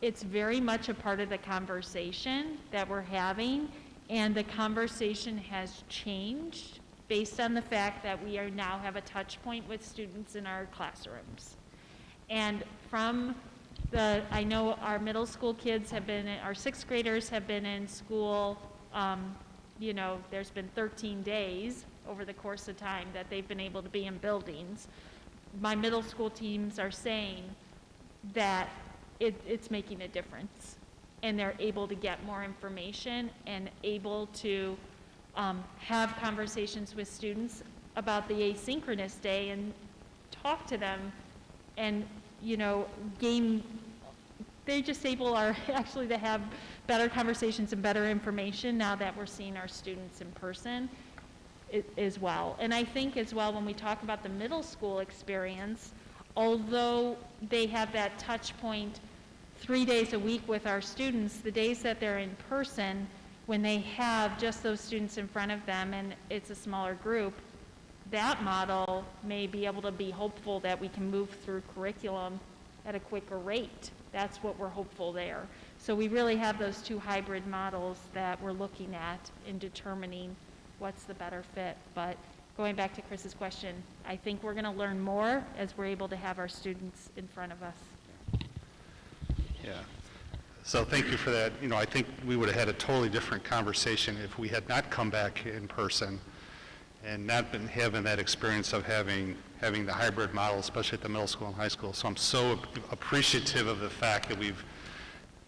it's very much a part of the conversation that we're having, and the conversation has changed based on the fact that we now have a touch point with students in our classrooms. And I know our middle school kids our sixth graders have been in school, there's been 13 days over the course of time that they've been able to be in buildings. my middle school teams are saying that it's making a difference. And they're able to get more information and able to have conversations with students about the asynchronous day and talk to them and, they just are actually to have better conversations and better information now that we're seeing our students in person as well. And I think as well, when we talk about the middle school experience, although they have that touch point 3 days a week with our students, the days that they're in person, when they have just those students in front of them and it's a smaller group, that model may be able to be hopeful that we can move through curriculum at a quicker rate. That's what we're hopeful there. So we really have those two hybrid models that we're looking at in determining what's the better fit. But going back to Chris's question, I think we're going to learn more as we're able to have our students in front of us. Yeah. So thank you for that. I think we would have had a totally different conversation if we had not come back in person and not been having that experience of having the hybrid model, especially at the middle school and high school. So I'm so appreciative of the fact that we've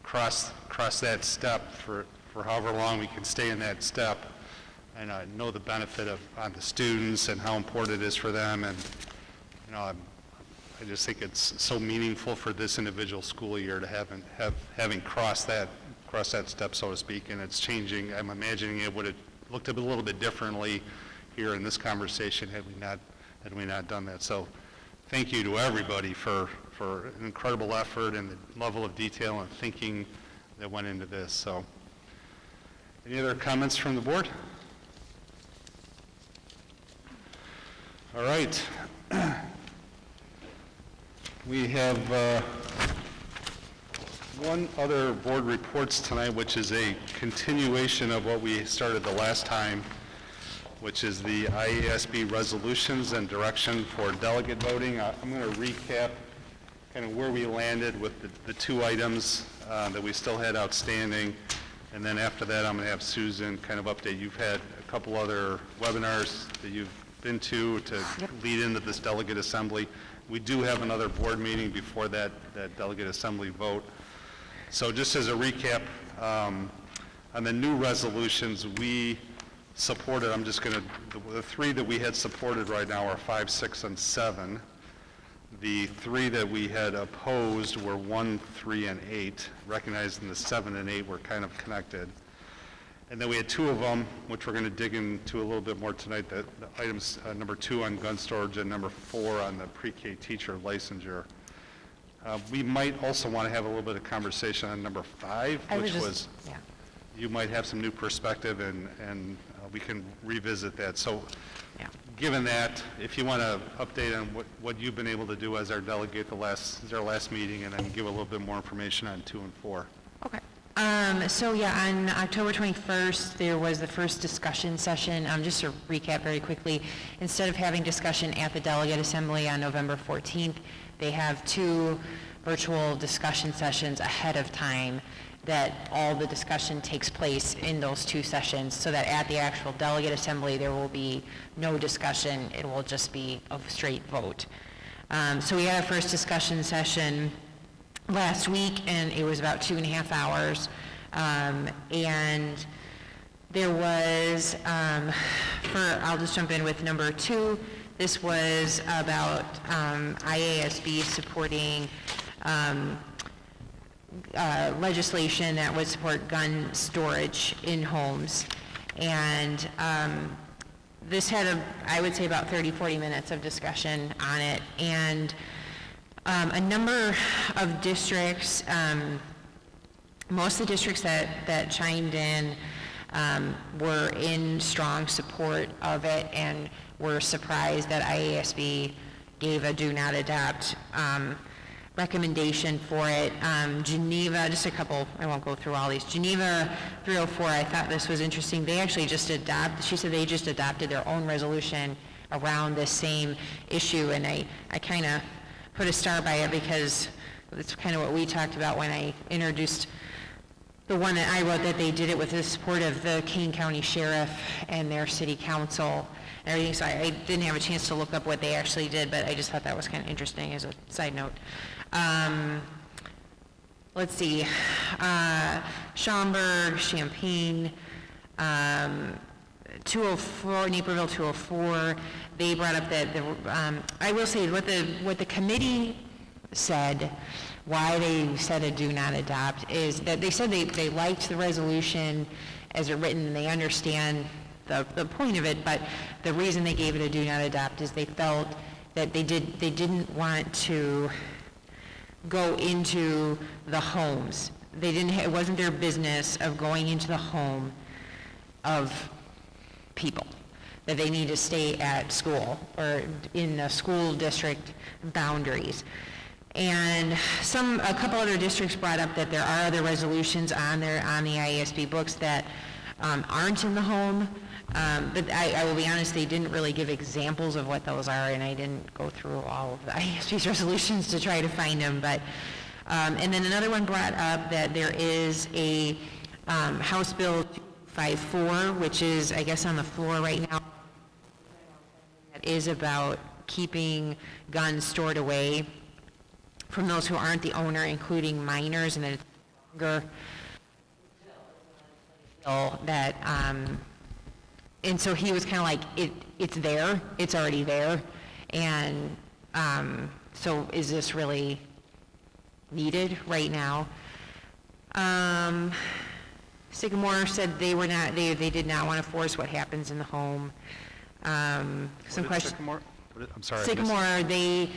crossed that step for however long we can stay in that step. And I know the benefit on the students and how important it is for them. And I just think it's so meaningful for this individual school year to having crossed that step, so to speak, and it's changing. I'm imagining it would have looked a little bit differently here in this conversation had we not done that. So thank you to everybody for an incredible effort and the level of detail and thinking that went into this. So any other comments from the board? All right. We have one other board reports tonight, which is a continuation of what we started the last time, which is the IASB resolutions and direction for delegate voting. I'm going to recap kind of where we landed with the two items that we still had outstanding, and then after that I'm going to have Susan kind of update. You've had a couple other webinars that you've been to lead into this delegate assembly. We do have another board meeting before that delegate assembly vote. So just as a recap, on the new resolutions, we supported, the three that we had supported right now are 5, 6, and 7. The three that we had opposed were 1, 3, and 8, recognizing the 7 and 8 were kind of connected. And then we had two of them, which we're going to dig into a little bit more tonight, the items number 2 on gun storage and number 4 on the pre-K teacher licensure. We might also want to have a little bit of conversation on number 5, which was, you might have some new perspective and we can revisit that. So given that, if you want to update on what you've been able to do as our delegate our last meeting, and then give a little bit more information on 2 and 4. Okay. So on October 21st, there was the first discussion session. Just to recap very quickly, instead of having discussion at the delegate assembly on November 14th, they have 2 virtual discussion sessions ahead of time that all the discussion takes place in those 2 sessions, so that at the actual delegate assembly there will be no discussion. It will just be a straight vote. So we had our first discussion session last week, and it was about 2.5 hours. And there was, I'll just jump in with number 2. This was about IASB supporting legislation that would support gun storage in homes. And this had, I would say, about 30-40 minutes of discussion on it. And a number of districts, most of the districts that chimed in were in strong support of it and were surprised that IASB gave a do not adopt recommendation for it. Geneva, just a couple, I won't go through all these. Geneva 304, I thought this was interesting. They actually she said they just adopted their own resolution around this same issue, and I kind of put a star by it because it's kind of what we talked about when I introduced the one that I wrote, that they did it with the support of the Kane County Sheriff and their city council and everything, so I didn't have a chance to look up what they actually did, but I just thought that was kind of interesting as a side note. Let's see, Schaumburg, Champaign, 204, Naperville 204, they brought up that, I will say, what the committee said, why they said a do not adopt, is that they said they liked the resolution as written, and they understand the point of it, but the reason they gave it a do not adopt is they felt that they didn't want to go into the homes. It wasn't their business of going into the home of people, that they need to stay at school or in the school district boundaries. And a couple other districts brought up that there are other resolutions on the IASB books that aren't in the home. But I will be honest, they didn't really give examples of what those are, and I didn't go through all of the IASB's resolutions to try to find them. But and then another one brought up that there is a House Bill 254, which is, I guess, on the floor right now, that is about keeping guns stored away from those who aren't the owner, including minors, and that it's longer that and so he was kind of like, it's there, it's already there, and so is this really needed right now? Sycamore said they did not want to force what happens in the home. Some questions. Sycamore? I'm sorry. Sycamore, they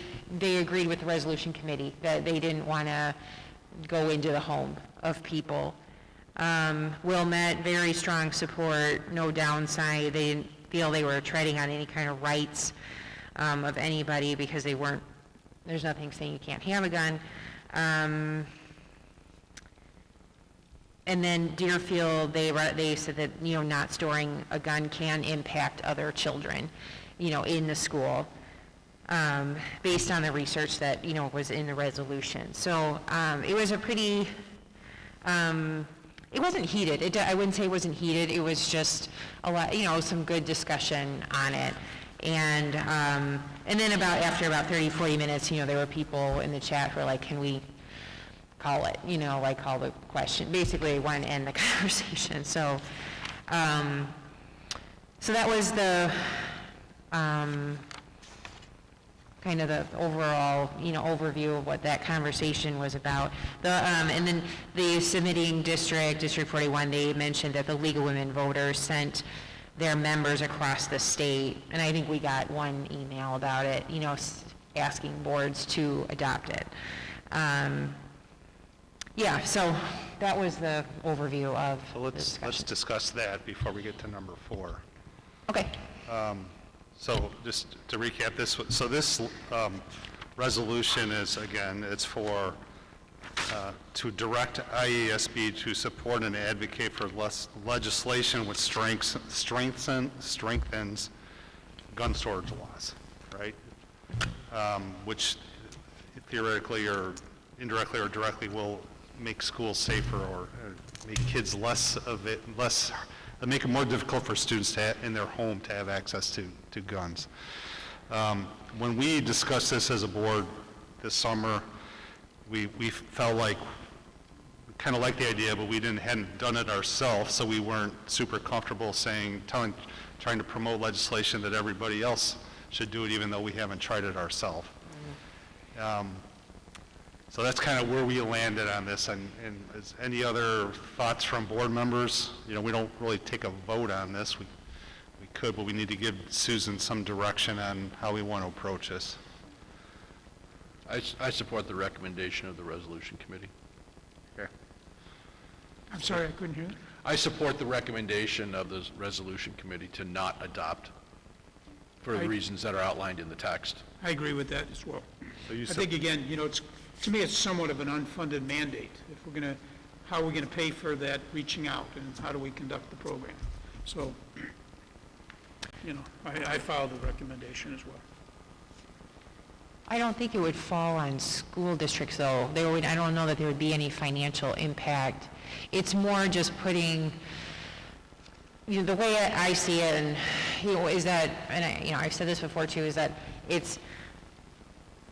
agreed with the resolution committee that they didn't want to go into the home of people. Wilmette, very strong support, no downside. They didn't feel they were treading on any kind of rights of anybody because there's nothing saying you can't have a gun. And then Deerfield, they said that, not storing a gun can impact other children, in the school, based on the research that, was in the resolution. So it was a pretty, it wasn't heated. I wouldn't say it wasn't heated. It was just a lot, some good discussion on it. And then after about 30, 40 minutes, there were people in the chat who were like, can we call it, call the question. Basically, want to end the conversation. So, so that was the kind of the overall, overview of what that conversation was about. And then the submitting District 41, they mentioned that the League of Women Voters sent their members across the state, and I think we got one email about it, asking boards to adopt it. Yeah, so that was the overview of the discussion. Let's discuss that before we get to number 4. Okay. So just to recap this, so this resolution is, again, it's for to direct IASB to support and advocate for legislation which strengthens gun storage laws, right? Which theoretically or indirectly or directly will make schools safer or make kids make it more difficult for students in their home to have access to guns. When we discussed this as a board this summer, we felt like, we kind of liked the idea, but we hadn't done it ourselves, so we weren't super comfortable trying to promote legislation that everybody else should do it, even though we haven't tried it ourselves. So that's kind of where we landed on this. And is any other thoughts from board members? We don't really take a vote on this. We could, but we need to give Susan some direction on how we want to approach this. I support the recommendation of the resolution committee. Okay. I'm sorry, I couldn't hear that. I support the recommendation of the resolution committee to not adopt for the reasons that are outlined in the text. I agree with that as well. So you I think, again, to me, it's somewhat of an unfunded mandate. If we're going to, how are we going to pay for that reaching out, and how do we conduct the program? So, I follow the recommendation as well. I don't think it would fall on school districts, though. I don't know that there would be any financial impact. It's more just putting, the way I see it, and, is that, and I've said this before too, is that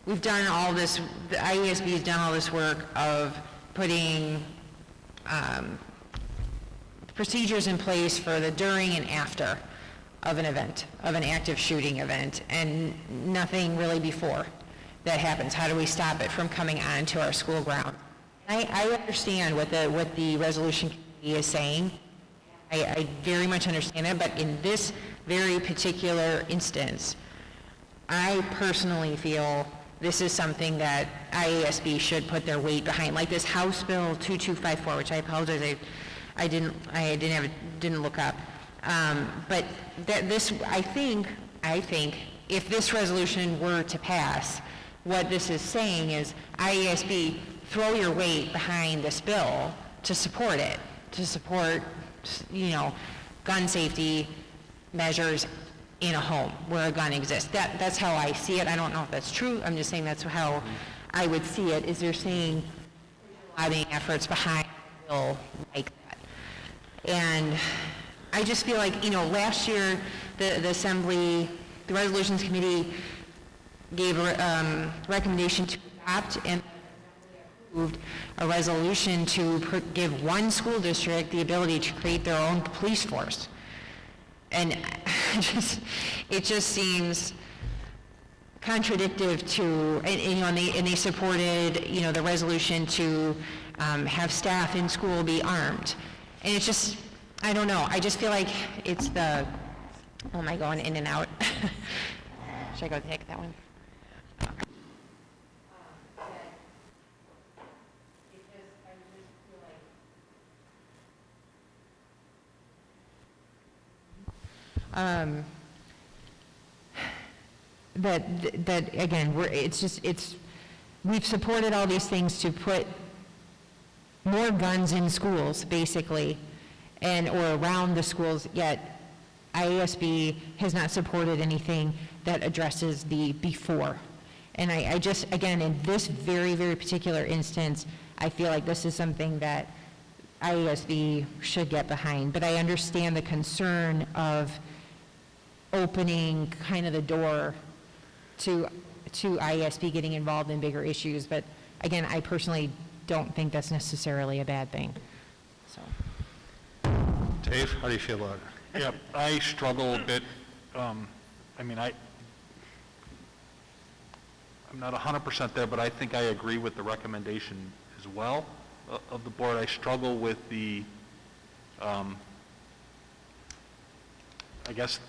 we've done all this, the IESB has done all this work of putting procedures in place for the during and after of an event, of an active shooting event, and nothing really before that happens. How do we stop it from coming onto our school ground? I understand what the resolution committee is saying. I very much understand it, but in this very particular instance, I personally feel this is something that IASB should put their weight behind, like this House Bill 2254, which I apologize, I didn't look up. But that this, I think, if this resolution were to pass, what this is saying is, IASB, throw your weight behind this bill to support it, to support, gun safety measures in a home where a gun exists. That's how I see it. I don't know if that's true. I'm just saying that's how I would see it, is they're saying lobbying efforts behind a bill like that. And I just feel like, last year, the Assembly, the Resolutions Committee gave a recommendation to adopt and approved a resolution to give one school district the ability to create their own police force. And it just seems contradictory to, and they supported, the resolution to have staff in school be armed. And it's just, I don't know, I just feel like it's oh, am I going in and out? Should I go take that one? That again, we've supported all these things to put more guns in schools, basically, or around the schools, yet IASB has not supported anything that addresses the before. And I just, again, in this very, very particular instance, I feel like this is something that IASB should get behind. But I understand the concern of opening kind of the door to IASB getting involved in bigger issues. But again, I personally don't think that's necessarily a bad thing. So. Dave, how do you feel about it? Yeah, I struggle a bit. I'm not 100% there, but I think I agree with the recommendation as well of the board. I struggle with the, I guess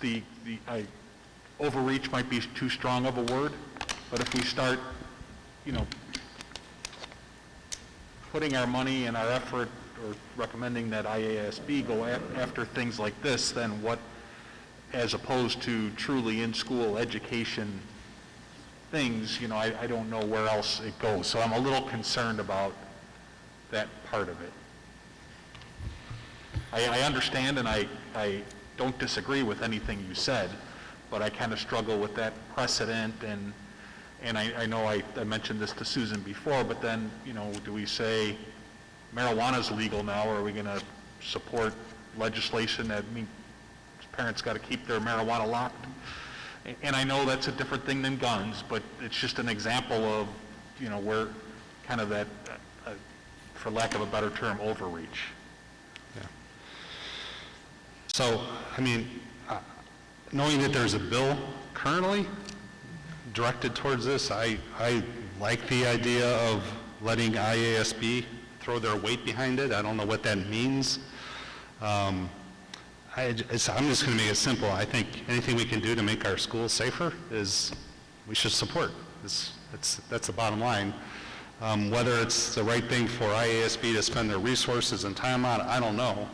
overreach might be too strong of a word, but if we start, putting our money and our effort or recommending that IASB go after things like this, then what, as opposed to truly in-school education things, I don't know where else it goes. So I'm a little concerned about that part of it. I understand and I don't disagree with anything you said, but I kind of struggle with that precedent, and I know I mentioned this to Susan before, but then, do we say marijuana's legal now, or are we going to support legislation that means parents got to keep their marijuana locked? And I know that's a different thing than guns, but it's just an example of, where kind of that, for lack of a better term, overreach. Yeah. So, knowing that there's a bill currently directed towards this, I like the idea of letting IASB throw their weight behind it. I don't know what that means. I'm just going to make it simple. I think anything we can do to make our schools safer we should support. That's the bottom line. Whether it's the right thing for IASB to spend their resources and time on, I don't know.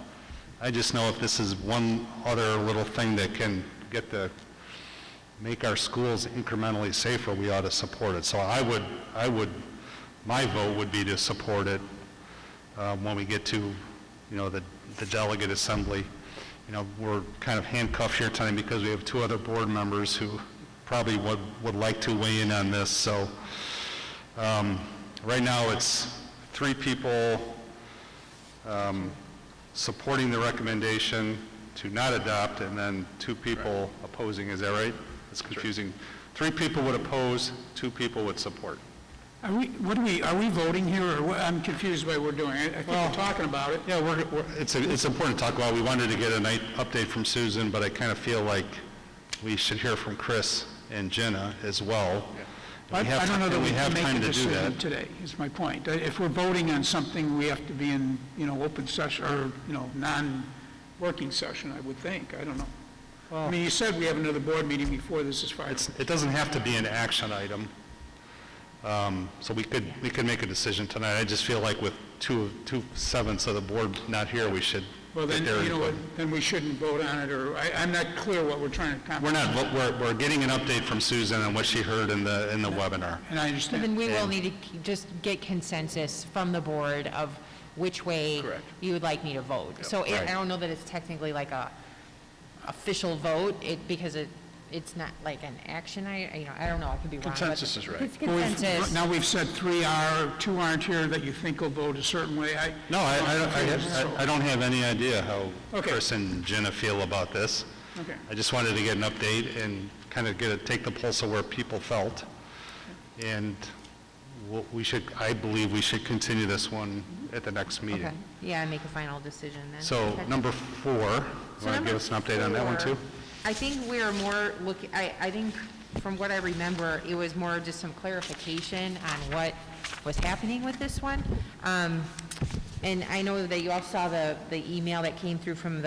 I just know if this is one other little thing that can make our schools incrementally safer, we ought to support it. So my vote would be to support it when we get to, the delegate assembly. We're kind of handcuffed here tonight because we have two other board members who probably would like to weigh in on this. So right now it's 3 people supporting the recommendation to not adopt, and then 2 people opposing. Is that right? It's confusing. 3 people would oppose, 2 people would support. Are we voting here, or what? I'm confused by what we're doing. I think we're talking about it. Yeah, it's important to talk about. We wanted to get an update from Susan, but I kind of feel like we should hear from Chris and Jenna as well. I don't know that we have can time make a to do decision that. today, is my point. If we're voting on something, we have to be in, open session, or, non-working session, I would think. I don't know. I mean, you said we have another board meeting before this is filed. It doesn't have to be an action item. So we could make a decision tonight. I just feel like with 2/7 of the board not here, we should. Well, then, you know what, then we shouldn't vote on it, or, I'm not clear what we're trying to accomplish. We're getting an update from Susan on what she heard in the webinar. And I understand. Then we will need to just get consensus from the board of which way you would like me to vote. So I don't know that it's technically like a official vote, because it's not like an action, I don't know, I could be wrong. Consensus is right. It's consensus. Now we've said 3 are, 2 aren't here that you think will vote a certain way. I don't have any idea how Chris and Jenna feel about this. Okay. I just wanted to get an update and kind of take the pulse of where people felt. And I believe we should continue this one at the next meeting. Okay, yeah, make a final decision then. So Okay. number 4, you want to give us an update on that one too? I think we are more looking, I think from what I remember, it was more just some clarification on what was happening with this one. And I know that you all saw the email that came through from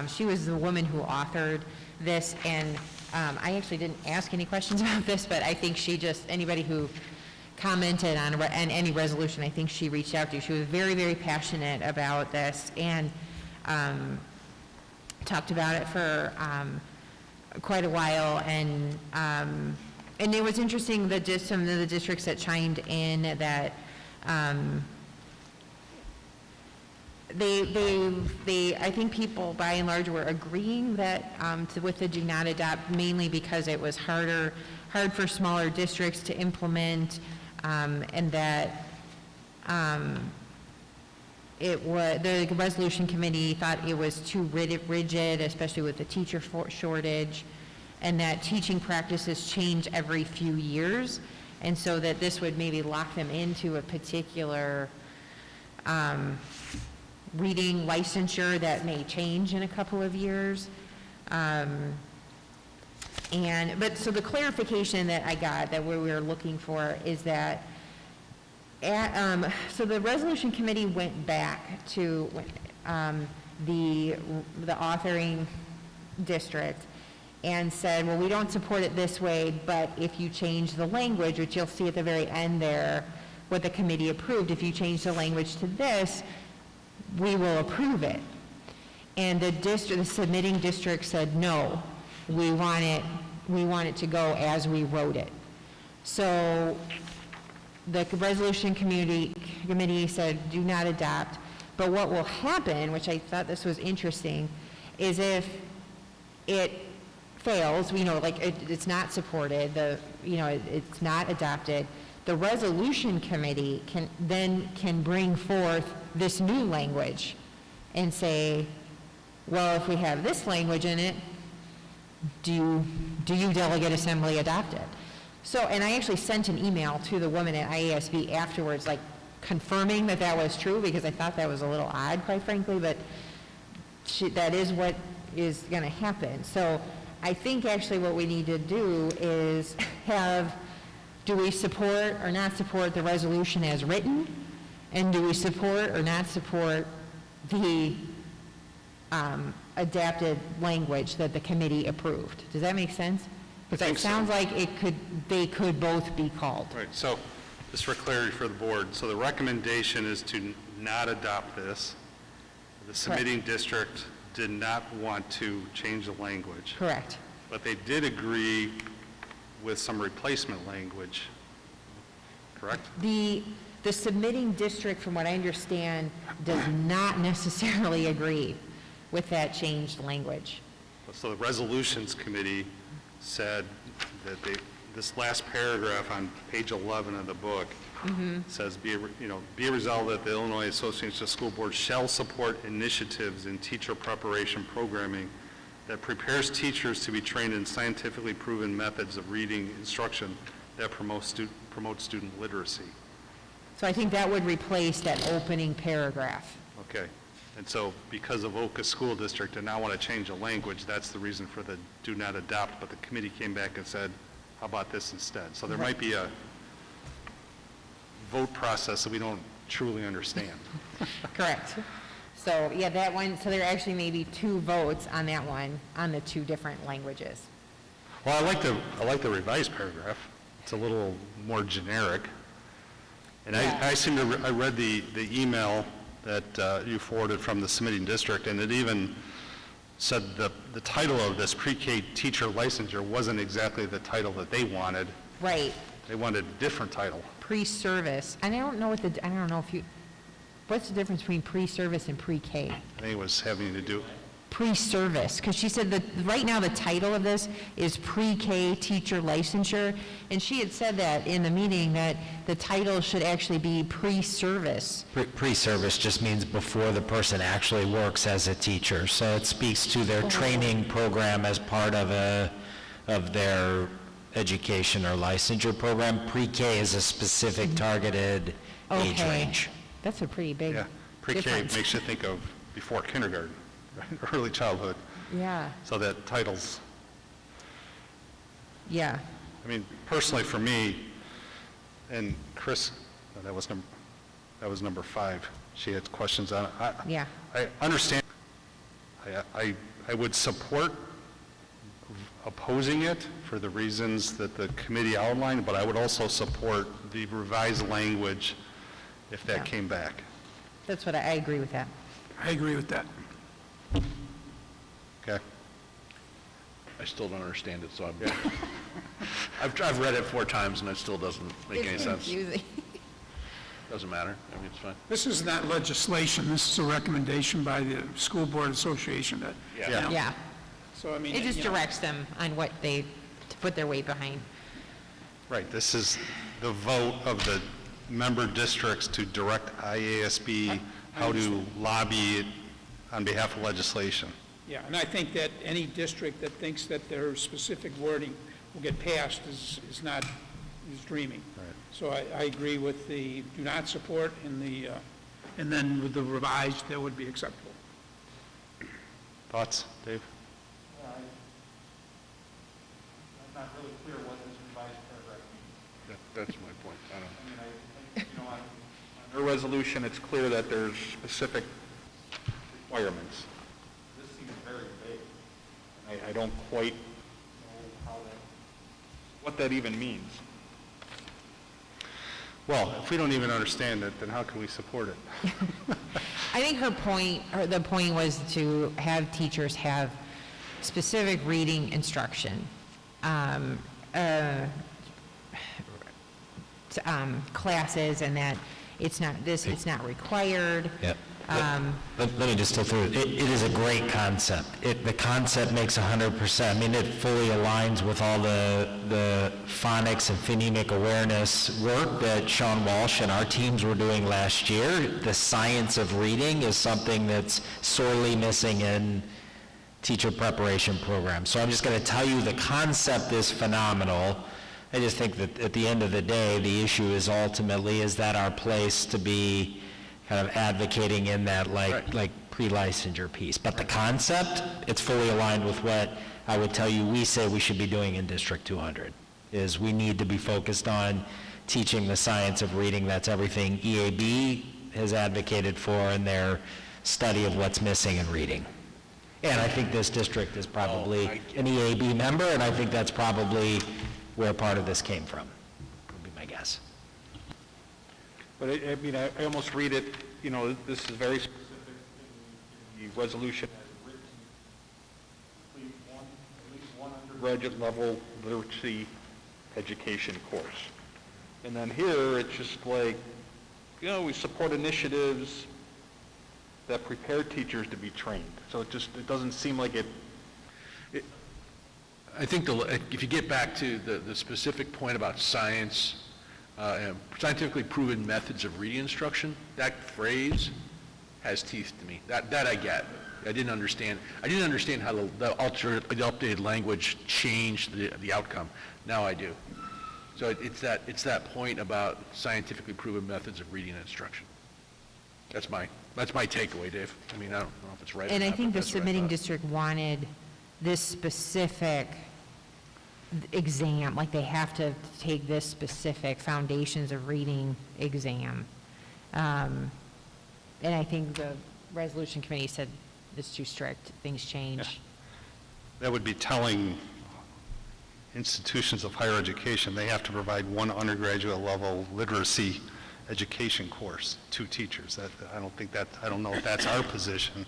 she was the woman who authored this, and I actually didn't ask any questions about this, but I think anybody who commented on any resolution, I think she reached out to. She was very, very passionate about this, and talked about it for quite a while, and it was interesting that just some of the districts that chimed in that I think people by and large were agreeing that with the do not adopt, mainly because it was hard for smaller districts to implement, and that the resolution committee thought it was too rigid, especially with the teacher shortage, and that teaching practices change every few years, and so that this would maybe lock them into a particular reading licensure that may change in a couple of years. So the clarification that I got, that we were looking for, is that so the resolution committee went back to the authoring district and said, well, we don't support it this way, but if you change the language, which you'll see at the very end there, what the committee approved, if you change the language to this, we will approve it. And the submitting district said, no, we want it to go as we wrote it. So the resolution committee said, do not adopt. But what will happen, which I thought this was interesting, is if it fails, it's not supported, it's not adopted, the resolution committee can bring forth this new language and say, well, if we have this language in it, do you delegate assembly adopt it? So, and I actually sent an email to the woman at IASB afterwards, confirming that was true, because I thought that was a little odd, quite frankly, but that is what is going to happen. So I think actually what we need to do is do we support or not support the resolution as written? And do we support or not support the adapted language that the committee approved? Does that make sense? Because it sounds like they could both be called. Right, so just for clarity for the board, so the recommendation is to not adopt this. The submitting district did not want to change the language. Correct. But they did agree with some replacement language, correct? The submitting district, from what I understand, does not necessarily agree with that changed language. So the resolutions committee said that this last paragraph on page 11 of the book says, be it resolved that the Illinois Association of School Boards shall support initiatives in teacher preparation programming that prepares teachers to be trained in scientifically proven methods of reading instruction that promote student literacy. So I think that would replace that opening paragraph. Okay. And so because of Oka School District did not want to change the language, that's the reason for the do not adopt, but the committee came back and said, how about this instead? So there might be a vote process that we don't truly understand. Correct. So, yeah, that one, so there actually may be 2 votes on that one, on the 2 different languages. Well, I like the revised paragraph. It's a little more generic. And Yeah. I read the email that you forwarded from the submitting district, and it even said the title of this pre-K teacher licensure wasn't exactly the title that they wanted. Right. They wanted a different title. Pre-service. And I don't know what's the difference between pre-service and pre-K? I think it was having to do, Pre-service, because she said that right now the title of this is pre-K teacher licensure, and she had said that in the meeting that the title should actually be pre-service. Pre-service just means before the person actually works as a teacher. So it speaks to their training program as part of their education or licensure program. Pre-K is a specific targeted age range. That's a pretty big pre-K difference. makes you think of before kindergarten, right? Early childhood. Yeah, So that titles, yeah. I mean, personally for me, and Chris, that was number 5. She had questions on it. Yeah. I understand. I would support opposing it for the reasons that the committee outlined, but I would also support the revised language if that Yeah. came back. That's what I agree with that. I agree with that. Okay? I still don't understand it, so I've read it 4 times and it still doesn't make any sense. Confusing. Doesn't matter, I mean, it's fine. This is not legislation, this is a recommendation by the School Board Association that, Yeah. Yeah. so I mean. It just you know, directs them on what to put their weight behind. Right, this is the vote of the member districts to direct IASB how to lobby on behalf of legislation. Yeah, and I think that any district that thinks that their specific wording will get passed is dreaming. Right. So I agree with the do not support and then with the revised, that would be acceptable. Thoughts, Dave? I'm not really clear what this revised paragraph means. That's my point, I don't. I mean, on her resolution, it's clear that there's specific requirements. This seems very vague. And I don't quite know what that even means. Well, if we don't even understand it, then how can we support it? I think the point was to have teachers have specific reading instruction, classes, and that it's not required. Yep. Let me just go through it. It is a great concept. The concept makes 100%. I mean, it fully aligns with all the phonics and phonemic awareness work that Sean Walsh and our teams were doing last year. The science of reading is something that's sorely missing in teacher preparation programs. So I'm just going to tell you the concept is phenomenal. I just think that at the end of the day, the issue is ultimately, is that our place to be kind of advocating in that like pre-licensure piece. But the concept, it's fully aligned with what I would tell you we say we should be doing in District 200, is we need to be focused on teaching the science of reading. That's everything EAB has advocated for in their study of what's missing in reading. And I think this district is probably an EAB member, and I think that's probably where part of this came from, would be my guess. But I mean, I almost read it, you know, this is very specific in the resolution as written. Complete at least one undergraduate level literacy education course. And then here, it's just like, you know, we support initiatives that prepare teachers to be trained. So it doesn't seem like I think if you get back to the specific point about science, and scientifically proven methods of reading instruction, that phrase has teeth to me. That I get. I didn't understand how the updated language changed the outcome. Now I do. So it's that point about scientifically proven methods of reading and instruction. That's my takeaway, Dave. I mean, I don't know if it's right or And not, I think but the that's what I submitting thought. district wanted this specific exam, like they have to take this specific foundations of reading exam. And I think the resolution committee said it's too strict, things change. That would be telling institutions of higher education they have to provide one undergraduate level literacy education course to teachers. I don't know if that's our position.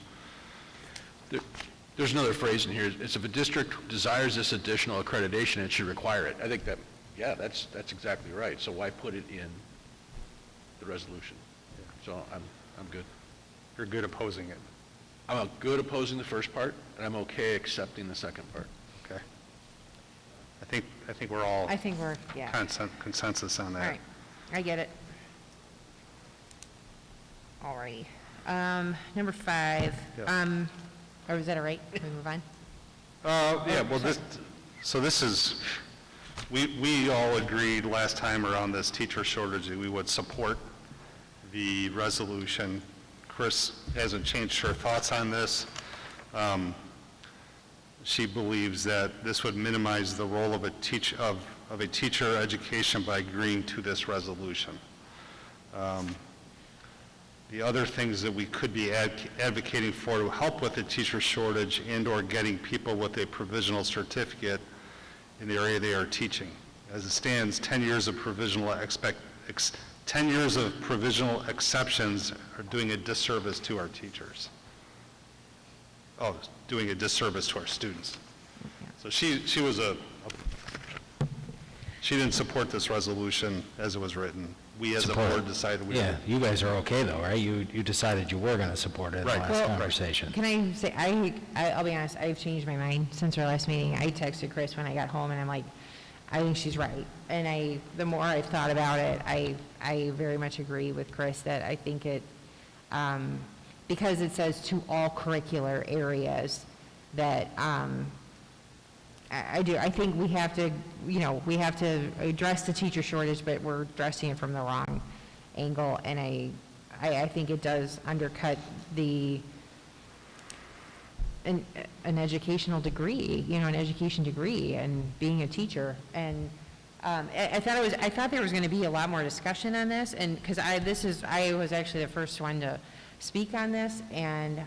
There's another phrase in here. It's if a district desires this additional accreditation, it should require it. I think that's exactly right. So why put it in the resolution? So I'm good. You're good opposing it. I'm good opposing the first part, and I'm okay accepting the second part. Okay. I think we're all I think we're, yeah. consensus on All that. right, I get it. All righty. Number 5, Yeah. or is that all right? Can we move on? Yeah, well, this is, we all agreed last time around this teacher shortage that we would support the resolution. Chris hasn't changed her thoughts on this. She believes that this would minimize the role of a teacher education by agreeing to this resolution. The other things that we could be advocating for to help with the teacher shortage and/or getting people with a provisional certificate in the area they are teaching. As it stands, 10 years of provisional 10 years of provisional exceptions are doing a disservice to our teachers. Doing a disservice to our students. So she didn't support this resolution as it was written. We as a board decided we Yeah, would. you guys are okay though, right? You decided you were going to support it in the Right. last Well, conversation. Can I say, I'll be honest, I've changed my mind since our last meeting. I texted Chris when I got home, and I'm like, I think she's right. And the more I've thought about it, I very much agree with Chris that I think it, because it says to all curricular areas, that I do. I think we have to, we have to address the teacher shortage, but we're addressing it from the wrong angle. And I think it does undercut an educational degree, an education degree and being a teacher. And I thought there was going to be a lot more discussion on this, and because I was actually the first one to speak on this, and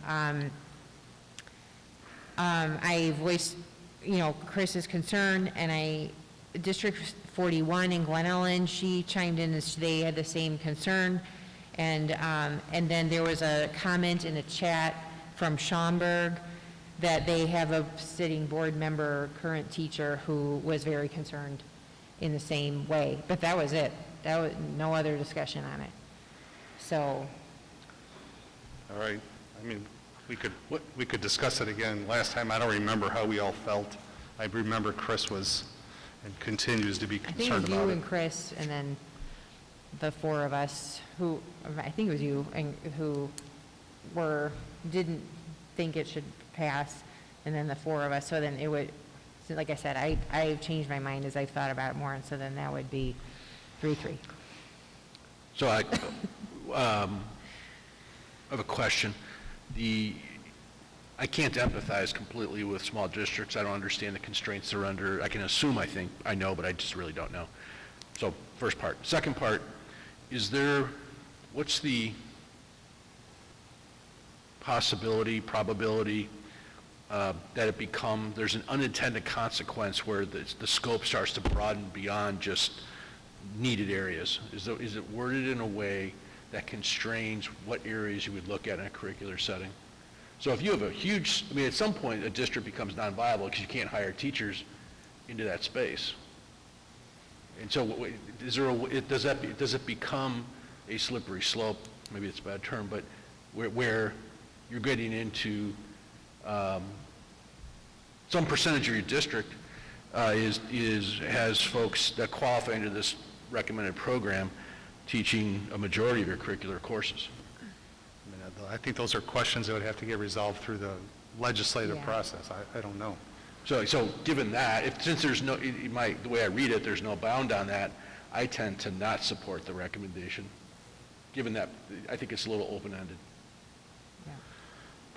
I voiced, Chris's concern, and District 41 in Glen Ellen, she chimed in as they had the same concern, and then there was a comment in the chat from Schaumburg that they have a sitting board member, current teacher, who was very concerned in the same way, but that was it. That was no other discussion on it. So, All right. I mean, we could discuss it again. Last time, I don't remember how we all felt. I remember Chris was and continues to be I think it concerned was you about and it. Chris, and then the 4 of us who, I think it was you, and who didn't think it should pass, and then the 4 of us, so then it would, so like I said, I've changed my mind as I've thought about it more, and so then that would be 3-3. So I have a question. I can't empathize completely with small districts. I don't understand the constraints they're under. I can assume I know, but I just really don't know. So first part. Second part, what's the possibility, probability that there's an unintended consequence where the scope starts to broaden beyond just needed areas? Is it worded in a way that constrains what areas you would look at in a curricular setting? So if you have at some point, a district becomes non-viable because you can't hire teachers into that space. And so does it become a slippery slope? Maybe it's a bad term, but where you're getting into some percentage of your district has folks that qualify under this recommended program teaching a majority of your curricular courses. I mean, I think those are questions that would have to get resolved through the legislative process. I don't know. So given that, since there's no, the way I read it, there's no bound on that, I tend to not support the recommendation, given that I think it's a little open-ended.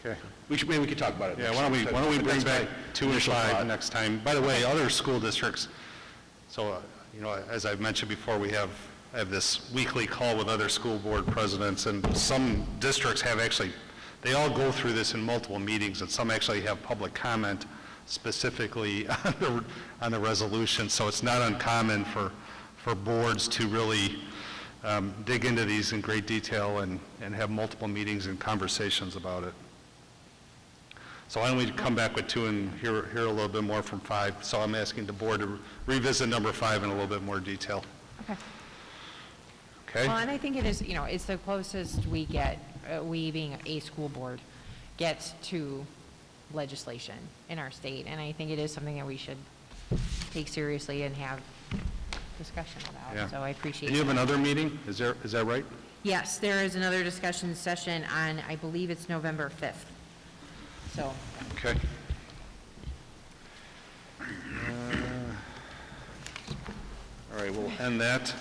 Okay. Maybe we could talk about it Yeah, next why don't we time. bring That's back my 2 and initial 5 thought. next time? By the way, other school districts, so, as I've mentioned before, I have this weekly call with other school board presidents, and some districts have actually, they all go through this in multiple meetings, and some actually have public comment specifically on the resolution, so it's not uncommon for boards to really dig into these in great detail and have multiple meetings and conversations about it. So why don't we come back with 2 and hear a little bit more from 5? So I'm asking the board to revisit number 5 in a little bit more detail. Okay. Okay? Well, and I think it is, it's the closest we get, we being a school board, gets to legislation in our state. And I think it is something that we should take seriously and have discussion about. Yeah. So I appreciate Do you have that. another meeting? Is that right? Yes, there is another discussion session on, I believe it's November 5th. So, Okay. All right, we'll end that.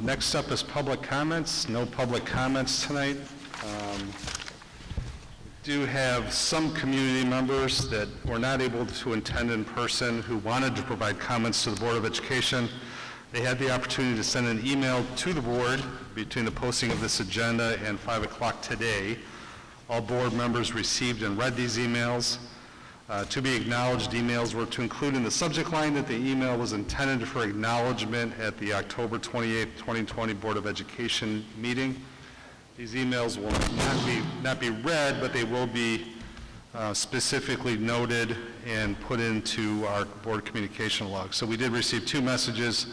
Next up is public comments. No public comments tonight. Do have some community members that were not able to attend in person who wanted to provide comments to the Board of Education. They had the opportunity to send an email to the board between the posting of this agenda and 5 o'clock today. All board members received and read these emails. To be acknowledged emails were to include in the subject line that the email was intended for acknowledgement at the October 28, 2020 Board of Education meeting. These emails will not be read, but they will be specifically noted and put into our board communication log. So we did receive 2 messages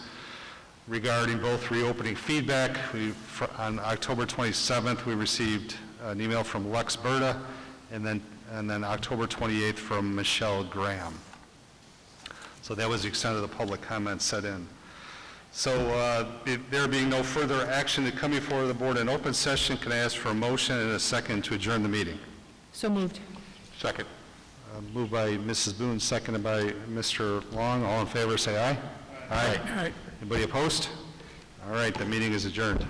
regarding both reopening feedback. On October 27th, we received an email from Lex Berta, and then October 28th from Michelle Graham. So that was the extent of the public comments set in. So there being no further action to come before the board in open session, can I ask for a motion and a second to adjourn the meeting? so moved. Second. Moved by Mrs. Boone, seconded by Mr. Long. All in favor, say aye. Aye. Anybody opposed? All right, the meeting is adjourned.